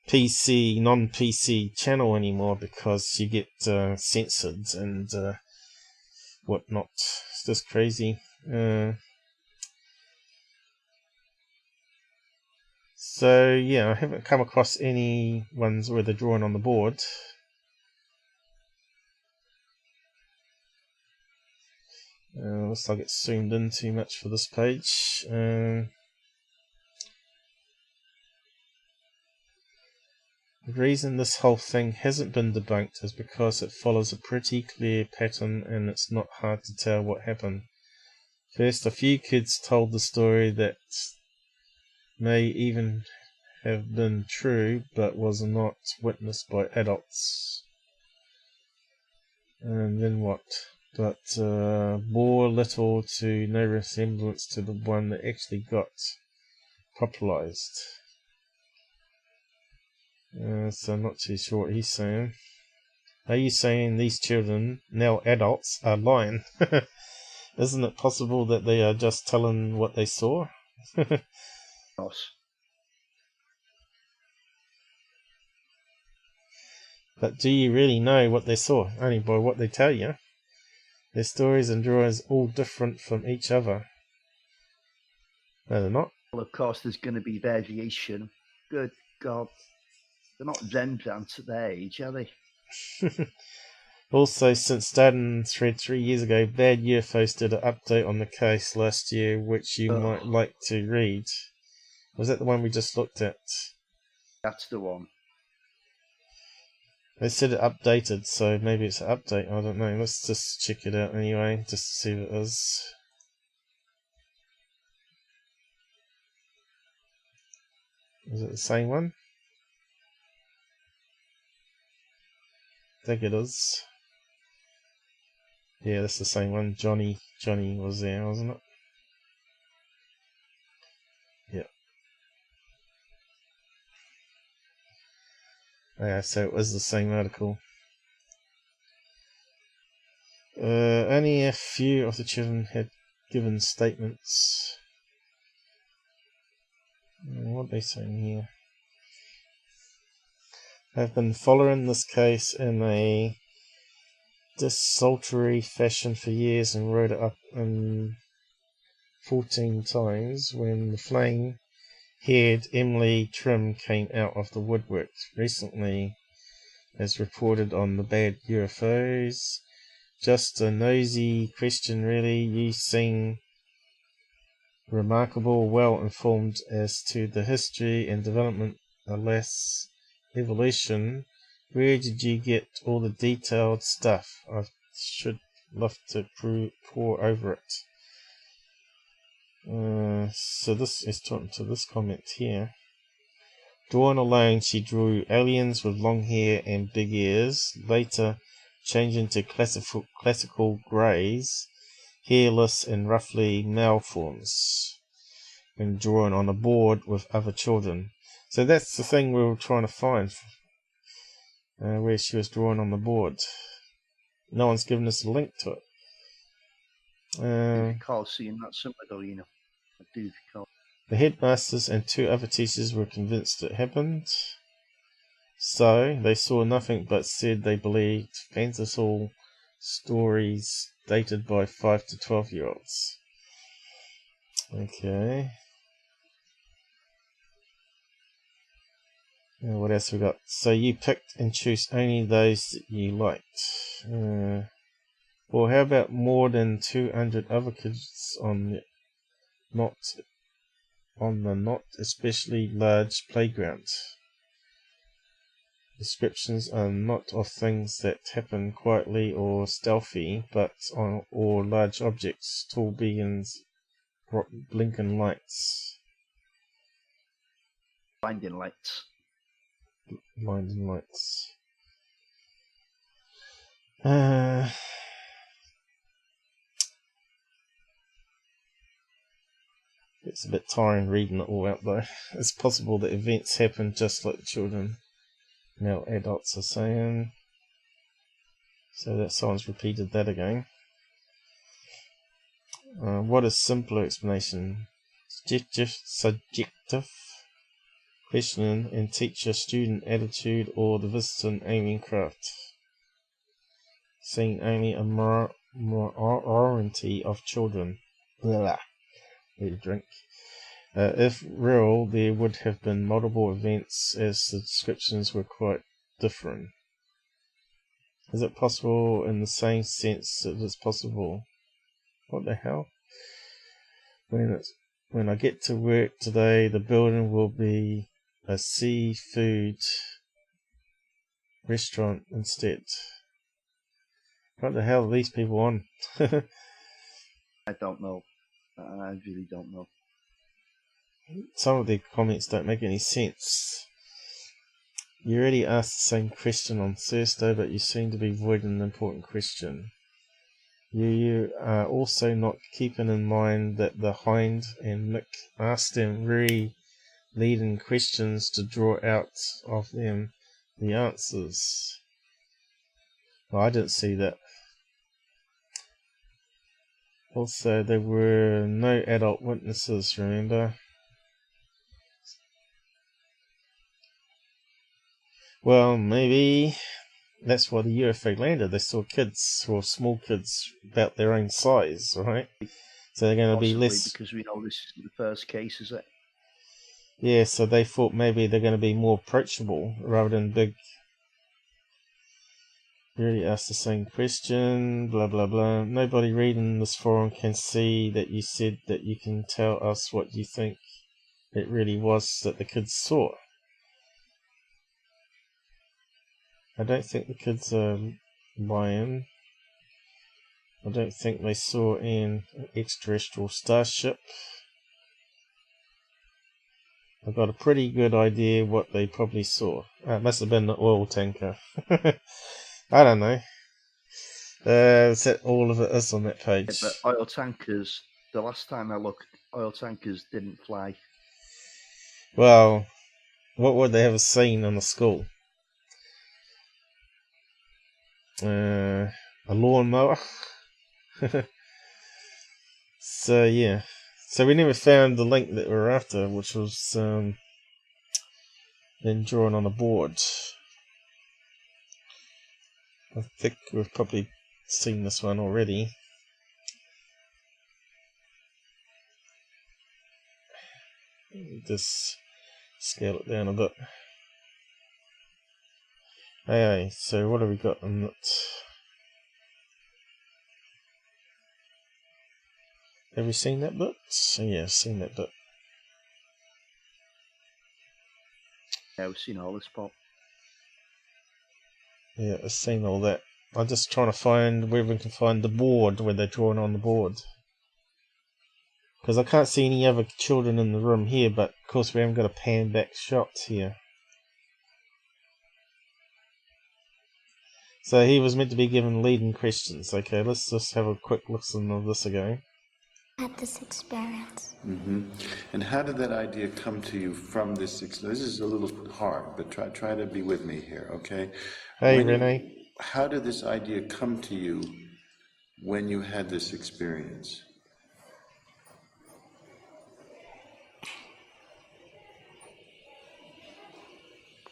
PC, non-PC channel anymore because you get censored and whatnot. It's just crazy. So yeah, I haven't come across any ones where they're drawing on the board. Looks like it's zoomed in too much for this page. The reason this whole thing hasn't been debunked is because it follows a pretty clear pattern and it's not hard to tell what happened. First, a few kids told the story that may even have been true but was not witnessed by adults. And then what? But bore little to no resemblance to the one that actually got popularized. So I'm not too sure what he's saying. Are you saying these children, now adults, are lying? Isn't it possible that they are just telling what they saw? But do you really know what they saw? Only by what they tell you. Their stories and drawings all different from each other. No, they're not. Well, of course, there's going to be variation. Good God. They're not Rembrandts at their age, are they? Also, since starting thread 3 years ago, Bad UFOs did an update on the case last year, which you might like to read. Was that the one we just looked at? That's the one. They said it updated, so maybe it's an update. I don't know. Let's just check it out anyway, just to see what it is. Is it the same one? I think it is. Yeah, that's the same one. Johnny was there, wasn't it? Yeah. Yeah, so it was the same article. Only a few of the children had given statements. What are they saying here? I've been following this case in a desultory fashion for years and wrote it up in 14 times when the flame-haired Emily Trim came out of the woodwork recently, as reported on the Bad UFOs. Just a nosy question really. You seem remarkable, well informed as to the history and development, alas, evolution. Where did you get all the detailed stuff? I should love to pour over it. So this is talking to this comment here. Drawn alone, she drew aliens with long hair and big ears, later changing to classical greys, hairless and roughly malforms, and drawn on a board with other children. So that's the thing we were trying to find, where she was drawn on the board. No one's given us a link to it. I recall seeing that somewhere though, you know. I do recall. The headmasters and 2 other teachers were convinced it happened. So they saw nothing but said they believed fanciful stories dated by 5 to 12-year-olds. Okay. What else we got? So you picked and chose only those that you liked. Well, how about more than 200 other kids on the not especially large playground? Descriptions are not of things that happen quietly or stealthy, but on or large objects, tall beacons, blinking lights. Blinding lights. Blinding lights. It's a bit tiring reading it all out though. It's possible that events happen just like the children now adults are saying. So that someone's repeated that again. What is simpler explanation? Subjective questioning and teacher-student attitude, or the visitant aiming craft? Seeing only a minority of children. Blah. Need a drink. If real, there would have been multiple events, as the descriptions were quite different. Is it possible in the same sense that it's possible? What the hell? When I get to work today, the building will be a seafood restaurant instead. What the hell are these people on? I don't know. I really don't know. Some of their comments don't make any sense. You already asked the same question on Thursday, but you seem to be avoiding an important question. You are also not keeping in mind that the Hind and Mick asked them very leading questions to draw out of them the answers. Well, I didn't see that. Also, there were no adult witnesses, remember? Well, maybe that's why the UFO landed. They saw kids, or small kids, about their own size, right? So they're going to be less... because we know this is the first case, is it? Yeah, so they thought maybe they're going to be more approachable rather than big. You already asked the same question, blah blah blah. Nobody reading this forum can see that you said that you can tell us what you think it really was that the kids saw. I don't think the kids are lying. I don't think they saw an extraterrestrial starship. I've got a pretty good idea what they probably saw. It must have been the oil tanker. I don't know. All of it is on that page. Yeah, but oil tankers, the last time I looked, oil tankers didn't fly. Well, what would they have seen on the school? A lawnmower? So, yeah. So we never found the link that we were after, which was then drawn on a board. I think we've probably seen this one already. Just scale it down a bit. Okay, so what have we got on that? Have we seen that bit? Yeah, I've seen that bit. Yeah, we've seen all this pop. Yeah, I've seen all that. I'm just trying to find where we can find the board where they're drawn on the board. Because I can't see any other children in the room here, but of course we haven't got a pan back shot here. So he was meant to be given leading questions. Okay, let's just have a quick listen of this again. Had this experience. Mm-hmm. And how did that idea come to you from this experience? This is a little hard, but try to be with me here, okay? Hey, Renee. How did this idea come to you when you had this experience?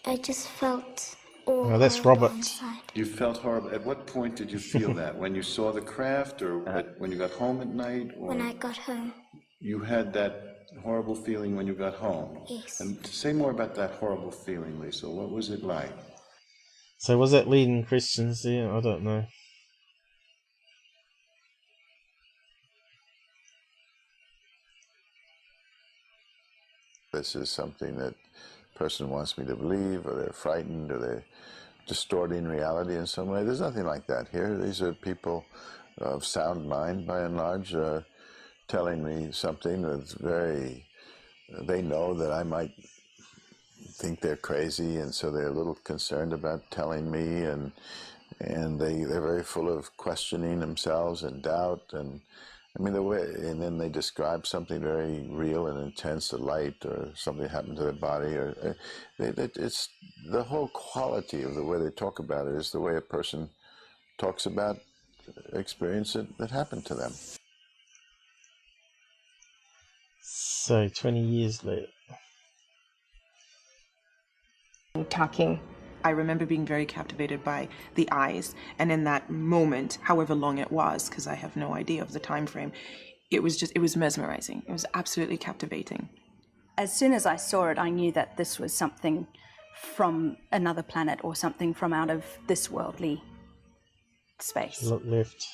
I just felt all that's Robert. Inside. You felt horrible. At what point did you feel that? When you saw the craft, or when you got home at night? Or when I got home. You had that horrible feeling when you got home? Yes. And say more about that horrible feeling, Lisa. What was it like? So was that leading questions there? I don't know. This is something that person wants me to believe, or they're frightened, or they're distorting reality in some way. There's nothing like that here. These are people of sound mind, by and large, telling me something that's very... They know that I might think they're crazy, and so they're a little concerned about telling me, and they're very full of questioning themselves and doubt, and I mean, and then they describe something very real and intense, a light or something happened to their body, or it's the whole quality of the way they talk about it is the way a person talks about experience that happened to them. So 20 years later. Talking. I remember being very captivated by the eyes, and in that moment, however long it was, because I have no idea of the time frame, it was mesmerizing. It was absolutely captivating. As soon as I saw it, I knew that this was something from another planet or something from out of this worldly space. Look left.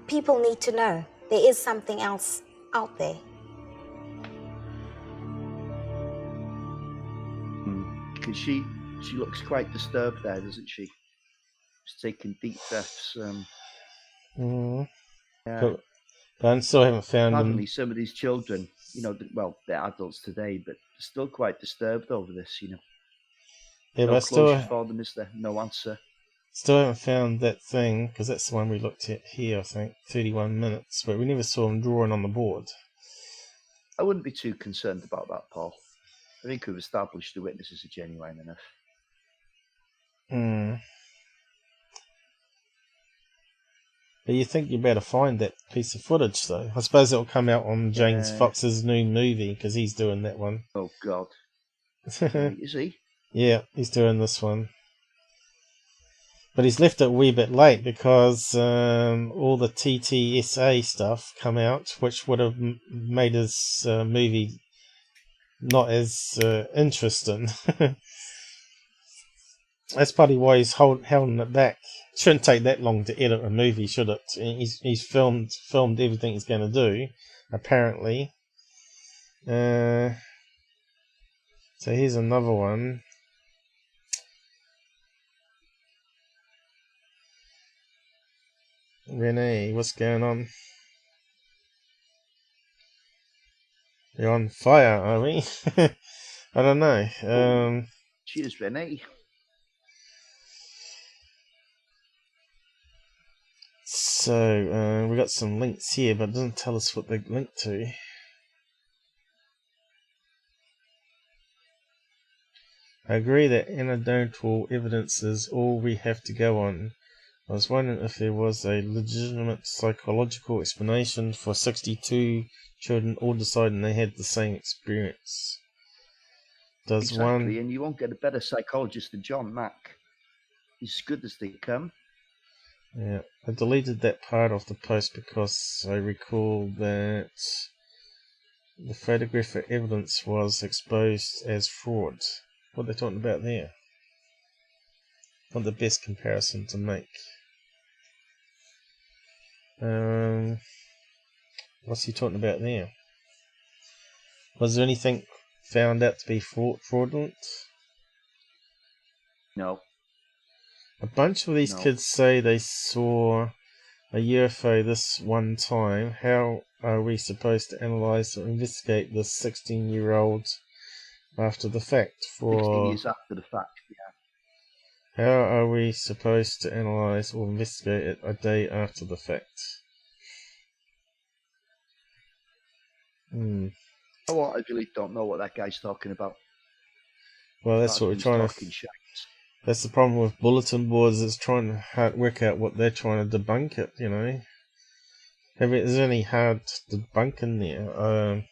People need to know there is something else out there. Because she She looks quite disturbed there, doesn't she? She's taking deep breaths. Yeah. But I still haven't found apparently them. some of these children, well, they're adults today, but they're still quite disturbed over this, Yeah, no but closure for them, is there? No answer. Still haven't found that thing, because that's the one we looked at here, I think, 31 minutes, but we never saw him drawing on the board. I wouldn't be too concerned about that, Paul. I think we've established the witnesses are genuine enough. But you think you better find that piece of footage, though. I suppose it'll come out on James Fox's new movie, because he's doing that one. Oh, God. Is he? Yeah, he's doing this one. But he's left it a wee bit late because all the TTSA stuff come out, which would have made his movie not as interesting. That's probably why he's holding it back. It shouldn't take that long to edit a movie, should it? He's filmed everything he's going to do, apparently. So here's another one. Renee, what's going on? You're on fire, are we? I don't know. Cheers, Renee. So, we got some links here, but it doesn't tell us what they link to. I agree that anecdotal evidence is all we have to go on. I was wondering if there was a legitimate psychological explanation for 62 children all deciding they had the same experience. Exactly, and you won't get a better psychologist than John Mack. He's as good as they come. Yeah, I deleted that part of the post because I recall that the photographic evidence was exposed as fraud. What are they talking about there? Not the best comparison to make. What's he talking about there? Was there anything found out to be fraudulent? No. A bunch of these kids say they saw a UFO this one time. How are we supposed to analyse or investigate this 16-year-old after the fact? 16 years after the fact, yeah. How are we supposed to analyse or investigate it a day after the fact? Oh, I really don't know what that guy's talking about. Well, that's what we're trying to... That's the problem with bulletin boards, is trying to work out what they're trying to debunk it, you know. Is there any hard debunking there?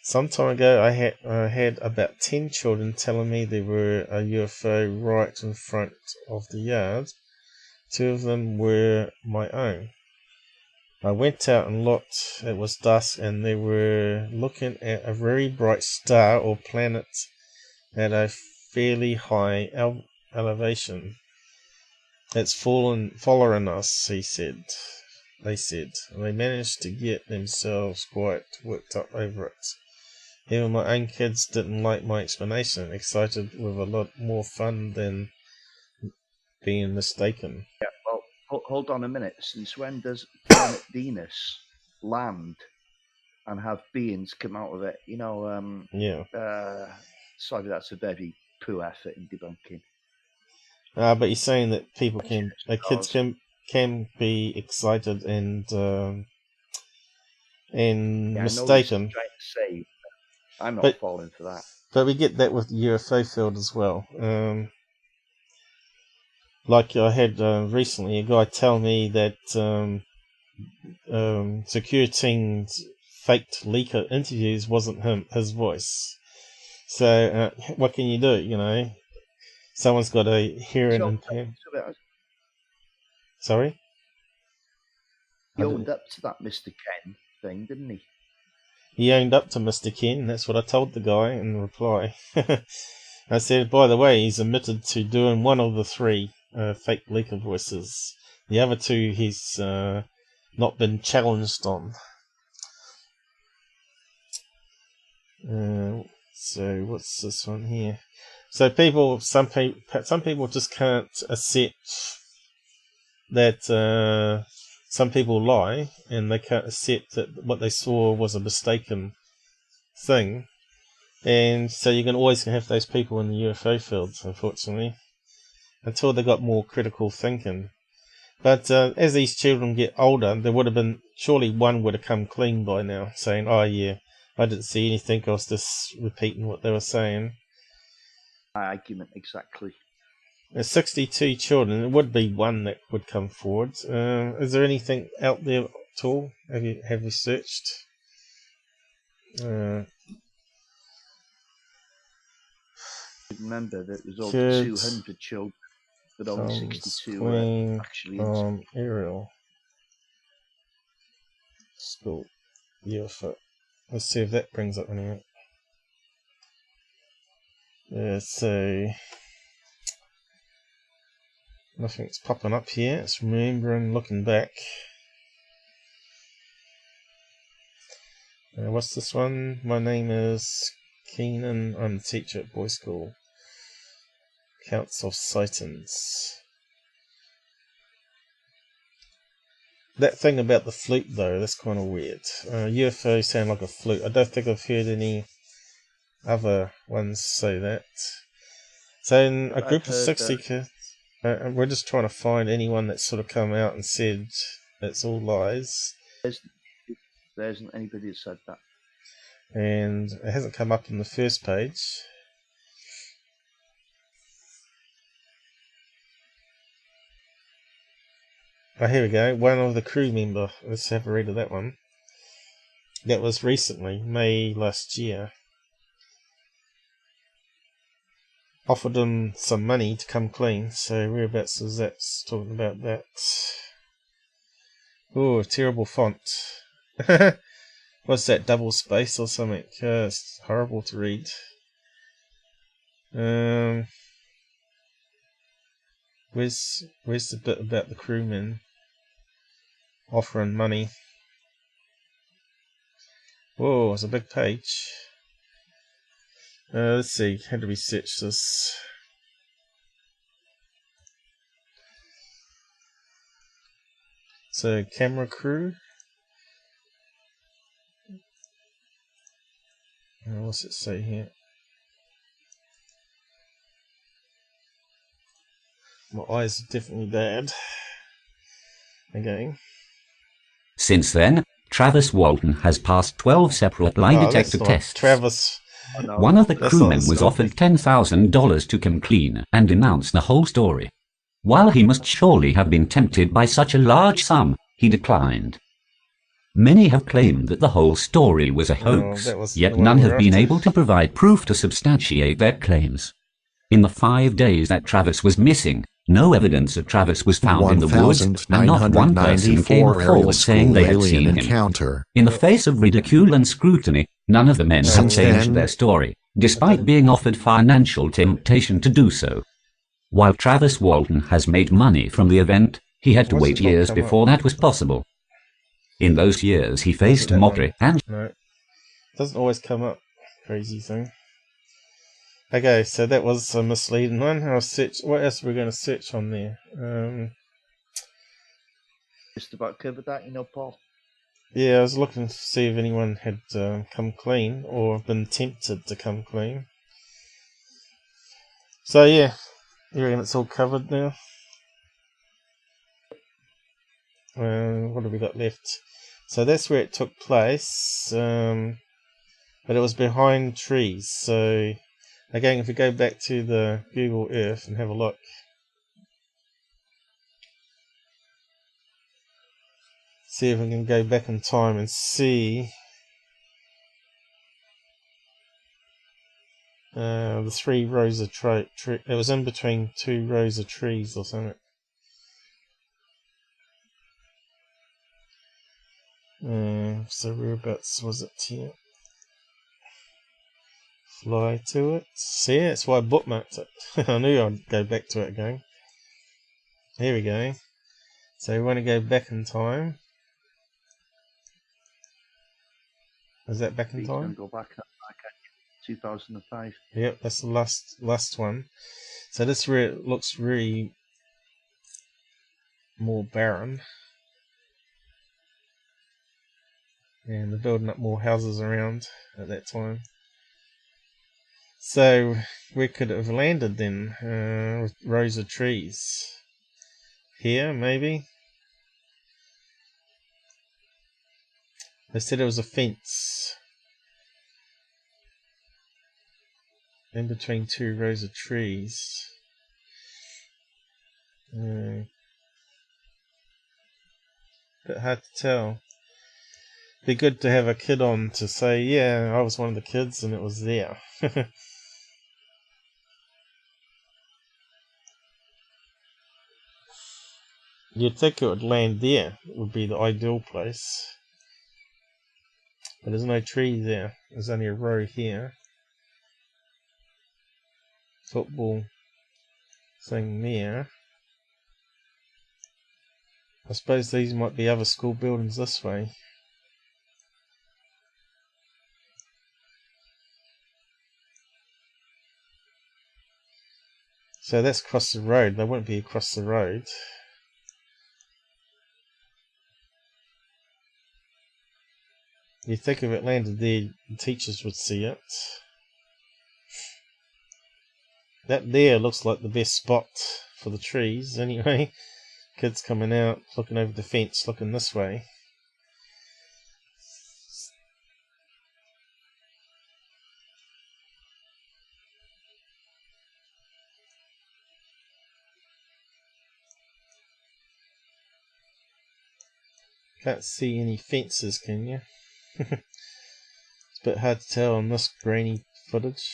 Some time ago, I had about 10 children telling me there were a UFO right in front of the yard. 2 of them were my own. I went out and looked. It was dusk, and they were looking at a very bright star or planet at a fairly high elevation. It's following us, they said. And they managed to get themselves quite worked up over it. Even my own kids didn't like my explanation, excited with a lot more fun than being mistaken. Yeah, well, hold on a minute. Since when does planet Venus land and have beings come out of it? You know, yeah. Sorry, that's a very poor effort in debunking. But you're saying that kids can be excited and mistaken. I know what you're trying to say. I'm not falling for that. But we get that with the UFO field as well. Like I had recently a guy tell me that security team's faked leaker interviews wasn't his voice. So what can you do? You know, someone's got a hearing impairment. Sorry? He owned up to that Mr. Ken thing, didn't he? He owned up to Mr. Ken. That's what I told the guy in reply. I said, by the way, he's admitted to doing one of the 3 fake leaker voices. The other 2 he's not been challenged on. So what's this one here? So some people just can't accept that some people lie, and they can't accept that what they saw was a mistaken thing. And so you're going to always have those people in the UFO fields, unfortunately, until they got more critical thinking. But as these children get older, there would have been, surely one would have come clean by now, saying, oh yeah, I didn't see anything, I was just repeating what they were saying. Argument, exactly. There's 62 children, it would be one that would come forward. Is there anything out there at all? Have you searched? Remember that there was over 200 children, but only 62 were actually Ariel school UFO. Let's see if that brings up anything. So nothing's popping up here. It's remembering, looking back. What's this one? My name is Keenan. I'm the teacher at boys' school. Counts of sightings. That thing about the flute, though, that's kind of weird. UFO sound like a flute. I don't think I've heard any other ones say that. So in a group of 60 kids, we're just trying to find anyone that's sort of come out and said it's all lies. There isn't anybody that said that. And it hasn't come up in the first page. Oh, here we go. One of the crew member. Let's have a read of that one. That was recently, May last year. Offered him some money to come clean. So whereabouts is that? Talking about that. Oh, terrible font. What's that? Double space or something? It's horrible to read. Where's the bit about the crewmen offering money? Whoa, it's a big page. Let's see, how do we search this? So, camera crew. What's it say here? My eyes are definitely bad. Again. Since then, Travis Walton has passed 12 separate lie detector tests. Travis. One of the crewmen was offered $10,000 to come clean and denounce the whole story. While he must surely have been tempted by such a large sum, he declined. Many have claimed that the whole story was a hoax, yet none have been able to provide proof to substantiate their claims. In the 5 days that Travis was missing, no evidence of Travis was found in the woods, and not one person came forward saying they had seen him. In the face of ridicule and scrutiny, none of the men have changed their story, despite being offered financial temptation to do so. While Travis Walton has made money from the event, he had to wait years before that was possible. In those years, he faced mockery and... No, it doesn't always come up. Crazy thing. Okay, so that was a misleading one. What else are we going to search on there? Just about covered that, Paul. Yeah, I was looking to see if anyone had come clean or been tempted to come clean. So yeah, you reckon it's all covered now? What have we got left? So that's where it took place, but it was behind trees. So again, if we go back to the Google Earth and have a look, see if we can go back in time and see the 3 rows of trees. It was in between 2 rows of trees or something. So whereabouts was it here? Fly to it. See, that's why I bookmarked it. I knew I'd go back to it again. Here we go. So we want to go back in time. Is that back in time? Go back 2005. Yep, that's the last one. So this looks really more barren. And they're building up more houses around at that time. So we could have landed then with rows of trees. Here, maybe? They said it was a fence in between two rows of trees. Bit hard to tell. Be good to have a kid on to say, yeah, I was one of the kids and it was there. You'd think it would land there. It would be the ideal place. But there's no tree there. There's only a row here. Football thing there. I suppose these might be other school buildings this way. So that's across the road. They wouldn't be across the road. You'd think if it landed there, the teachers would see it. That there looks like the best spot for the trees anyway. Kids coming out, looking over the fence, looking this way. Can't see any fences, can you? It's a bit hard to tell on this grainy footage.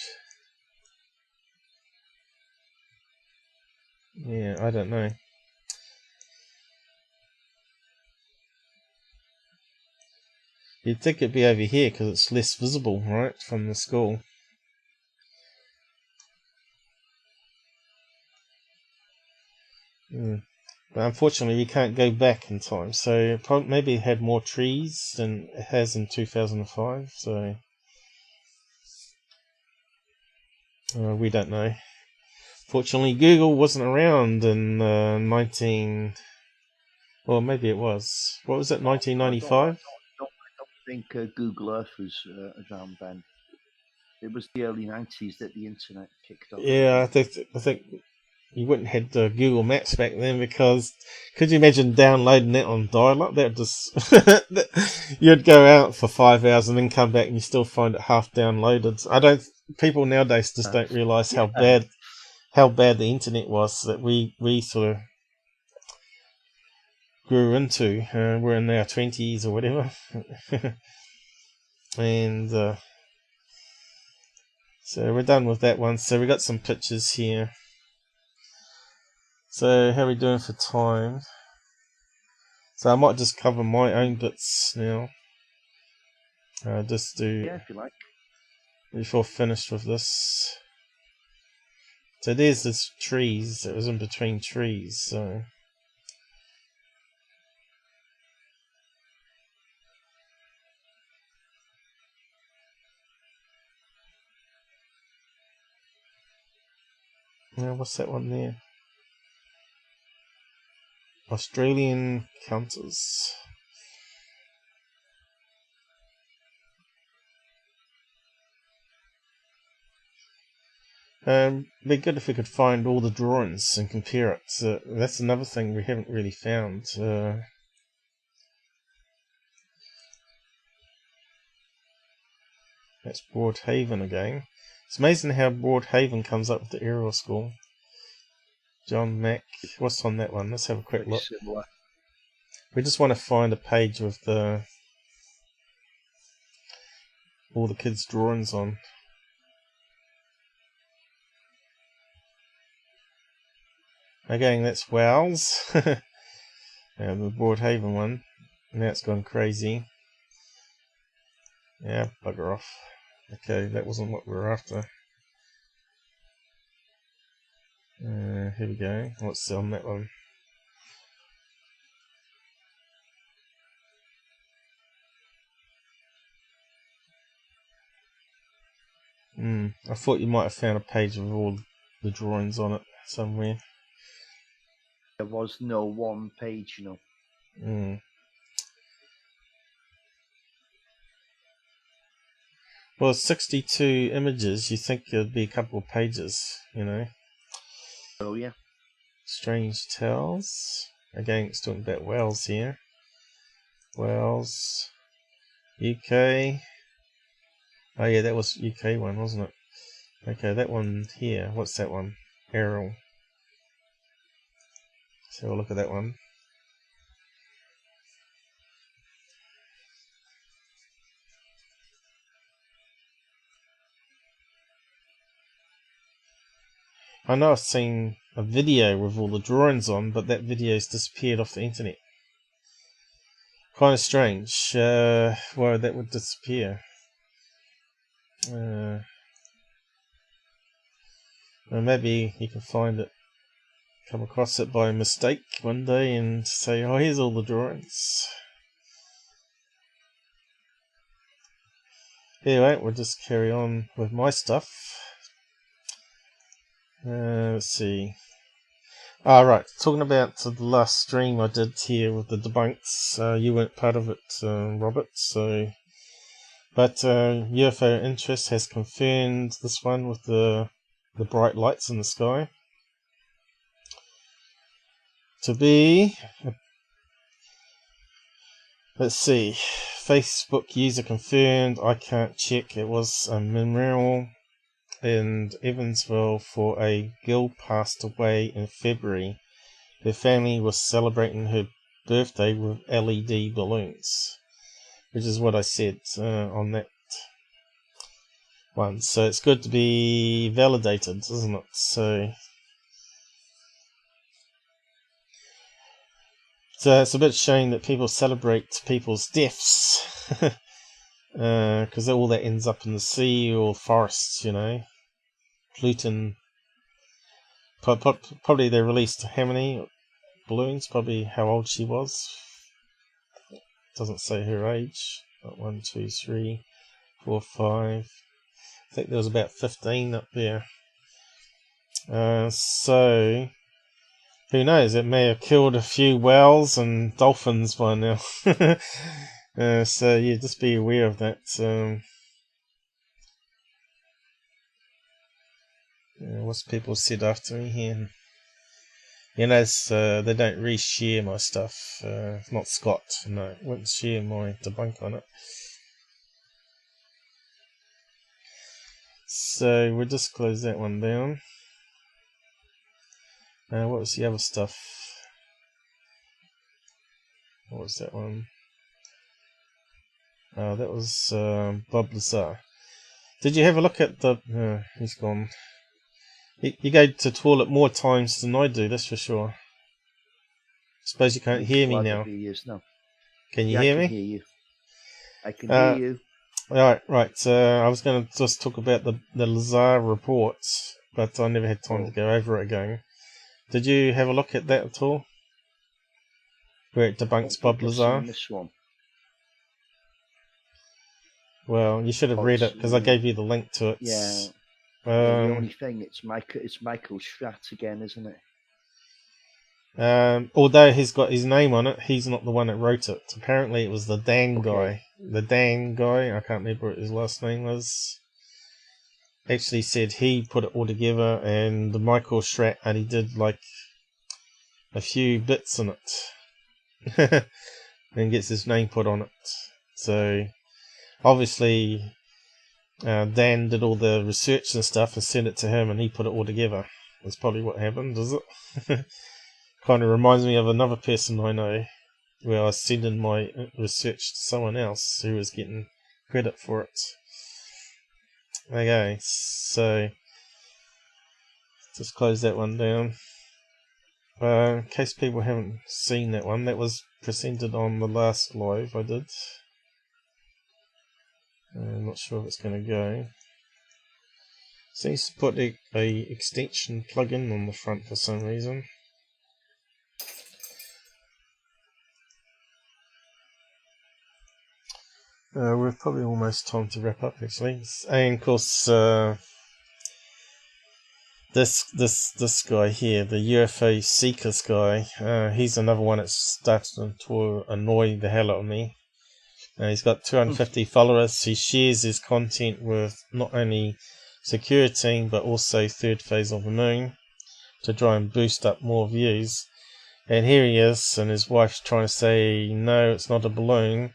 Yeah, I don't know. You'd think it'd be over here because it's less visible, right, from the school. But unfortunately, we can't go back in time. So maybe it had more trees than it has in 2005. So we don't know. Fortunately, Google wasn't around in 19. Well, maybe it was. What was it? 1995. I don't think Google Earth was around then. It was the early 90s that the internet kicked off. Yeah, I think you wouldn't have had Google Maps back then, because could you imagine downloading that on dial-up? That just you'd go out for 5 hours and then come back and you still find it half downloaded. People nowadays just don't realise how bad the internet was that we sort of grew into. We're in our 20s or whatever, and so we're done with that one. So we got some pictures here. So how are we doing for time? So I might just cover my own bits now. Just do, yeah, if you like, before finished with this. So there's this trees. It was in between trees. So now what's that one there? Australian counters. Be good if we could find all the drawings and compare it. So that's another thing we haven't really found. That's Broadhaven again. It's amazing how Broadhaven comes up with the Ariel School. John Mack. What's on that one? Let's have a quick look. Similar. We just want to find a page with all the kids' drawings on. Again, that's Wells. The Broadhaven one. Now it's gone crazy. Yeah, bugger off. Okay, that wasn't what we were after. Here we go. What's on that one? I thought you might have found a page with all the drawings on it somewhere. There was no one page, you know. Well, 62 images, you think there'd be a couple of pages, you know. Oh, yeah. Strange Tales. Again, it's talking about Wales here. Wales. UK. Oh, yeah, that was UK one, wasn't it? Okay, that one here. What's that one? Ariel. Let's have a look at that one. I know I've seen a video with all the drawings on, but that video's disappeared off the internet. Kind of strange. Why that would disappear. Well, maybe you can find it, come across it by mistake one day and say, oh, here's all the drawings. Anyway, we'll just carry on with my stuff. Let's see. Right, talking about the last stream I did here with the debunks. You weren't part of it, Robert, so... But UFO Interest has confirmed this one with the bright lights in the sky to be... Let's see. Facebook user confirmed. I can't check. It was a memorial in Evansville for a girl passed away in February. Her family was celebrating her birthday with LED balloons, which is what I said on that one. So it's good to be validated, isn't it? So it's a bit shame that people celebrate people's deaths, because all that ends up in the sea or forests, you know. Polluting. Probably they released how many balloons? Probably how old she was. Doesn't say her age. 1, 2, 3, 4, 5. I think there was about 15 up there. So who knows? It may have killed a few whales and dolphins by now. So yeah, just be aware of that. What's people said after me here? You know, they don't reshare my stuff. Not Scott, no, wouldn't share my debunk on it. So we'll just close that one down. What was the other stuff? What was that one? That was Bob Lazar. Did you have a look at the... he's gone. You go to toilet more times than I do, that's for sure. Suppose you can't hear me now. Can you hear me? I can hear you. I can hear you. Right. I was going to just talk about the Lazar report, but I never had time to go over it again. Did you have a look at that at all? Where it debunks Bob Lazar? This one. Well, you should have read it because I gave you the link to it. Yeah. The only thing, it's Michael Tshirt again, isn't it? Although he's got his name on it, he's not the one that wrote it. Apparently, it was the Dan guy. The Dan guy, I can't remember what his last name was. Actually said he put it all together, and the Michael Tshirt only did like a few bits in it, and gets his name put on it. So obviously, Dan did all the research and stuff and sent it to him, and he put it all together. That's probably what happened, is it? Kind of reminds me of another person I know, where I was sending my research to someone else who was getting credit for it. Okay, so just close that one down. In case people haven't seen that one, that was presented on the last live I did. I'm not sure if it's going to go. Seems to put a extension plug-in on the front for some reason. We're probably almost time to wrap up, actually. And of course, this guy here, the UFO Seekers guy, he's another one that's starting to annoy the hell out of me. He's got 250 followers. He shares his content with not only security but also third phase of the moon to try and boost up more views. And here he is, and his wife's trying to say no, it's not a balloon.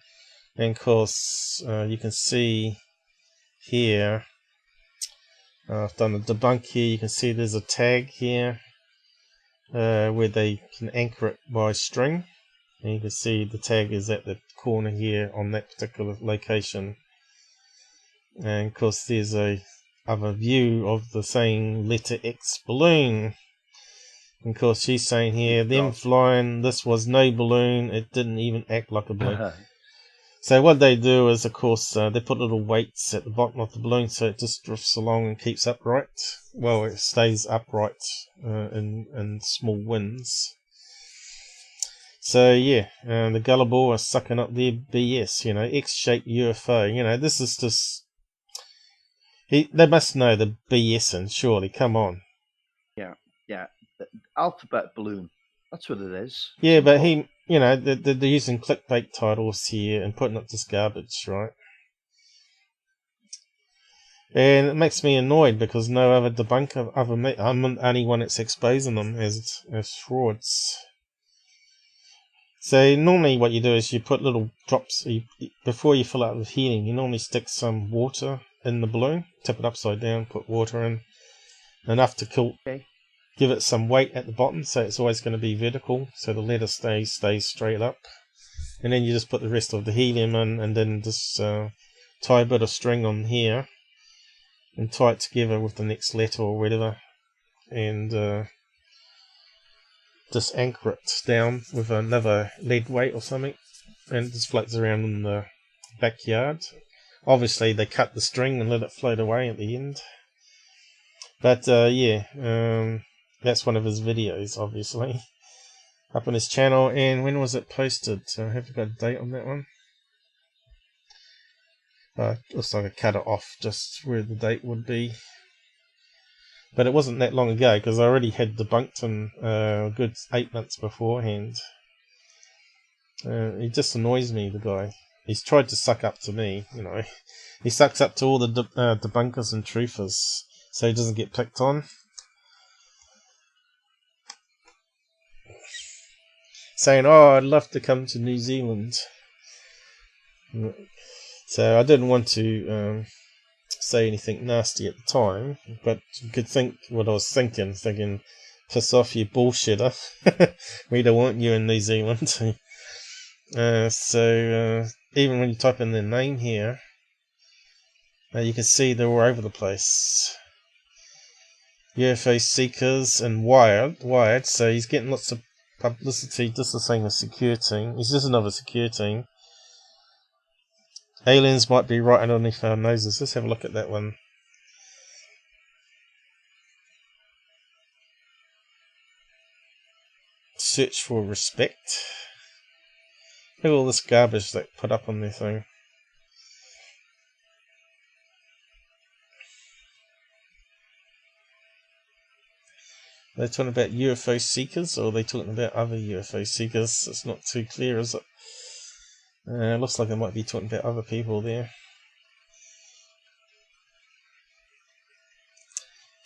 And of course, you can see here, I've done a debunk here. You can see there's a tag here where they can anchor it by string. And you can see the tag is at the corner here on that particular location. And of course, there's a other view of the same letter X balloon. And of course, she's saying here, them flying, this was no balloon. It didn't even act like a balloon. So what they do is, of course, they put little weights at the bottom of the balloon so it just drifts along and keeps upright. Well, it stays upright in small winds. So yeah, the gullible are sucking up their BS, you know, X-shaped UFO. You know, this is just... they must know the BSing, surely, come on. Yeah. The alphabet balloon. That's what it is. Yeah, but he... You know, they're using clickbait titles here and putting up this garbage, right? And it makes me annoyed because no other debunker, other me, I'm the only one that's exposing them as frauds. So normally what you do is you put little drops, before you fill out with helium, you normally stick some water in the balloon, tip it upside down, put water in, enough to cool. Okay. Give it some weight at the bottom, so it's always going to be vertical, so the letter stays straight up. And then you just put the rest of the helium in, and then just tie a bit of string on here, and tie it together with the next letter or whatever, and just anchor it down with another lead weight or something, and it just floats around in the backyard. Obviously, they cut the string and let it float away at the end. But yeah. That's one of his videos, obviously, up on his channel. And when was it posted? I haven't got a date on that one. Looks like I cut it off just where the date would be. But it wasn't that long ago, because I already had debunked him a good 8 months beforehand. He just annoys me, the guy. He's tried to suck up to me, you know. He sucks up to all the debunkers and truthers, so he doesn't get picked on. Saying, oh, I'd love to come to New Zealand. So I didn't want to say anything nasty at the time, but you could think what I was thinking, piss off, you bullshitter. We don't want you in New Zealand. So even when you type in their name here, you can see they're all over the place. UFO Seekers and Wired, so he's getting lots of publicity, just the same as security. He's just another security. Aliens might be right underneath our noses. Let's have a look at that one. Search for respect. Look at all this garbage they put up on their thing. Are they talking about UFO Seekers, or are they talking about other UFO Seekers? It's not too clear, is it? Looks like they might be talking about other people there.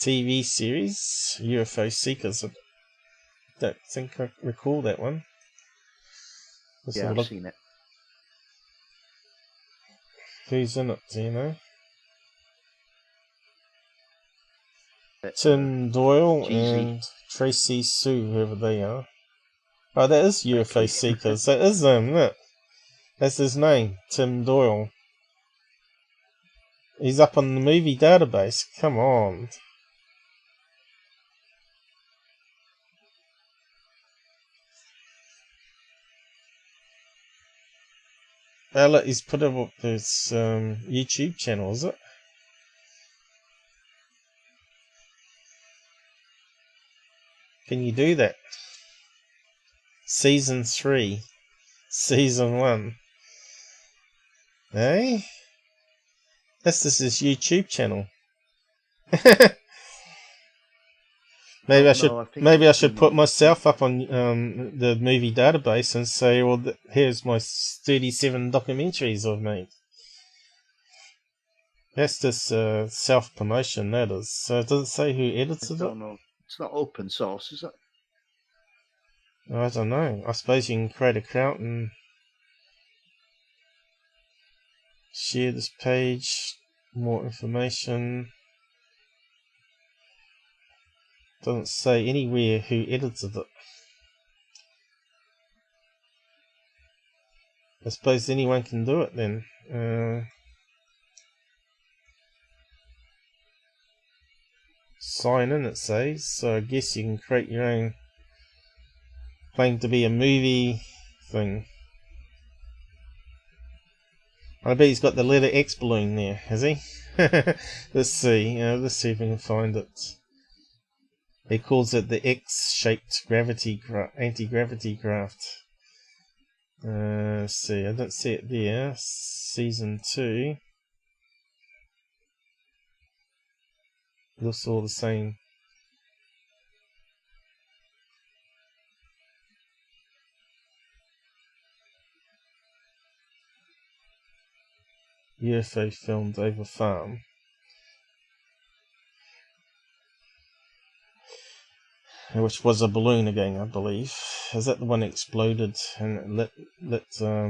TV series, UFO Seekers. I don't think I recall that one. Let's yeah, I've seen it. Who's in it, do you know? Tim Doyle and Tracy Sue, whoever they are. Oh, that is UFO Seekers. That is them, isn't it? That's his name, Tim Doyle. He's up on the movie database. Come on. Look, he's put up his YouTube channel, is it? Can you do that? Season 3. Season 1. Eh? This is his YouTube channel. Maybe I should put myself up on the movie database and say, well, here's my 37 documentaries I've made. That's just self-promotion, that is. So it doesn't say who edited it. Know. It's not open source, is it? I don't know. I suppose you can create an account and share this page. More information. Doesn't say anywhere who edited it. I suppose anyone can do it then. Sign in, it says. So I guess you can create your own claim to be a movie thing. I bet he's got the letter X balloon there, has he? Let's see. Let's see if we can find it. He calls it the X-shaped anti-gravity craft. Let's see. I don't see it there. Season 2. Looks all the same. UFO filmed over farm. Which was a balloon again, I believe. Is that the one that exploded and let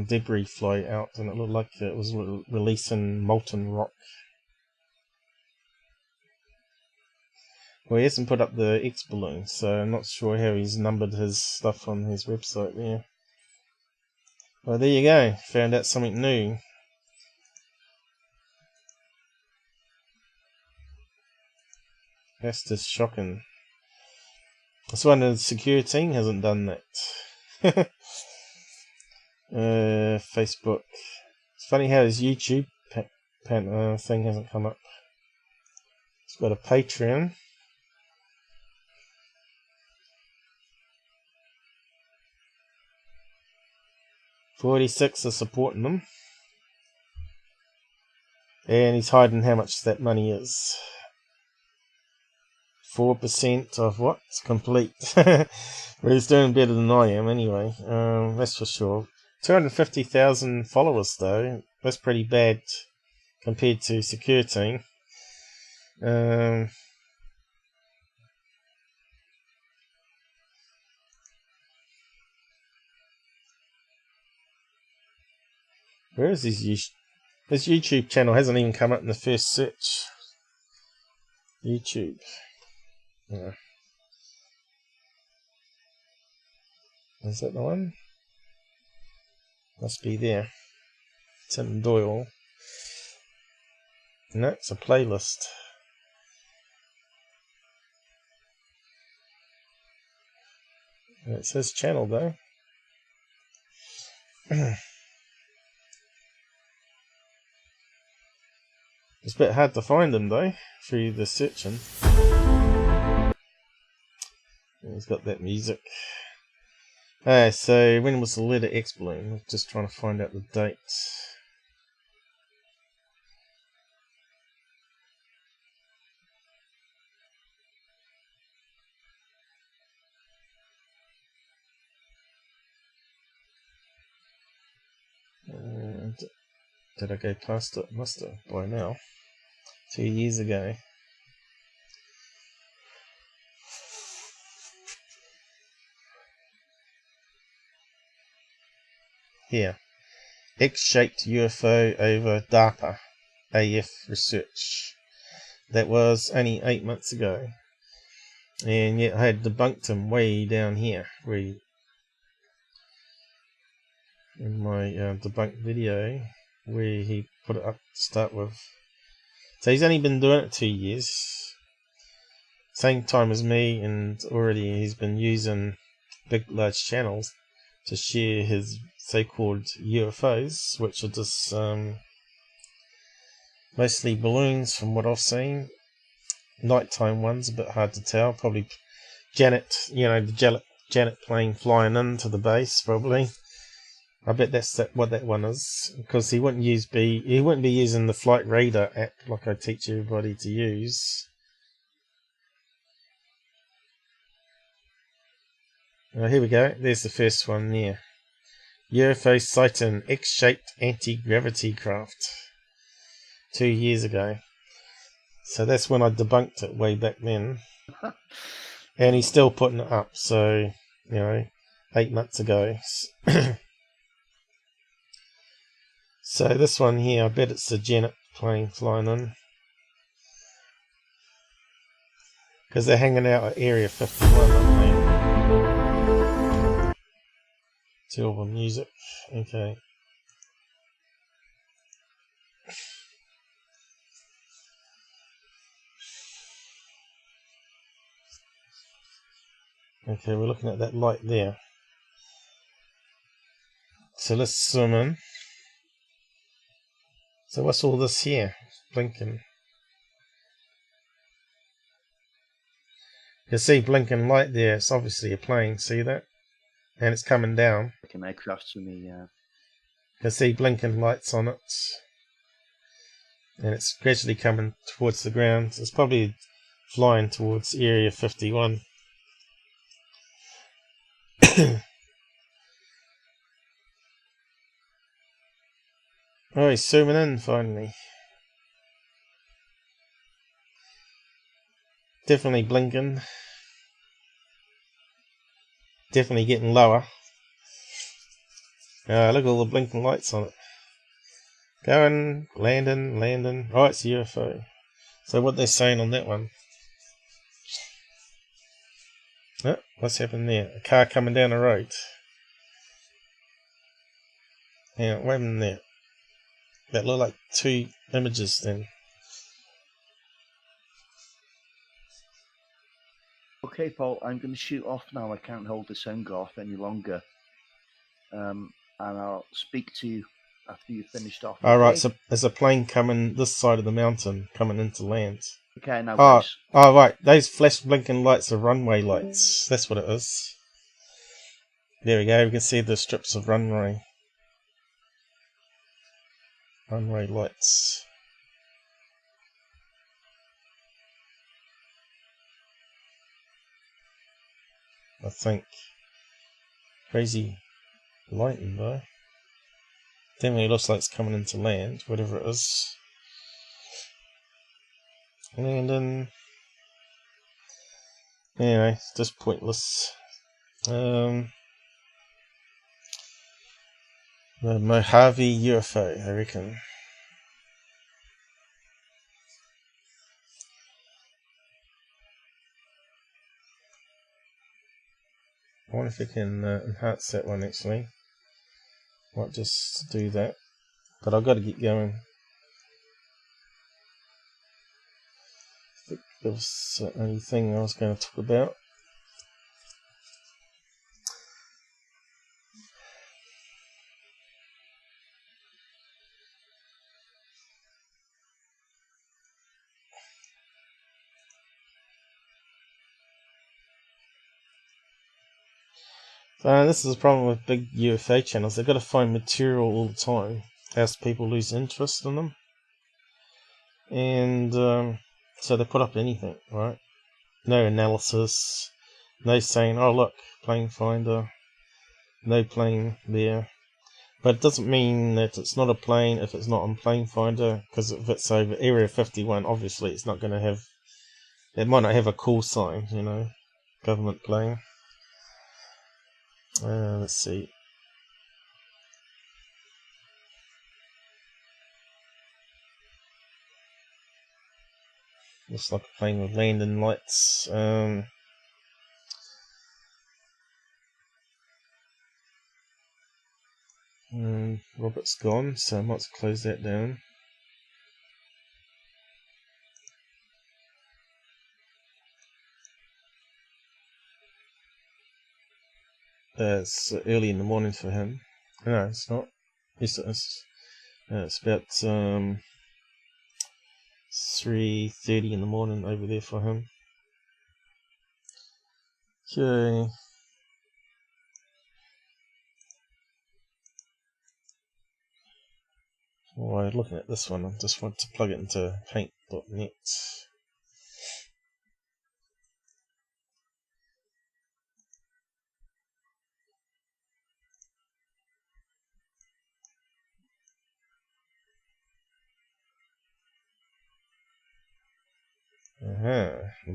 debris fly out, and it looked like it was releasing molten rock? Well, he hasn't put up the X balloon, so I'm not sure how he's numbered his stuff on his website there. Well, there you go. Found out something new. That's just shocking. That's why the security team hasn't done that. Facebook. It's funny how his YouTube thing hasn't come up. It's got a Patreon. $46 are supporting them. And he's hiding how much that money is. 4% of what? It's complete. Well, he's doing better than I am anyway. That's for sure. 250,000 followers though. That's pretty bad compared to security. Where is his YouTube channel? Hasn't even come up in the first search. YouTube. Yeah. Is that the one? Must be there. Tim Doyle. No, it's a playlist. And it says channel though. It's a bit hard to find them though through the searching. And he's got that music. So when was the letter X balloon? I'm just trying to find out the date. Did I go past it? Must have by now. 2 years ago. Here. X-shaped UFO over DARPA AF research. That was only 8 months ago. And yet I had debunked him way down here. In my debunked video where he put it up to start with. So he's only been doing it 2 years. Same time as me, and already he's been using big large channels to share his so-called UFOs, which are just mostly balloons from what I've seen. Nighttime ones, a bit hard to tell. Probably Janet, the Janet plane flying into the base, probably. I bet that's what that one is, because he wouldn't be using the flight radar app like I teach everybody to use. Here we go. There's the first one there. UFO sighting, X-shaped anti-gravity craft. 2 years ago. So that's when I debunked it way back then. And he's still putting it up, so, 8 months ago. So this one here, I bet it's the Janet plane flying in. Because they're hanging out at Area 51, aren't they? Silver music. Okay. Okay, we're looking at that light there. So let's zoom in. So what's all this here? Blinking. You can see blinking light there. It's obviously a plane. See that? And it's coming down. Like an aircraft to me, yeah. You can see blinking lights on it. And it's gradually coming towards the ground. It's probably flying towards Area 51. Oh, he's zooming in finally. Definitely blinking. Definitely getting lower. Look at all the blinking lights on it. Going, landing. Oh, it's a UFO. So what they're saying on that one. Oh, what's happened there? A car coming down the road. Yeah, what happened there? That looked like 2 images then. Okay, Paul, I'm going to shoot off now. I can't hold the sound off any longer. And I'll speak to you after you've finished off. Okay? Alright, so there's a plane coming this side of the mountain, coming into land. Okay, now guys. Oh, right, those flash blinking lights are runway lights. That's what it is. There we go, we can see the strips of runway. Runway lights. I think. Crazy lighting though. Definitely looks like it's coming into land, whatever it is. Landing. Anyway, just pointless. The Mojave UFO, I reckon. I wonder if we can enhance that one actually. Might just do that. But I've got to get going. I think that was the only thing I was going to talk about. This is the problem with big UFO channels. They've got to find material all the time, else people lose interest in them. And so they put up anything, right? No analysis, no saying, oh look, plane finder, no plane there. But it doesn't mean that it's not a plane if it's not on plane finder, because if it's over Area 51, obviously it's not going to have, it might not have a call sign, government plane. Let's see. Looks like a plane with landing lights. Robert's gone, so I might close that down. It's early in the morning for him. No, it's not. Yes, it is. It's about 3:30 in the morning over there for him. Okay. While looking at this one, I just want to plug it into paint.net.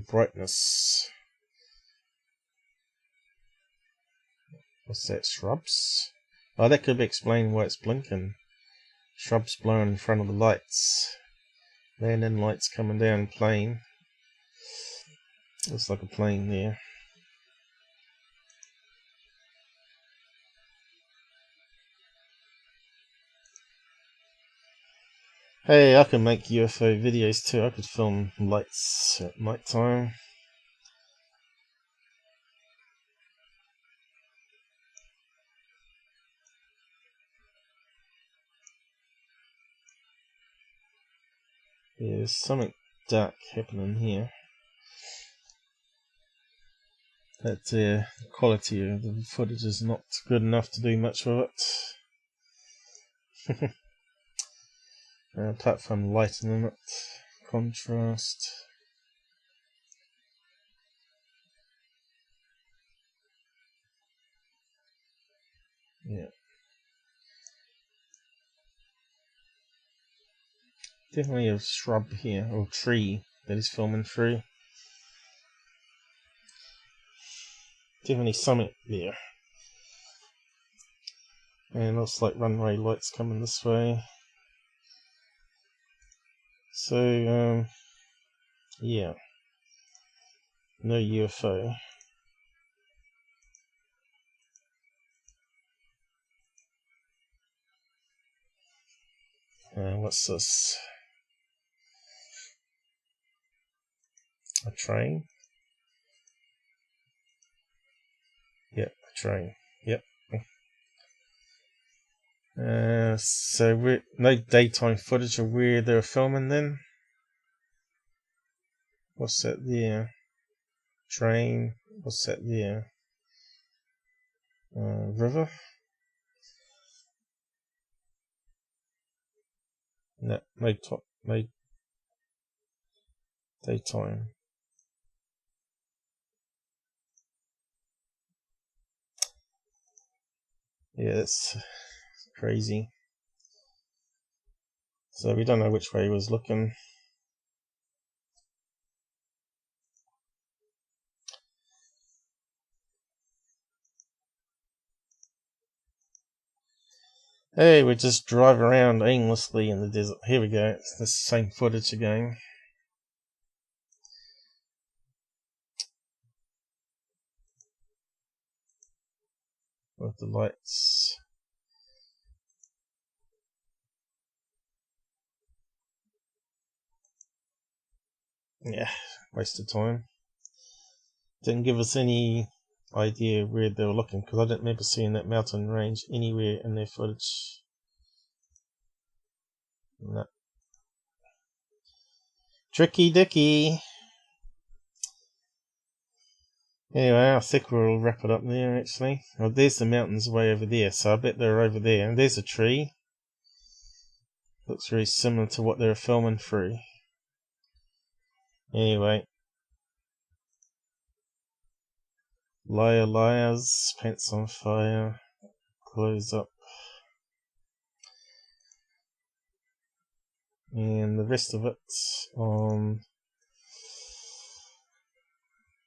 Brightness. What's that, shrubs? Oh, that could explain why it's blinking. Shrubs blowing in front of the lights. Landing lights coming down, plane. Looks like a plane there. Hey, I can make UFO videos too. I could film lights at night time. Yeah, there's something dark happening here. That the quality of the footage is not good enough to do much with it. Apart from lightening it, contrast. Yeah. Definitely a shrub here, or tree that he's filming through. Definitely something there. And looks like runway lights coming this way. So, yeah. No UFO. What's this? A train? Yep, a train. Yep. So no daytime footage of where they were filming then? What's that there? Train. What's that there? River? No daytime. Yeah, that's crazy. So we don't know which way he was looking. Hey, we just drive around aimlessly in the desert. Here we go. It's the same footage again. With the lights. Yeah, waste of time. Didn't give us any idea where they were looking, because I didn't remember seeing that mountain range anywhere in their footage. No. Tricky Dicky. Anyway, I think we'll wrap it up there actually. Well, there's the mountains way over there, so I bet they're over there. And there's a tree. Looks very similar to what they were filming through. Anyway. Liar liars, pants on fire, close up. And the rest of it on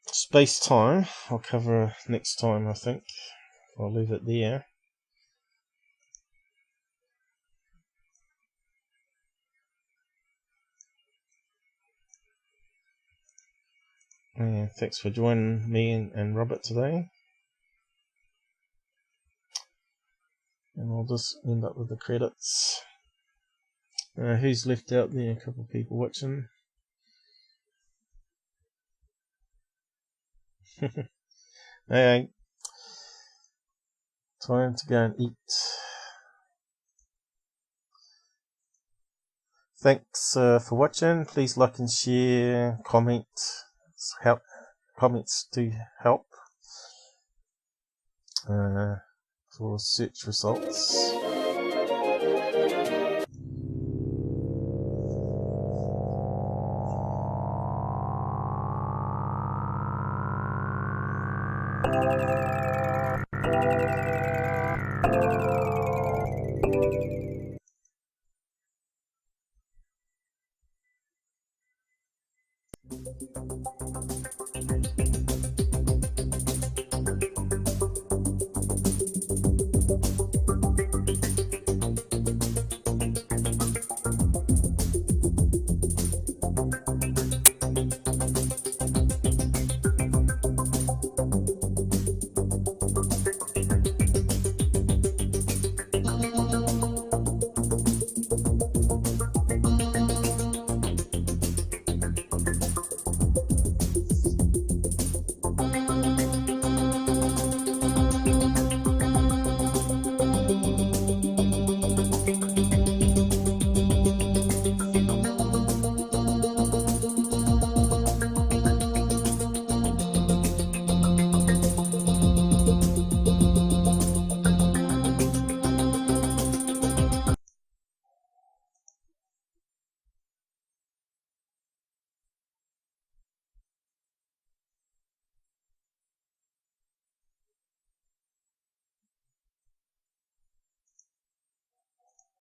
space-time I'll cover next time, I think. I'll leave it there. And thanks for joining me and Robert today. And I'll just end up with the credits. Who's left out there? A couple of people watching. Okay. Time to go and eat. Thanks for watching. Please like and share, comment. Comments do help for search results.